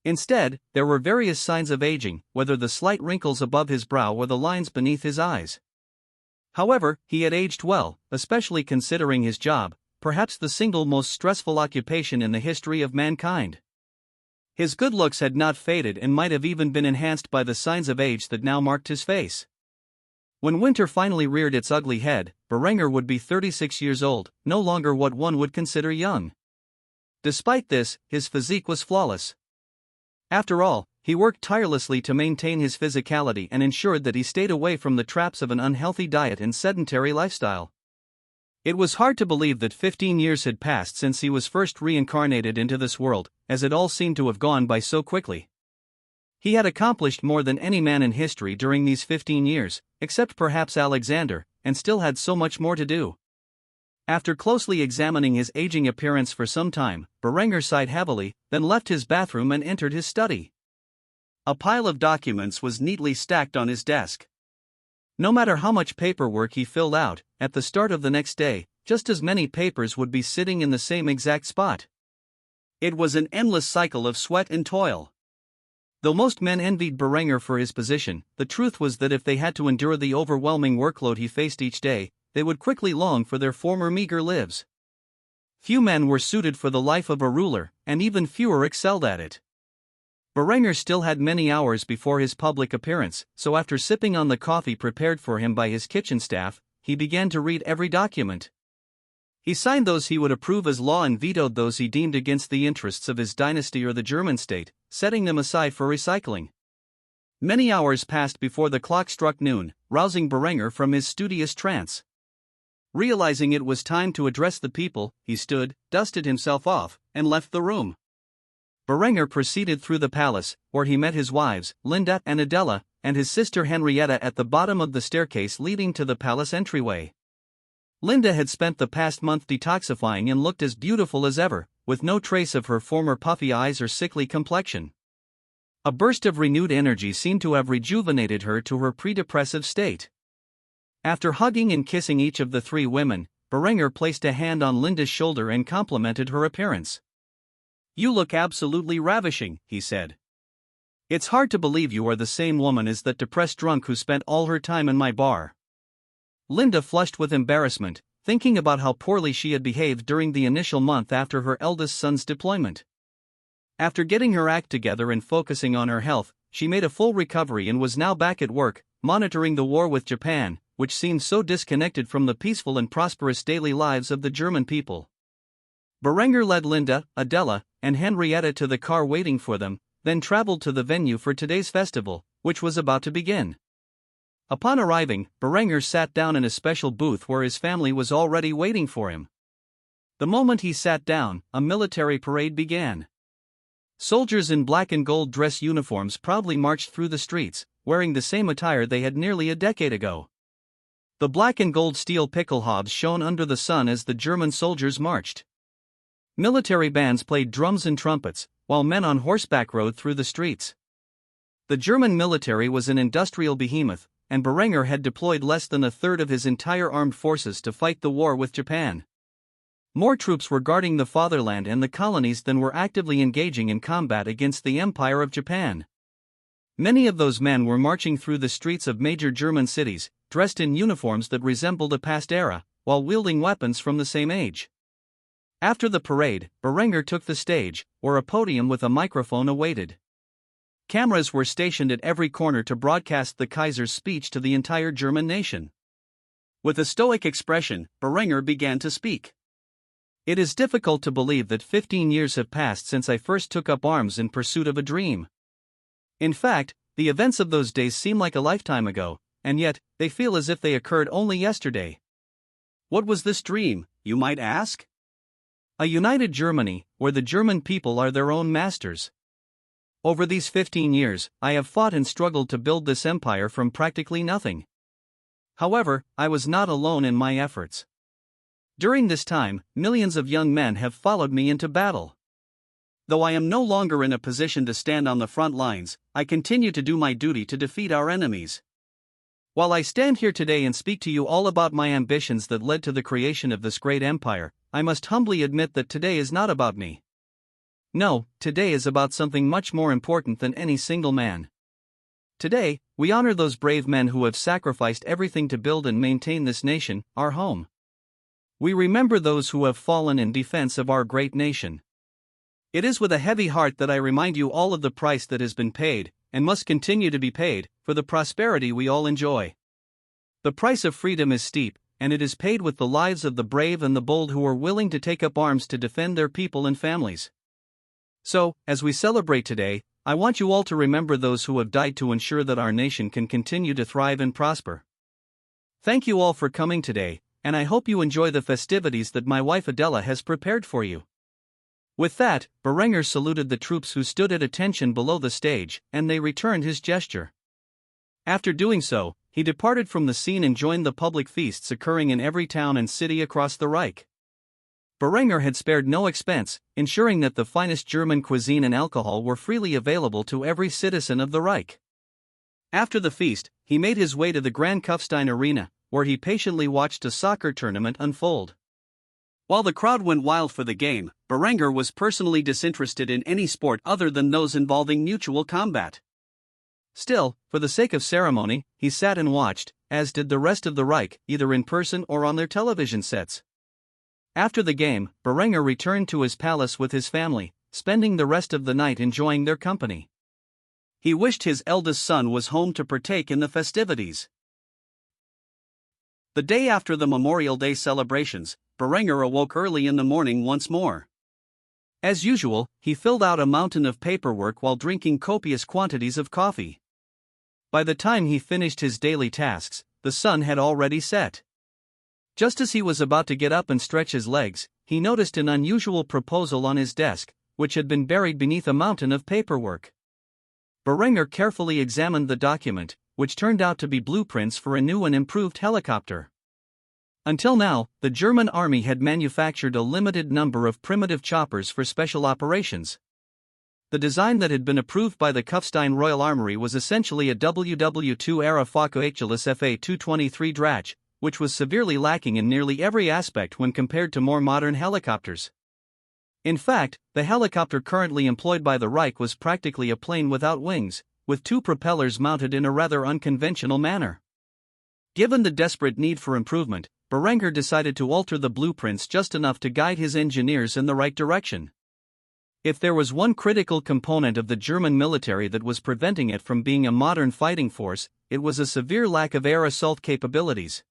Instead, there were various signs of aging, whether the slight wrinkles above his brow or the lines beneath his eyes. However, he had aged well, especially considering his job, perhaps the single most stressful occupation in the history of mankind. His good looks had not faded and might have even been enhanced by the signs of age that now marked his face. When winter finally reared its ugly head, Berenger would be 36 years old, no longer what one would consider young. Despite this, his physique was flawless. After all, he worked tirelessly to maintain his physicality and ensured that he stayed away from the traps of an unhealthy diet and sedentary lifestyle. It was hard to believe that 15 years had passed since he was first reincarnated into this world, as it all seemed to have gone by so quickly. He had accomplished more than any man in history during these 15 years, except perhaps Alexander, and still had so much more to do. After closely examining his aging appearance for some time, Berenger sighed heavily, then left his bathroom and entered his study. A pile of documents was neatly stacked on his desk. No matter how much paperwork he filled out, at the start of the next day, just as many papers would be sitting in the same exact spot. It was an endless cycle of sweat and toil. Though most men envied Berenger for his position, the truth was that if they had to endure the overwhelming workload he faced each day, they would quickly long for their former meager lives. Few men were suited for the life of a ruler, and even fewer excelled at it. Berenger still had many hours before his public appearance, so after sipping on the coffee prepared for him by his kitchen staff, he began to read every document. He signed those he would approve as law and vetoed those he deemed against the interests of his dynasty or the German state, setting them aside for recycling. Many hours passed before the clock struck noon, rousing Berenger from his studious trance. Realizing it was time to address the people, he stood, dusted himself off, and left the room. Berenger proceeded through the palace, where he met his wives, Linda and Adela, and his sister Henrietta at the bottom of the staircase leading to the palace entryway. Linda had spent the past month detoxifying and looked as beautiful as ever, with no trace of her former puffy eyes or sickly complexion. A burst of renewed energy seemed to have rejuvenated her to her pre-depressive state. After hugging and kissing each of the three women, Berenger placed a hand on Linda's shoulder and complimented her appearance. "You look absolutely ravishing," he said. "It's hard to believe you are the same woman as that depressed drunk who spent all her time in my bar." Linda flushed with embarrassment, thinking about how poorly she had behaved during the initial month after her eldest son's deployment. After getting her act together and focusing on her health, she made a full recovery and was now back at work, monitoring the war with Japan, which seemed so disconnected from the peaceful and prosperous daily lives of the German people. Berenger led Linda, Adela, and Henrietta to the car waiting for them, then traveled to the venue for today's festival, which was about to begin. Upon arriving, Berenger sat down in a special booth where his family was already waiting for him. The moment he sat down, a military parade began. Soldiers in black and gold dress uniforms proudly marched through the streets, wearing the same attire they had nearly a decade ago. The black and gold steel pickelhaubes shone under the sun as the German soldiers marched. Military bands played drums and trumpets, while men on horseback rode through the streets. The German military was an industrial behemoth, and Berenger had deployed less than a third of his entire armed forces to fight the war with Japan. More troops were guarding the fatherland and the colonies than were actively engaging in combat against the Empire of Japan. Many of those men were marching through the streets of major German cities, dressed in uniforms that resembled a past era, while wielding weapons from the same age. After the parade, Berenger took the stage, where a podium with a microphone awaited. Cameras were stationed at every corner to broadcast the Kaiser's speech to the entire German nation. With a stoic expression, Berenger began to speak. "It is difficult to believe that 15 years have passed since I first took up arms in pursuit of a dream. In fact, the events of those days seem like a lifetime ago, and yet, they feel as if they occurred only yesterday. What was this dream, you might ask? A united Germany, where the German people are their own masters. Over these 15 years, I have fought and struggled to build this empire from practically nothing. However, I was not alone in my efforts. During this time, millions of young men have followed me into battle. Though I am no longer in a position to stand on the front lines, I continue to do my duty to defeat our enemies. While I stand here today and speak to you all about my ambitions that led to the creation of this great empire, I must humbly admit that today is not about me. No, today is about something much more important than any single man. Today, we honor those brave men who have sacrificed everything to build and maintain this nation, our home. We remember those who have fallen in defense of our great nation. It is with a heavy heart that I remind you all of the price that has been paid, and must continue to be paid, for the prosperity we all enjoy. The price of freedom is steep, and it is paid with the lives of the brave and the bold who are willing to take up arms to defend their people and families. So, as we celebrate today, I want you all to remember those who have died to ensure that our nation can continue to thrive and prosper. Thank you all for coming today, and I hope you enjoy the festivities that my wife Adela has prepared for you. With that, Berenger saluted the troops who stood at attention below the stage, and they returned his gesture. After doing so, he departed from the scene and joined the public feasts occurring in every town and city across the Reich. Berenger had spared no expense, ensuring that the finest German cuisine and alcohol were freely available to every citizen of the Reich. After the feast, he made his way to the Grand Kufstein Arena, where he patiently watched a soccer tournament unfold. While the crowd went wild for the game, Berenger was personally disinterested in any sport other than those involving mutual combat. Still, for the sake of ceremony, he sat and watched, as did the rest of the Reich, either in person or on their television sets. After the game, Berenger returned to his palace with his family, spending the rest of the night enjoying their company. He wished his eldest son was home to partake in the festivities. The day after the Memorial Day celebrations, Berenger awoke early in the morning once more. As usual, he filled out a mountain of paperwork while drinking copious quantities of coffee. By the time he finished his daily tasks, the sun had already set. Just as he was about to get up and stretch his legs, he noticed an unusual proposal on his desk, which had been buried beneath a mountain of paperwork. Berenger carefully examined the document, which turned out to be blueprints for a new and improved helicopter. Until now, the German army had manufactured a limited number of primitive choppers for special operations. The design that had been approved by the Kufstein Royal Armoury was essentially a WW2-era Focke-Achilles FA-223 Drach, which was severely lacking in nearly every aspect when compared to more modern helicopters. In fact, the helicopter currently employed by the Reich was practically a plane without wings, with two propellers mounted in a rather unconventional manner. Given the desperate need for improvement, Berenger decided to alter the blueprints just enough to guide his engineers in the right direction. If there was one critical component of the German military that was preventing it from being a modern fighting force, it was a severe lack of air assault capabilities.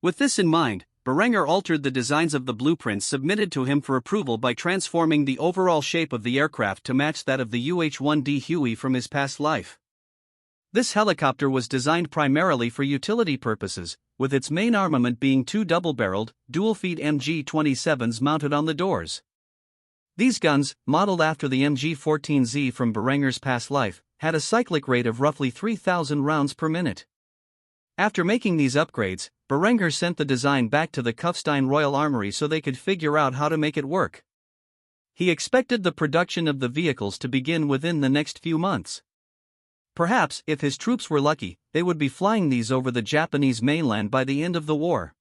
With this in mind, Berenger altered the designs of the blueprints submitted to him for approval by transforming the overall shape of the aircraft to match that of the UH-1D Huey from his past life. This helicopter was designed primarily for utility purposes, with its main armament being two double-barreled, dual-feed MG-27s mounted on the doors. These guns, modeled after the MG-14Z from Berenger's past life, had a cyclic rate of roughly 3,000 rounds per minute. After making these upgrades, Berenger sent the design back to the Kufstein Royal Armoury so they could figure out how to make it work. He expected the production of the vehicles to begin within the next few months. Perhaps, if his troops were lucky, they would be flying these over the Japanese mainland by the end of the war.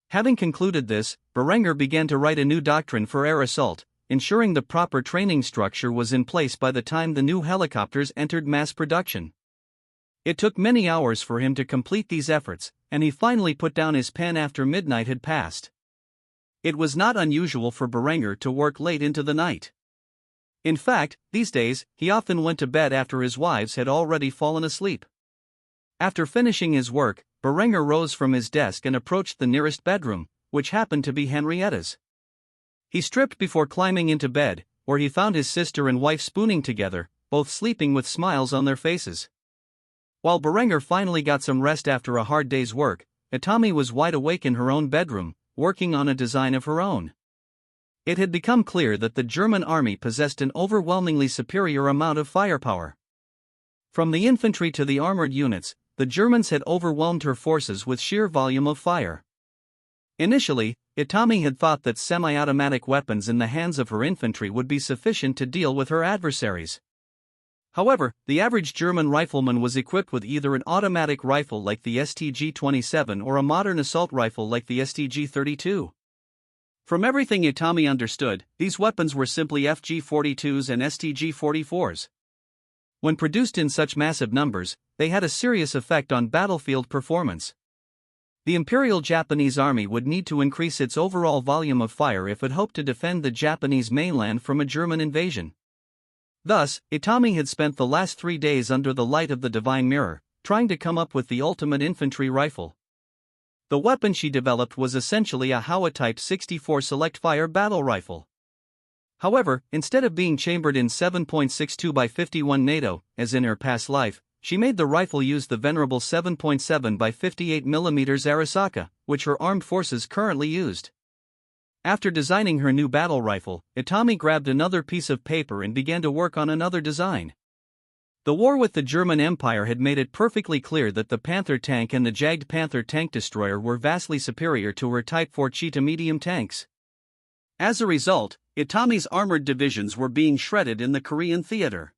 Having concluded this, Berenger began to write a new doctrine for air assault, ensuring the proper training structure was in place by the time the new helicopters entered mass production. It took many hours for him to complete these efforts, and he finally put down his pen after midnight had passed. It was not unusual for Berenger to work late into the night. In fact, these days, he often went to bed after his wives had already fallen asleep. After finishing his work, Berenger rose from his desk and approached the nearest bedroom, which happened to be Henrietta's. He stripped before climbing into bed, where he found his sister and wife spooning together, both sleeping with smiles on their faces. While Berenger finally got some rest after a hard day's work, Itami was wide awake in her own bedroom, working on a design of her own. It had become clear that the German army possessed an overwhelmingly superior amount of firepower. From the infantry to the armored units, the Germans had overwhelmed her forces with sheer volume of fire. Initially, Itami had thought that semi-automatic weapons in the hands of her infantry would be sufficient to deal with her adversaries. However, the average German rifleman was equipped with either an automatic rifle like the STG-27 or a modern assault rifle like the STG-32. From everything Itami understood, these weapons were simply FG-42s and STG-44s. When produced in such massive numbers, they had a serious effect on battlefield performance. The Imperial Japanese Army would need to increase its overall volume of fire if it hoped to defend the Japanese mainland from a German invasion. Thus, Itami had spent the last 3 days under the light of the Divine Mirror, trying to come up with the ultimate infantry rifle. The weapon she developed was essentially a Howa Type 64 select-fire battle rifle. However, instead of being chambered in 7.62 by 51 NATO, as in her past life, she made the rifle use the venerable 7.7 by 58 mm Arisaka, which her armed forces currently used. After designing her new battle rifle, Itami grabbed another piece of paper and began to work on another design. The war with the German Empire had made it perfectly clear that the Panther tank and the Jagged Panther tank destroyer were vastly superior to her Type 4 Cheetah medium tanks. As a result, Itami's armored divisions were being shredded in the Korean theater.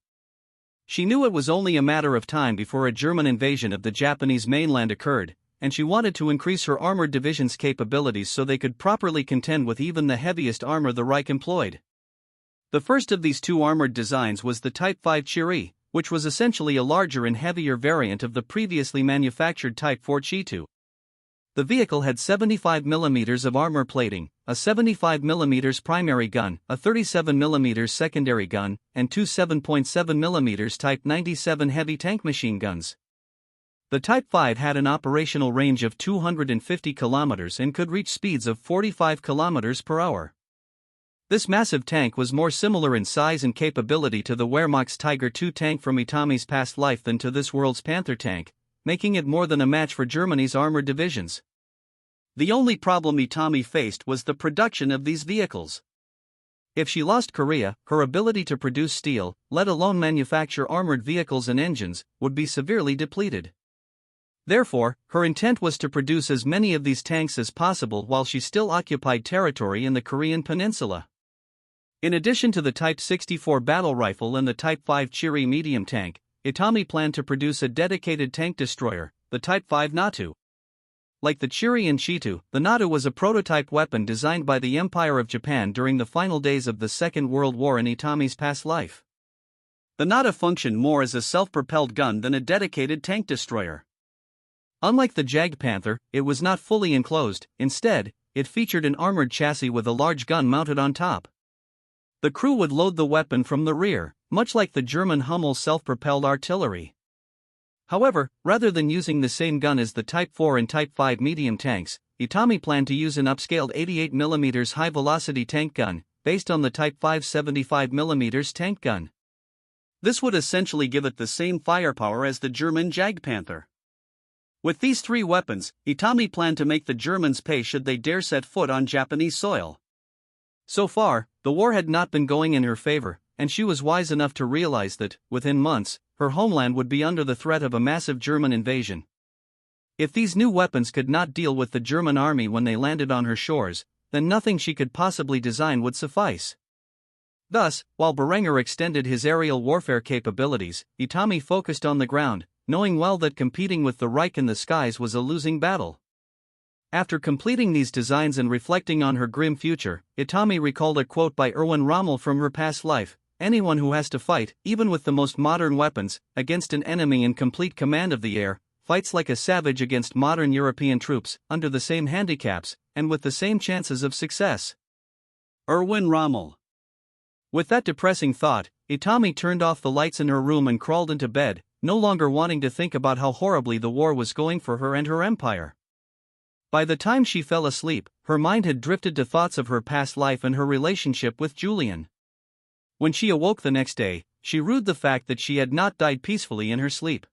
She knew it was only a matter of time before a German invasion of the Japanese mainland occurred, and she wanted to increase her armored division's capabilities so they could properly contend with even the heaviest armor the Reich employed. The first of these two armored designs was the Type 5 Chiri, which was essentially a larger and heavier variant of the previously manufactured Type 4 Cheetah. The vehicle had 75 mm of armor plating, a 75 mm primary gun, a 37 mm secondary gun, and two 7.7 mm Type 97 heavy tank machine guns. The Type 5 had an operational range of 250 km and could reach speeds of 45 km per hour. This massive tank was more similar in size and capability to the Wehrmacht's Tiger II tank from Itami's past life than to this world's Panther tank, making it more than a match for Germany's armored divisions. The only problem Itami faced was the production of these vehicles. If she lost Korea, her ability to produce steel, let alone manufacture armored vehicles and engines, would be severely depleted. Therefore, her intent was to produce as many of these tanks as possible while she still occupied territory in the Korean peninsula. In addition to the Type 64 battle rifle and the Type 5 Chiri medium tank, Itami planned to produce a dedicated tank destroyer, the Type 5 Natu. Like the Chiri and Cheetah, the Natu was a prototype weapon designed by the Empire of Japan during the final days of the Second World War in Itami's past life. The Natu functioned more as a self-propelled gun than a dedicated tank destroyer. Unlike the Jagged Panther, it was not fully enclosed. Instead, it featured an armored chassis with a large gun mounted on top. The crew would load the weapon from the rear, much like the German Hummel's self-propelled artillery. However, rather than using the same gun as the Type 4 and Type 5 medium tanks, Itami planned to use an upscaled 88 mm high-velocity tank gun, based on the Type 5 75 mm tank gun. This would essentially give it the same firepower as the German Jagged Panther. With these three weapons, Itami planned to make the Germans pay should they dare set foot on Japanese soil. So far, the war had not been going in her favor, and she was wise enough to realize that, within months, her homeland would be under the threat of a massive German invasion. If these new weapons could not deal with the German army when they landed on her shores, then nothing she could possibly design would suffice. Thus, while Berenger extended his aerial warfare capabilities, Itami focused on the ground, knowing well that competing with the Reich in the skies was a losing battle. After completing these designs and reflecting on her grim future, Itami recalled a quote by Erwin Rommel from her past life: "Anyone who has to fight, even with the most modern weapons, against an enemy in complete command of the air, fights like a savage against modern European troops, under the same handicaps, and with the same chances of success." Erwin Rommel. With that depressing thought, Itami turned off the lights in her room and crawled into bed, no longer wanting to think about how horribly the war was going for her and her empire. By the time she fell asleep, her mind had drifted to thoughts of her past life and her relationship with Julian. When she awoke the next day, she rued the fact that she had not died peacefully in her sleep.